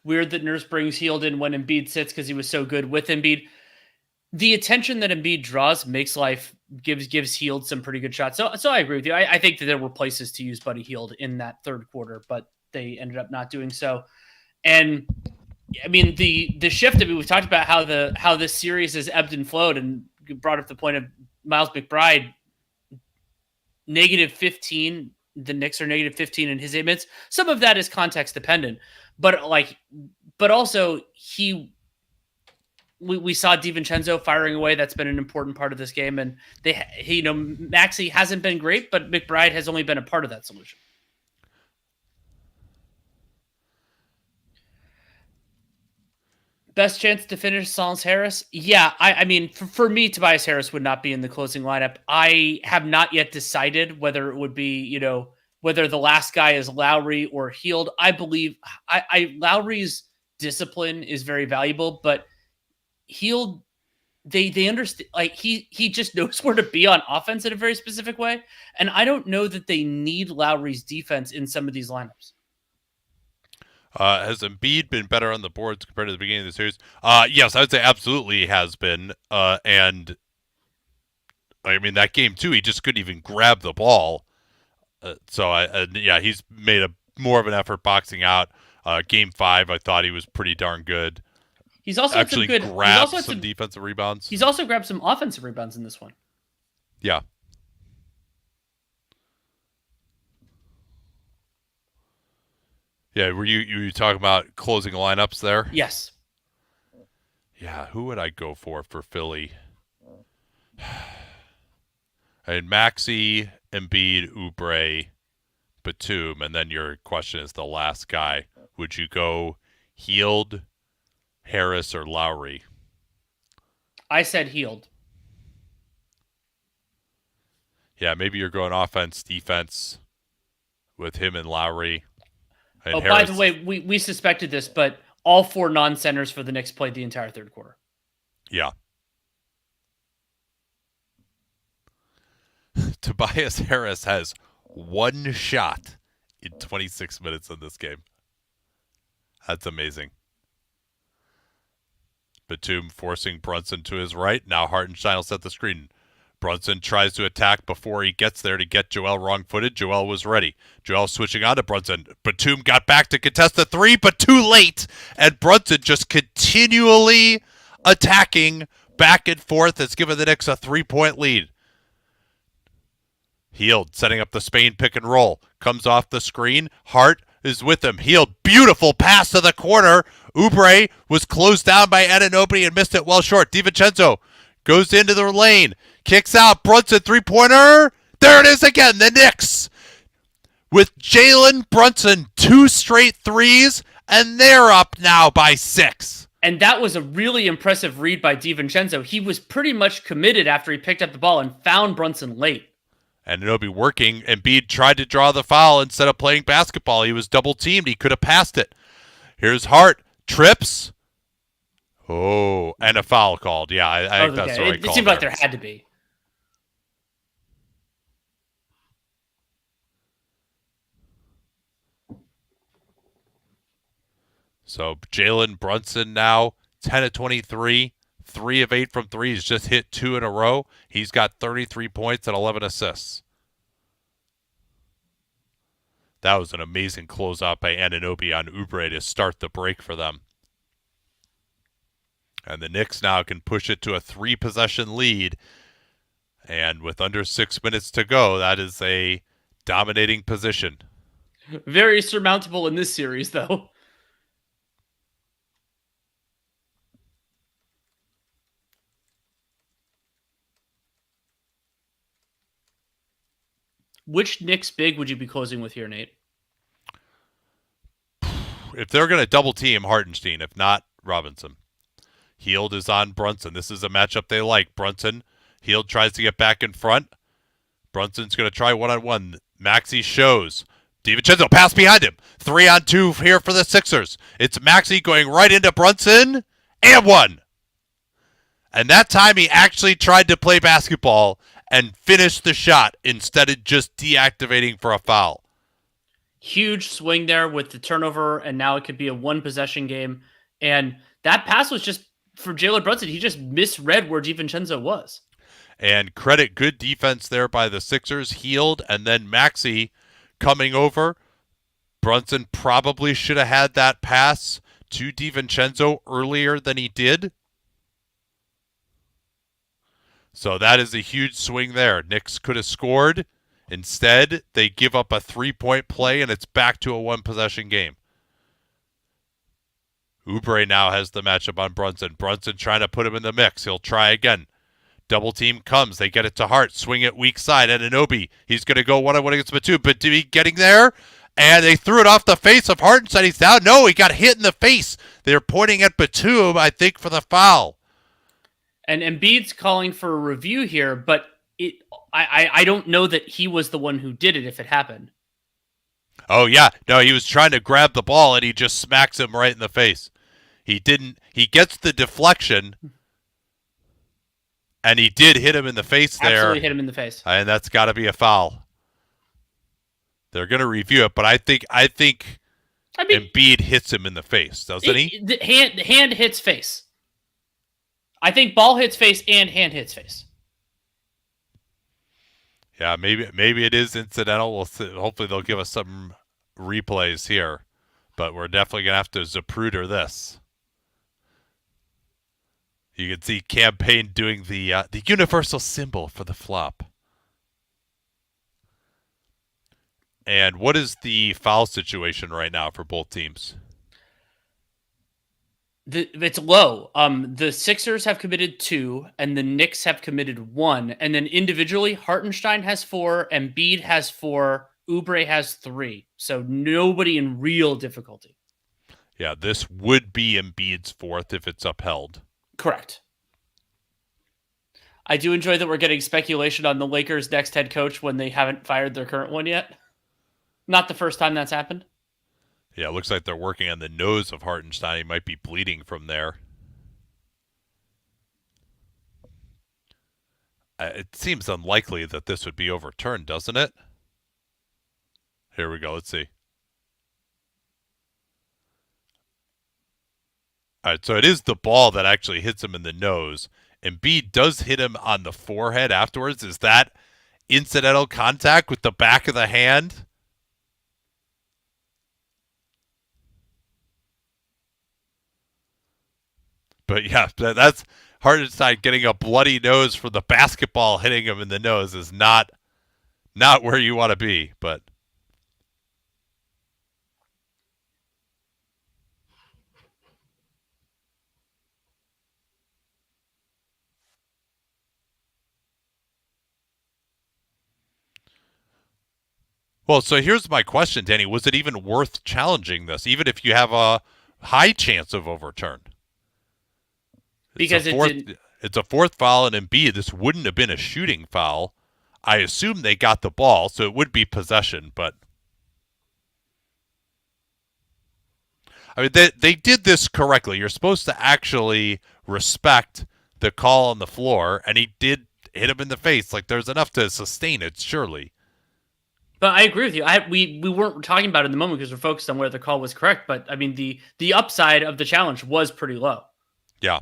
Weird that Nurse brings Hield in when Embiid sits because he was so good with Embiid. The attention that Embiid draws makes life gives Hield some pretty good shots. So I agree with you. I think that there were places to use Buddy Hield in that third quarter, but they ended up not doing so. And I mean the shift. I mean, we've talked about how this series has ebbed and flowed, and brought up the point of Miles McBride -15. The Knicks are -15 in his 8 minutes. Some of that is context dependent, but also we saw DiVincenzo firing away. That's been an important part of this game, and Maxey hasn't been great, but McBride has only been a part of that solution. Best chance to finish Tobias Harris? Yeah, I mean, for me, Tobias Harris would not be in the closing lineup. I have not yet decided whether it would be, whether the last guy is Lowry or Hield. I believe Lowry's discipline is very valuable, but Hield, they understand, like he just knows where to be on offense in a very specific way, and I don't know that they need Lowry's defense in some of these lineups. Has Embiid been better on the boards compared to the beginning of the series? Yes, I would say absolutely has been. And I mean, that game too, he just couldn't even grab the ball. He's made more of an effort boxing out. Game 5, I thought he was pretty darn good. He's also actually grabbed some defensive rebounds. He's also grabbed some offensive rebounds in this one. Yeah. Yeah, were you talking about closing lineups there? Yes. Yeah, who would I go for Philly? And Maxey, Embiid, Oubre, Batum, and then your question is the last guy. Would you go Healed, Harris, or Lowry? I said Healed. Yeah, maybe you're going offense, defense with him and Lowry. And Oh, Harris. by the way, we suspected this, but all 4 non-centers for the Knicks played the entire third quarter. Yeah. Tobias Harris has 1 shot in 26 minutes in this game. That's amazing. Batum forcing Brunson to his right. Now Hartenstein will set the screen. Brunson tries to attack before he gets there to get Joel wrong-footed. Joel was ready. Joel switching on to Brunson. Batum got back to contest the 3, but too late. And Brunson just continually attacking back and forth has given the Knicks a 3-point lead. Healed, setting up the Spain pick and roll. Comes off the screen. Hart is with him. Healed, beautiful pass to the corner. Oubre was closed down by Anunoby and missed it well short. DiVincenzo goes into the lane. Kicks out. Brunson, three-pointer. There it is again. The Knicks with Jalen Brunson, 2 straight threes, and they're up now by 6. And that was a really impressive read by DiVincenzo. He was pretty much committed after he picked up the ball and found Brunson late. And Anunoby working. Embiid tried to draw the foul instead of playing basketball. He was double teamed. He could have passed it. Here's Hart. Trips. Oh, and a foul called. Yeah, I think that's the right call. It seemed like there had to be. So Jalen Brunson now 10 of 23, 3 of 8 from 3. He's just hit 2 in a row. He's got 33 points and 11 assists. That was an amazing closeout by Anunoby on Oubre to start the break for them. And the Knicks now can push it to a 3-possession lead. And with under 6 minutes to go, that is a dominating position. Very surmountable in this series, though. Which Knicks big would you be closing with here, Nate? If they're going to double team Hartenstein, if not Robinson. Healed is on Brunson. This is a matchup they like. Brunson, Healed tries to get back in front. Brunson's going to try one-on-one. Maxey shows. DiVincenzo pass behind him. 3-on-2 here for the Sixers. It's Maxey going right into Brunson. And 1. And that time he actually tried to play basketball and finish the shot instead of just deactivating for a foul. Huge swing there with the turnover, and now it could be a 1-possession game. And that pass was just for Jalen Brunson. He just misread where DiVincenzo was. And credit good defense there by the Sixers. Healed, and then Maxey coming over. Brunson probably should have had that pass to DiVincenzo earlier than he did. So that is a huge swing there. Knicks could have scored. Instead, they give up a 3-point play, and it's back to a 1-possession game. Oubre now has the matchup on Brunson. Brunson trying to put him in the mix. He'll try again. Double team comes. They get it to Hart. Swing it weak side. Anunoby. He's going to go one-on-one against Batum. But getting there, and they threw it off the face of Hart and said he's down. No, he got hit in the face. They're pointing at Batum, I think, for the foul. And Embiid's calling for a review here, but I don't know that he was the one who did it if it happened. Oh, yeah. No, he was trying to grab the ball, and he just smacks him right in the face. He didn't. He gets the deflection, and he did hit him in the face there. Absolutely hit him in the face. And that's got to be a foul. They're going to review it, but I think Embiid hits him in the face, doesn't he? The hand hits face. I think ball hits face and hand hits face. Yeah, maybe it is incidental. We'll see. Hopefully they'll give us some replays here, but we're definitely gonna have to Zapruder this. You can see Campaign doing the universal symbol for the flop. And what is the foul situation right now for both teams? It's low. The Sixers have committed 2, and the Knicks have committed 1, and then individually, Hartenstein has 4, Embiid has 4, Oubre has 3. So nobody in real difficulty. Yeah, this would be Embiid's 4th if it's upheld. Correct. I do enjoy that we're getting speculation on the Lakers' next head coach when they haven't fired their current one yet. Not the first time that's happened. Yeah, it looks like they're working on the nose of Hartenstein. He might be bleeding from there. It seems unlikely that this would be overturned, doesn't it? Here we go. Let's see. All right, so it is the ball that actually hits him in the nose. Embiid does hit him on the forehead afterwards. Is that incidental contact with the back of the hand? But yeah, that's Hartenstein getting a bloody nose from the basketball hitting him in the nose is not where you want to be. But well, so here's my question, Danny. Was it even worth challenging this, even if you have a high chance of overturn? Because it's a 4th foul in Embiid. This wouldn't have been a shooting foul. I assume they got the ball, so it would be possession. But I mean, they did this correctly. You're supposed to actually respect the call on the floor, and he did hit him in the face. Like, there's enough to sustain it, surely. But I agree with you. We weren't talking about it in the moment because we're focused on whether the call was correct. But I mean, the upside of the challenge was pretty low. Yeah.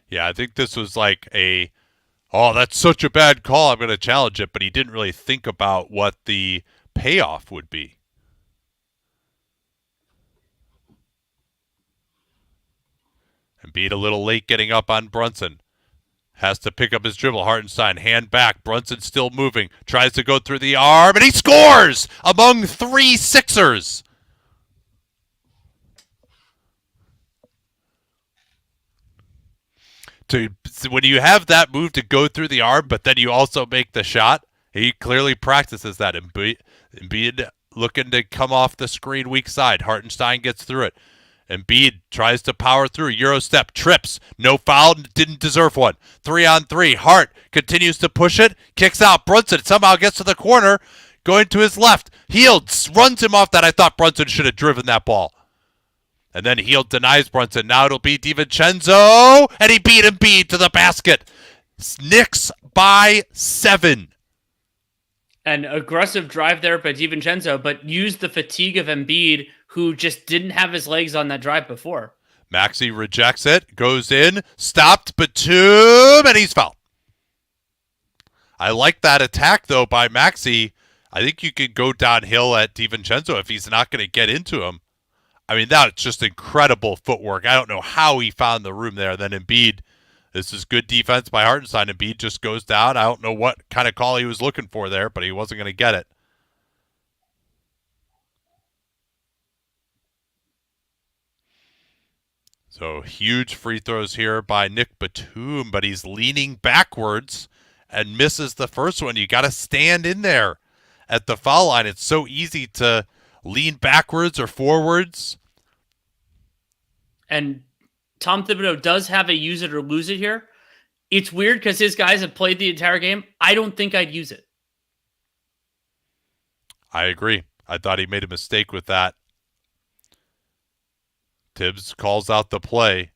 Yeah, I think this was like oh, that's such a bad call, I'm going to challenge it, but he didn't really think about what the payoff would be. Embiid a little late getting up on Brunson. Has to pick up his dribble. Hartenstein, hand back. Brunson still moving. Tries to go through the arm, and he scores among 3 Sixers. When you have that move to go through the arm, but then you also make the shot, he clearly practices that. Embiid looking to come off the screen weak side. Hartenstein gets through it. Embiid tries to power through. Euro step, trips. No foul, didn't deserve one. 3-on-3. Hart continues to push it, kicks out. Brunson somehow gets to the corner, going to his left. Hield runs him off that. I thought Brunson should have driven that ball. And then Hield denies Brunson. Now it'll be DiVincenzo, and he beat Embiid to the basket. Knicks by 7. An aggressive drive there by DiVincenzo, but used the fatigue of Embiid, who just didn't have his legs on that drive before. Maxey rejects it, goes in, stopped Batum, and he's fouled. I like that attack, though, by Maxey. I think you could go downhill at DiVincenzo if he's not going to get into him. I mean, that's just incredible footwork. I don't know how he found the room there. Then Embiid, this is good defense by Hartenstein. Embiid just goes down. I don't know what kind of call he was looking for there, but he wasn't going to get it. So huge free throws here by Nick Batum, but he's leaning backwards and misses the first one. You got to stand in there at the foul line. It's so easy to lean backwards or forwards. And Tom Thibodeau does have a use it or lose it here. It's weird because his guys have played the entire game. I don't think I'd use it. I agree. I thought he made a mistake with that. Tibbs calls out the play.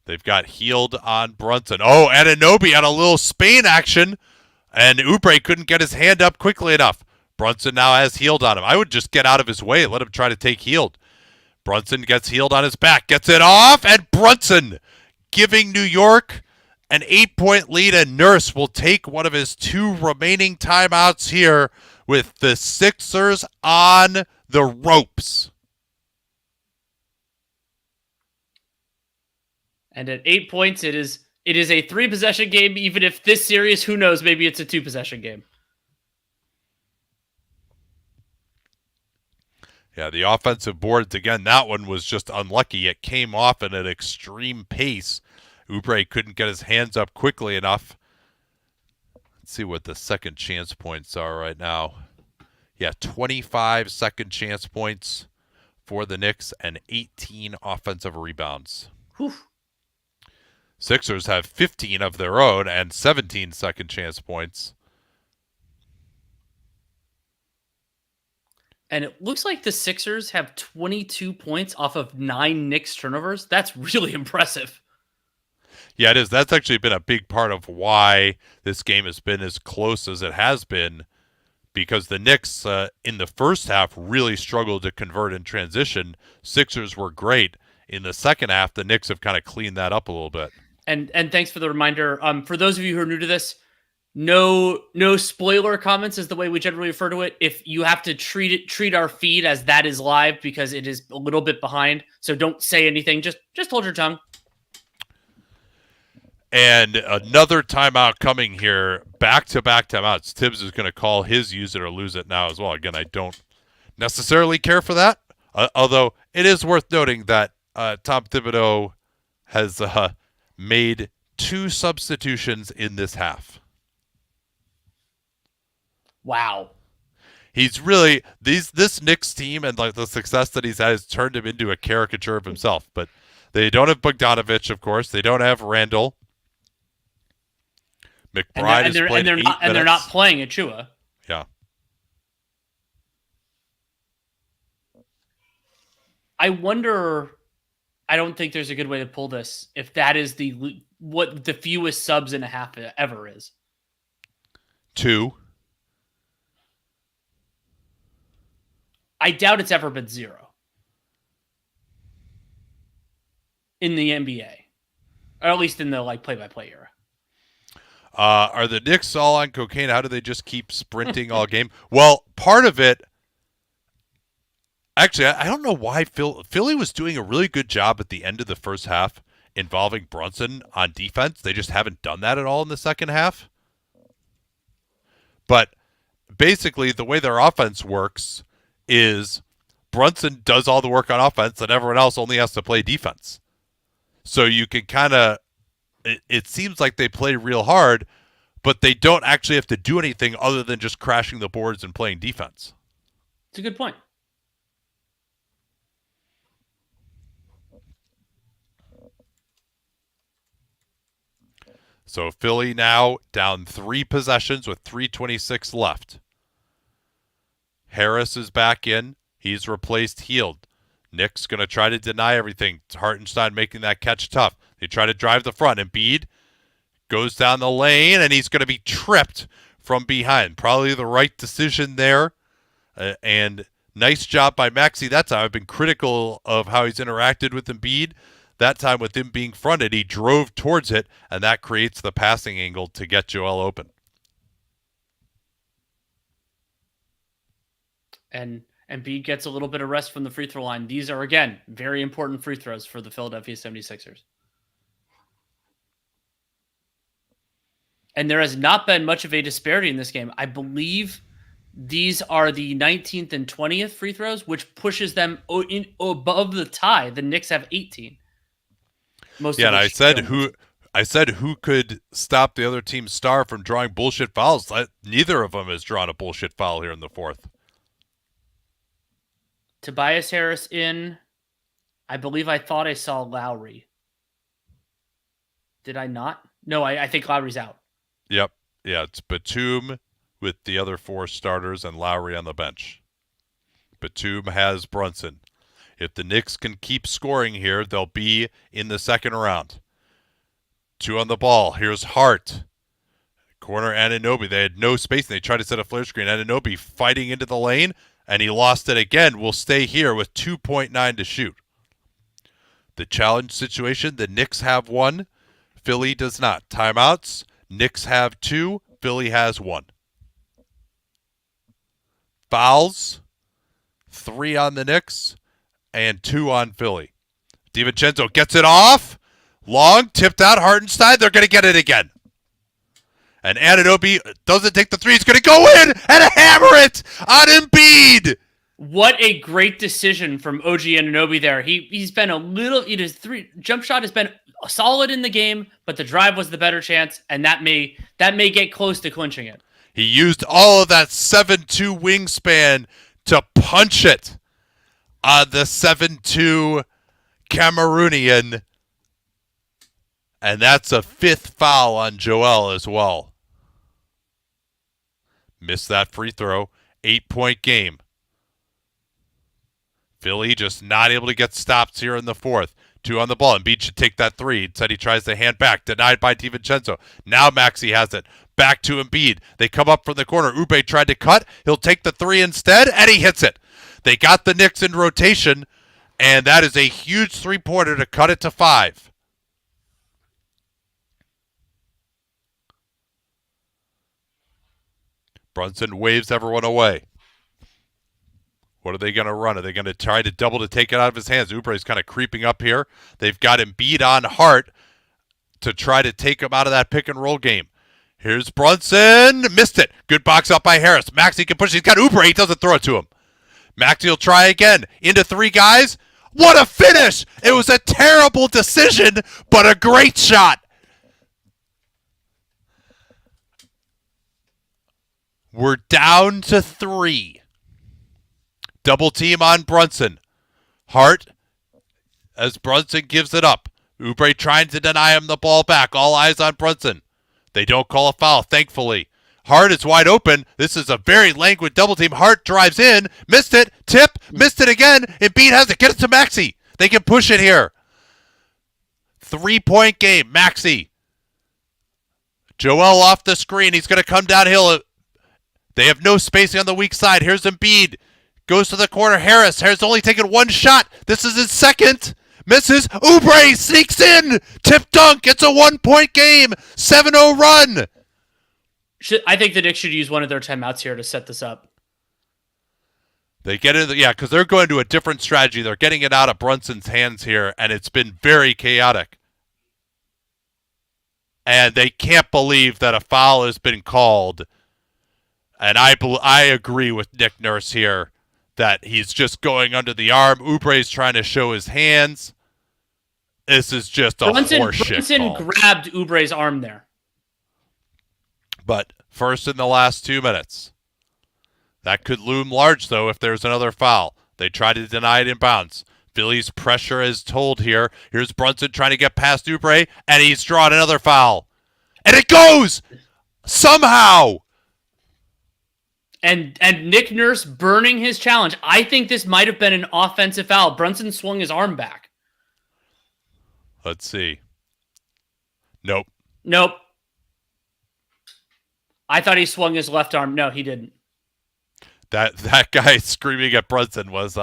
They've got Hield on Brunson. Oh, Anunoby on a little Spain action, and Oubre couldn't get his hand up quickly enough. Brunson now has Hield on him. I would just get out of his way and let him try to take Hield. Brunson gets Hield on his back, gets it off, and Brunson giving New York an 8-point lead, and Nurse will take one of his 2 remaining timeouts here with the Sixers on the ropes. And at 8 points, it is a 3-possession game. Even if this series, who knows, maybe it's a 2-possession game. Yeah, the offensive boards, again, that one was just unlucky. It came off at an extreme pace. Oubre couldn't get his hands up quickly enough. Let's see what the second chance points are right now. Yeah, 25 second chance points for the Knicks and 18 offensive rebounds. Whew. Sixers have 15 of their own and 17 second chance points. And it looks like the Sixers have 22 points off of 9 Knicks turnovers. That's really impressive. Yeah, it is. That's actually been a big part of why this game has been as close as it has been, because the Knicks in the first half really struggled to convert in transition. Sixers were great. In the second half, the Knicks have kind of cleaned that up a little bit. And thanks for the reminder. For those of you who are new to this, no spoiler comments is the way we generally refer to it. If you have to treat our feed as that is live, because it is a little bit behind. So don't say anything. Just hold your tongue. And another timeout coming here. Back-to-back timeouts. Tibbs is going to call his use it or lose it now as well. Again, I don't necessarily care for that. Although it is worth noting that Tom Thibodeau has made 2 substitutions in this half. Wow. He's really this Knicks team, and like the success that he's had has turned him into a caricature of himself. But they don't have Bogdanovich, of course. They don't have Randall. McBride has played 8 minutes. And they're not playing Achua. Yeah. I wonder. I don't think there's a good way to pull this. If that is what the fewest subs in a half ever is. 2. I doubt it's ever been 0 in the NBA, or at least in the play-by-play era. Are the Knicks all on cocaine? How do they just keep sprinting all game? Well, part of it. Actually, I don't know why Philly was doing a really good job at the end of the first half involving Brunson on defense. They just haven't done that at all in the second half. But basically, the way their offense works is Brunson does all the work on offense and everyone else only has to play defense. So you can kind of, it seems like they play real hard, but they don't actually have to do anything other than just crashing the boards and playing defense. It's a good point. So Philly now down 3 possessions with 3:26 left. Harris is back in. He's replaced Hield. Knicks going to try to deny everything. Hartenstein making that catch tough. They try to drive the front. Embiid goes down the lane, and he's going to be tripped from behind. Probably the right decision there. And nice job by Maxey that time. I've been critical of how he's interacted with Embiid. That time with him being fronted, he drove towards it, and that creates the passing angle to get Joel open. And Embiid gets a little bit of rest from the free throw line. These are, again, very important free throws for the Philadelphia 76ers. And there has not been much of a disparity in this game. I believe these are the 19th and 20th free throws, which pushes them above the tie. The Knicks have 18. And I said who could stop the other team's star from drawing bullshit fouls. Neither of them has drawn a bullshit foul here in the fourth. Tobias Harris in. I believe I thought I saw Lowry. Did I not? No, I think Lowry's out. Yep. Yeah, it's Batum with the other 4 starters and Lowry on the bench. Batum has Brunson. If the Knicks can keep scoring here, they'll be in the second round. 2 on the ball. Here's Hart. Corner Anunoby. They had no space, and they tried to set a flare screen. Anunoby fighting into the lane, and he lost it again. Will stay here with 2.9 to shoot. The challenge situation, the Knicks have 1. Philly does not. Timeouts. Knicks have 2. Philly has 1. Fouls. 3 on the Knicks and 2 on Philly. DiVincenzo gets it off. Long, tipped out, Hartenstein. They're going to get it again. And Anunoby doesn't take the three. He's going to go in and hammer it on Embiid. What a great decision from OG Anunoby there. He's been a little, his jump shot has been solid in the game, but the drive was the better chance, and that may get close to clinching it. He used all of that 7'2" wingspan to punch it on the 7'2" Cameroonian. And that's a 5th foul on Joel as well. Missed that free throw. 8-point game. Philly just not able to get stops here in the 4th. 2 on the ball. Embiid should take that 3. Instead, he tries to hand back. Denied by DiVincenzo. Now Maxey has it. Back to Embiid. They come up from the corner. Ube tried to cut. He'll take the 3 instead, and he hits it. They got the Knicks in rotation, and that is a huge three-pointer to cut it to 5. Brunson waves everyone away. What are they going to run? Are they going to try to double to take it out of his hands? Oubre is kind of creeping up here. They've got Embiid on Hart to try to take him out of that pick-and-roll game. Here's Brunson. Missed it. Good box up by Harris. Maxey can push. He's got Oubre. He doesn't throw it to him. Maxey will try again. Into 3 guys. What a finish! It was a terrible decision, but a great shot. We're down to 3. Double team on Brunson. Hart, as Brunson gives it up. Oubre trying to deny him the ball back. All eyes on Brunson. They don't call a foul, thankfully. Hart is wide open. This is a very languid double team. Hart drives in. Missed it. Tip. Missed it again. Embiid has it. Get it to Maxey. They can push it here. 3-point game. Maxey. Joel off the screen. He's going to come downhill. They have no spacing on the weak side. Here's Embiid. Goes to the corner. Harris. Harris only taken 1 shot. This is his 2nd. Misses. Oubre sneaks in. Tip dunk. It's a 1-point game. 7-0 run. I think the Knicks should use one of their timeouts here to set this up. They get it, because they're going to a different strategy. They're getting it out of Brunson's hands here, and it's been very chaotic. And they can't believe that a foul has been called. And I agree with Nick Nurse here that he's just going under the arm. Oubre's trying to show his hands. This is just a horseshit Brunson call. grabbed Oubre's arm there. But first in the last 2 minutes. That could loom large, though, if there's another foul. They try to deny it in bounds. Philly's pressure is told here. Here's Brunson trying to get past Oubre, and he's drawn another foul. And it goes! Somehow! And Nick Nurse burning his challenge. I think this might have been an offensive foul. Brunson swung his arm back. Let's see. Nope. I thought he swung his left arm. No, he didn't. That guy screaming at Brunson was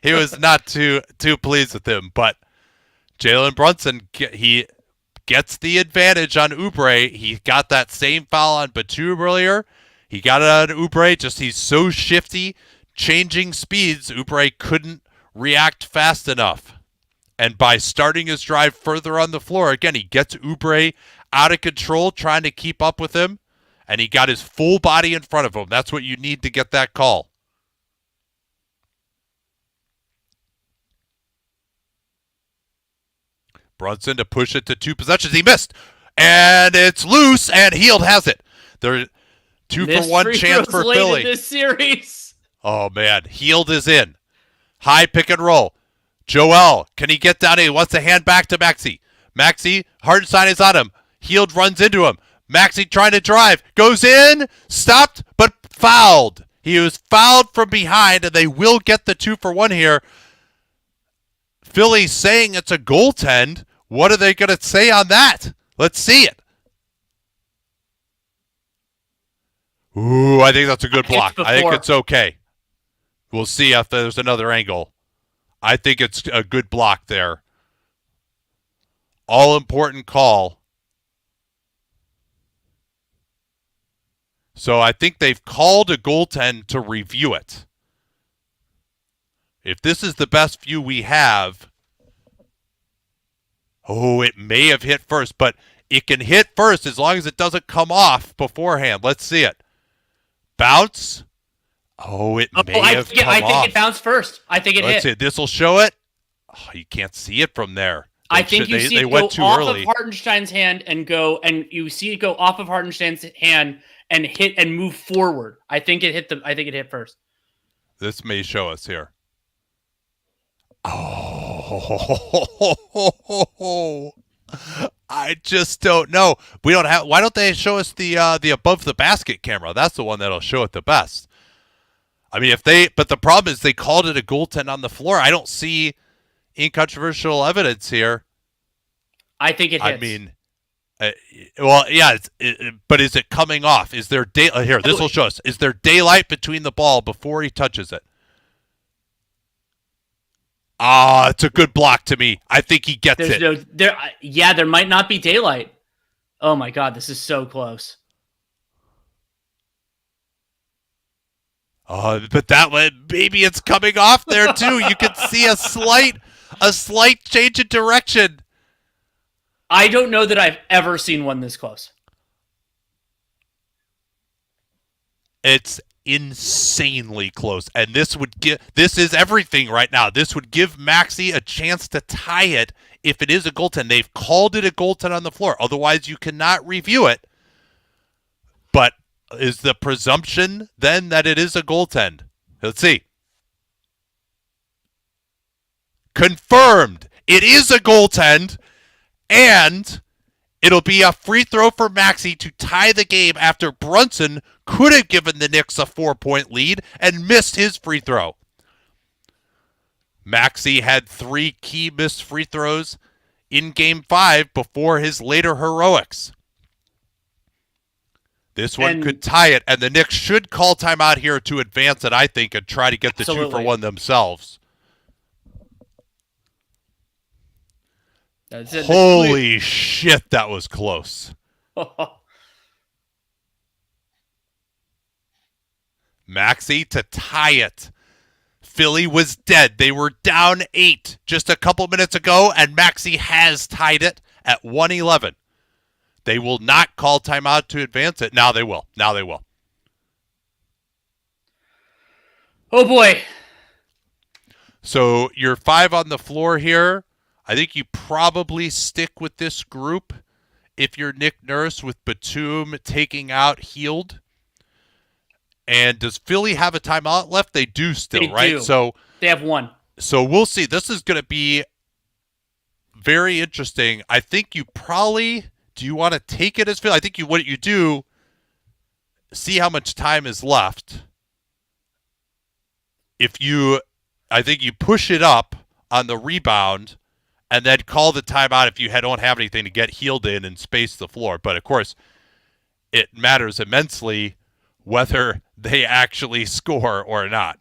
he was not too pleased with him, but Jalen Brunson, he gets the advantage on Oubre. He got that same foul on Batum earlier. He got it on Oubre, just he's so shifty, changing speeds, Oubre couldn't react fast enough. And by starting his drive further on the floor, again, he gets Oubre out of control, trying to keep up with him, and he got his full body in front of him. That's what you need to get that call. Brunson to push it to 2 possessions. He missed. And it's loose, and Hield has it. They're 2-for-1 chance for Philly. In this series. Oh, man. Hield is in. High pick and roll. Joel, can he get down? He wants to hand back to Maxey. Maxey, Hartenstein is on him. Hield runs into him. Maxey trying to drive. Goes in. Stopped, but fouled. He was fouled from behind, and they will get the 2-for-1 here. Philly saying it's a goaltend. What are they going to say on that? Let's see it. Ooh, I think that's a good block. I think it's okay. We'll see if there's another angle. I think it's a good block there. All-important call. So I think they've called a goaltend to review it. If this is the best view we have, Oh, it may have hit first, but it can hit first as long as it doesn't come off beforehand. Let's see it. Bounce. Oh, it may have come off. I think it bounced first. I think it hit. Let's see. This will show it. Oh, you can't see it from there. I think you see it go off of Hartenstein's hand and you see it go off of Hartenstein's hand and hit and move forward. I think it hit first. This may show us here. Oh, I just don't know. We don't have. Why don't they show us the above the basket camera? That's the one that'll show it the best. I mean, but the problem is they called it a goaltend on the floor. I don't see incontrovertible evidence here. I think it hits. I mean, well, yeah, but is it coming off? Is there here? This will show us. Is there daylight between the ball before he touches it? It's a good block to me. I think he gets it. There might not be daylight. Oh my God, this is so close. But that one, maybe it's coming off there too. You can see a slight change in direction. I don't know that I've ever seen one this close. It's insanely close, and this is everything right now. This would give Maxey a chance to tie it if it is a goaltend. They've called it a goaltend on the floor. Otherwise, you cannot review it. But is the presumption then that it is a goaltend? Let's see. Confirmed. It is a goaltend, and it'll be a free throw for Maxey to tie the game after Brunson could have given the Knicks a 4-point lead and missed his free throw. Maxey had 3 key missed free throws in Game 5 before his later heroics. This one could tie it, and the Knicks should call timeout here to advance it, I think, and try to get the 2-for-1 themselves. Holy shit, that was close. Maxey to tie it. Philly was dead. They were down 8 just a couple minutes ago, and Maxey has tied it at 1:11. They will not call timeout to advance it. Now they will. Oh, boy. So you're 5 on the floor here. I think you probably stick with this group if you're Nick Nurse, with Batum taking out Heald. And does Philly have a timeout left? They do still, they right? Do. So they have one. So we'll see. This is going to be very interesting. I think you probably, do you want to take it as Philly? I think what you do, see how much time is left. I think you push it up on the rebound and then call the timeout if you don't have anything to get Heald in and space the floor. But, of course, it matters immensely whether they actually score or not.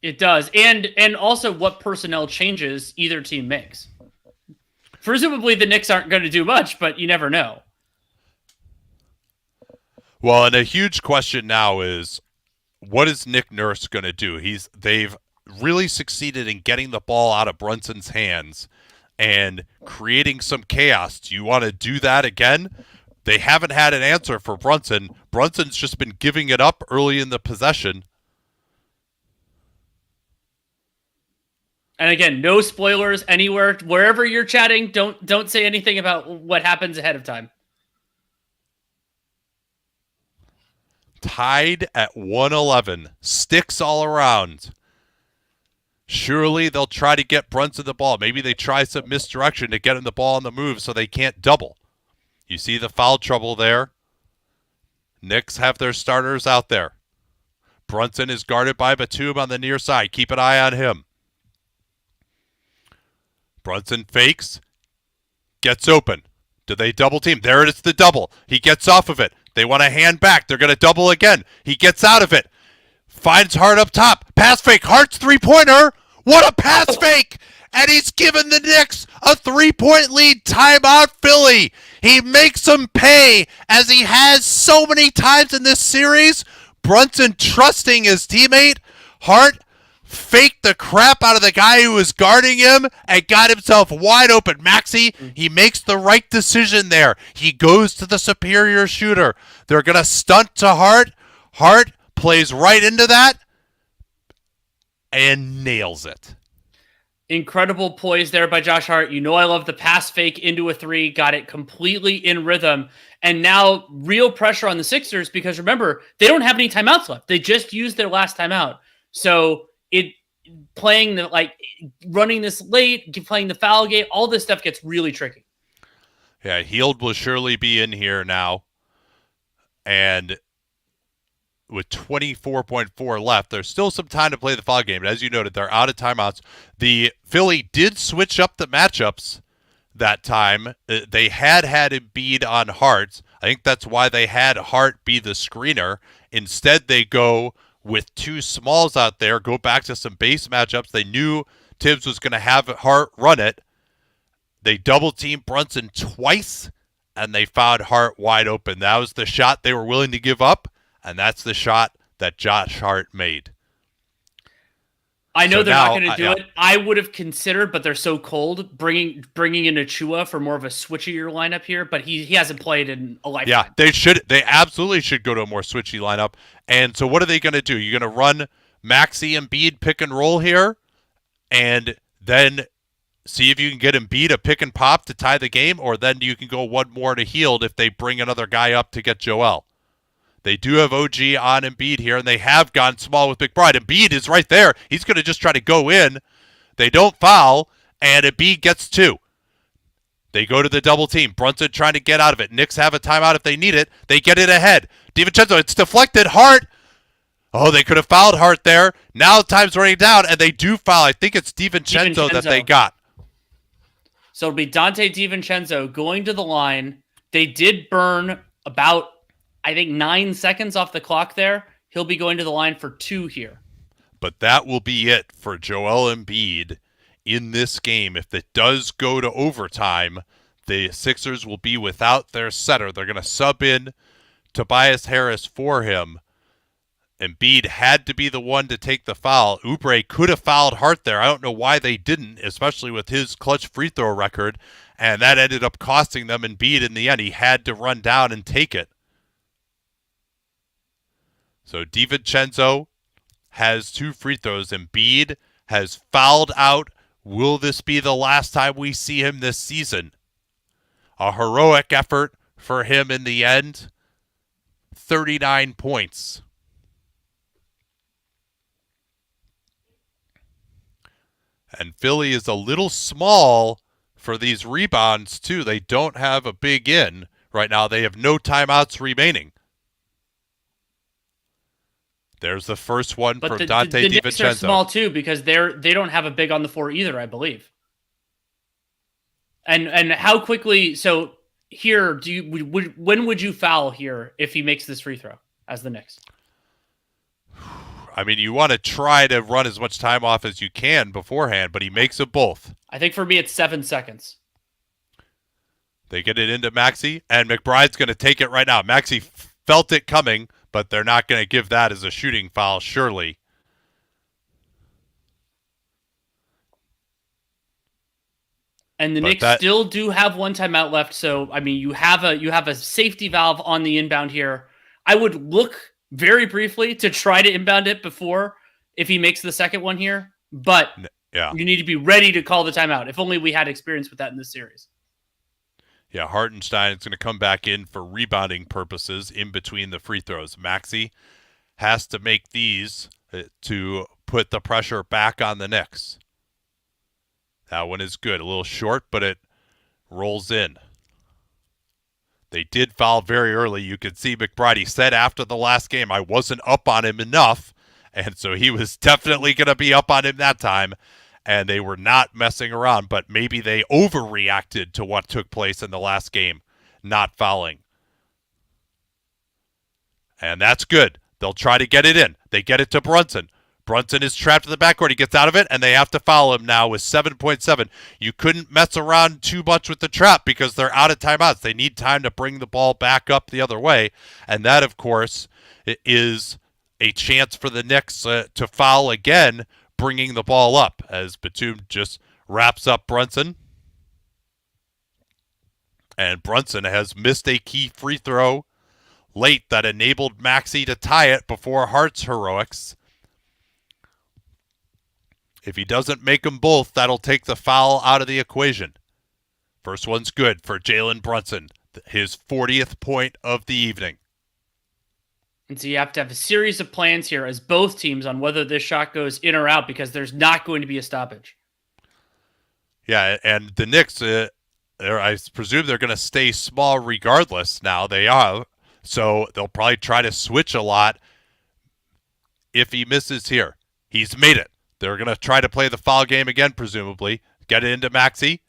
It does. And also what personnel changes either team makes. Presumably the Knicks aren't going to do much, but you never know. Well, and a huge question now is, what is Nick Nurse going to do? They've really succeeded in getting the ball out of Brunson's hands and creating some chaos. Do you want to do that again? They haven't had an answer for Brunson. Brunson's just been giving it up early in the possession. And again, no spoilers anywhere. Wherever you're chatting, don't say anything about what happens ahead of time. Tied at 1:11. Sticks all around. Surely they'll try to get Brunson the ball. Maybe they try some misdirection to get him the ball on the move so they can't double. You see the foul trouble there. Knicks have their starters out there. Brunson is guarded by Batum on the near side. Keep an eye on him. Brunson fakes. Gets open. Do they double team? There it is, the double. He gets off of it. They want a hand back. They're going to double again. He gets out of it. Finds Hart up top. Pass fake. Hart's three-pointer. What a pass fake. And he's given the Knicks a 3-point lead. Timeout, Philly. He makes them pay, as he has so many times in this series. Brunson trusting his teammate. Hart faked the crap out of the guy who was guarding him and got himself wide open. Maxey, he makes the right decision there. He goes to the superior shooter. They're going to stunt to Hart. Hart plays right into that and nails it. Incredible poise there by Josh Hart. You know I love the pass fake into a three. Got it completely in rhythm. And now real pressure on the Sixers because remember, they don't have any timeouts left. They just used their last timeout. So running this late, playing the foul game, all this stuff gets really tricky. Yeah, Hield will surely be in here now. And with 24.4 left, there's still some time to play the foul game. But as you noted, they're out of timeouts. The Philly did switch up the matchups that time. They had Embiid on Hart. I think that's why they had Hart be the screener. Instead, they go with two smalls out there, go back to some base matchups. They knew Tibbs was going to have Hart run it. They double-teamed Brunson twice, and they found Hart wide open. That was the shot they were willing to give up, and that's the shot that Josh Hart made. I know they're not going to do it. I would have considered, but they're so cold, bringing in Achua for more of a switchier lineup here, but he hasn't played in a lifetime. Yeah, they should. They absolutely should go to a more switchy lineup. And so what are they going to do? You're going to run Maxey and Embiid pick and roll here, and then see if you can get Embiid a pick and pop to tie the game, or then you can go one more to Hield if they bring another guy up to get Joel. They do have OG on Embiid here, and they have gone small with McBride. Embiid is right there. He's going to just try to go in. They don't foul, and Embiid gets two. They go to the double team. Brunson trying to get out of it. Knicks have a timeout if they need it. They get it ahead. DiVincenzo, it's deflected. Hart. Oh, they could have fouled Hart there. Now time's running down, and they do foul. I think it's DiVincenzo that they got. So it'll be Dante DiVincenzo going to the line. They did burn about, I think, 9 seconds off the clock there. He'll be going to the line for 2 here. But that will be it for Joel Embiid in this game. If it does go to overtime, the Sixers will be without their setter. They're going to sub in Tobias Harris for him. Embiid had to be the one to take the foul. Oubre could have fouled Hart there. I don't know why they didn't, especially with his clutch free throw record. And that ended up costing them Embiid in the end. He had to run down and take it. So DiVincenzo has 2 free throws. Embiid has fouled out. Will this be the last time we see him this season? A heroic effort for him in the end. 39 points. And Philly is a little small for these rebounds, too. They don't have a big in right now. They have no timeouts remaining. There's the first one from Dante DiVincenzo. The Knicks are small, too, because they don't have a big on the floor either, I believe. And how quickly... So here, when would you foul here if he makes this free throw as the Knicks? I mean, you want to try to run as much time off as you can beforehand, but he makes them both. I think for me it's 7 seconds. They get it into Maxey, and McBride's going to take it right now. Maxey felt it coming, but they're not going to give that as a shooting foul, surely. And the Knicks still do have one timeout left, so I mean, you have a safety valve on the inbound here. I would look very briefly to try to inbound it before if he makes the second one here, but you need to be ready to call the timeout. If only we had experience with that in this series. Yeah, Hartenstein is going to come back in for rebounding purposes in between the free throws. Maxey has to make these to put the pressure back on the Knicks. That one is good. A little short, but it rolls in. They did foul very early. You could see McBride. He said after the last game, I wasn't up on him enough, and so he was definitely going to be up on him that time, and they were not messing around, but maybe they overreacted to what took place in the last game, not fouling. And that's good. They'll try to get it in. They get it to Brunson. Brunson is trapped in the backcourt. He gets out of it, and they have to foul him now with 7.7. You couldn't mess around too much with the trap because they're out of timeouts. They need time to bring the ball back up the other way, and that, of course, is a chance for the Knicks to foul again. bringing the ball up as Batum just wraps up Brunson. And Brunson has missed a key free throw late that enabled Maxey to tie it before Hart's heroics. If he doesn't make them both, that'll take the foul out of the equation. First one's good for Jalen Brunson, his 40th point of the evening. And so you have to have a series of plans here as both teams on whether this shot goes in or out, because there's not going to be a stoppage. Yeah, and the Knicks, I presume they're going to stay small regardless now. They are. So they'll probably try to switch a lot if he misses here. He's made it. They're going to try to play the foul game again, presumably. Get it into Maxey.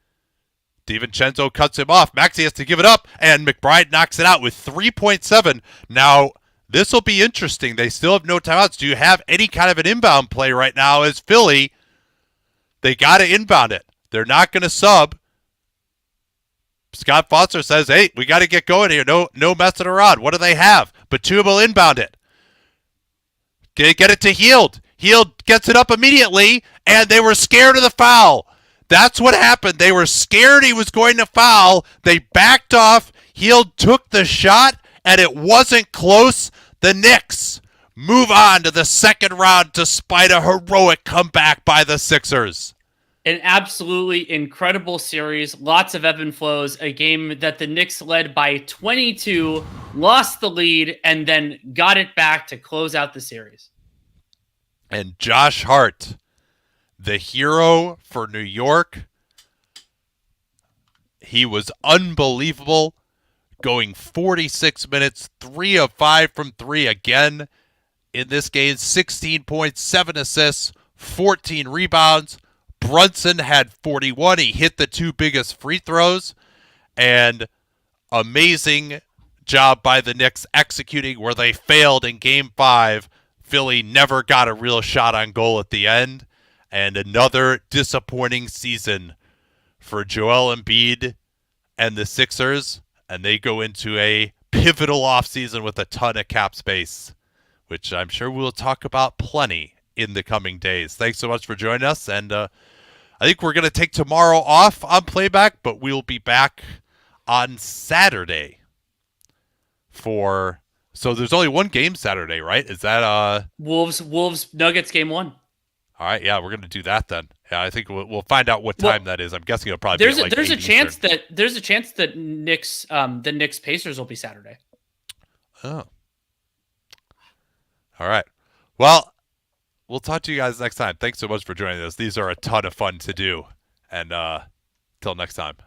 DiVincenzo cuts him off. Maxey has to give it up, and McBride knocks it out with 3.7. Now, this will be interesting. They still have no timeouts. Do you have any kind of an inbound play right now as Philly? They got to inbound it. They're not going to sub. Scott Foster says, hey, we got to get going here. No messing around. What do they have? Batum will inbound it. Get it to Hield. Hield gets it up immediately, and they were scared of the foul. That's what happened. They were scared he was going to foul. They backed off. Hield took the shot, and it wasn't close. The Knicks move on to the second round despite a heroic comeback by the Sixers. An absolutely incredible series. Lots of ebb and flows. A game that the Knicks led by 22, lost the lead, and then got it back to close out the series. And Josh Hart, the hero for New York, he was unbelievable, going 46 minutes, 3 of 5 from 3 again in this game, 16.7 assists, 14 rebounds. Brunson had 41. He hit the 2 biggest free throws, and amazing job by the Knicks executing where they failed in Game 5. Philly never got a real shot on goal at the end, and another disappointing season for Joel Embiid and the Sixers, and they go into a pivotal offseason with a ton of cap space, which I'm sure we'll talk about plenty in the coming days. Thanks so much for joining us, and I think we're going to take tomorrow off on playback, but we'll be back on Saturday for... So there's only one game Saturday, right? Is that Wolves Nuggets game 1? All right, yeah, we're going to do that then. Yeah, I think we'll find out what time that is. I'm guessing it'll probably be like there's a 8 chance Eastern. there's a chance that the Knicks Pacers will be Saturday. Oh. All right. Well, we'll talk to you guys next time. Thanks so much for joining us. These are a ton of fun to do. And till next time.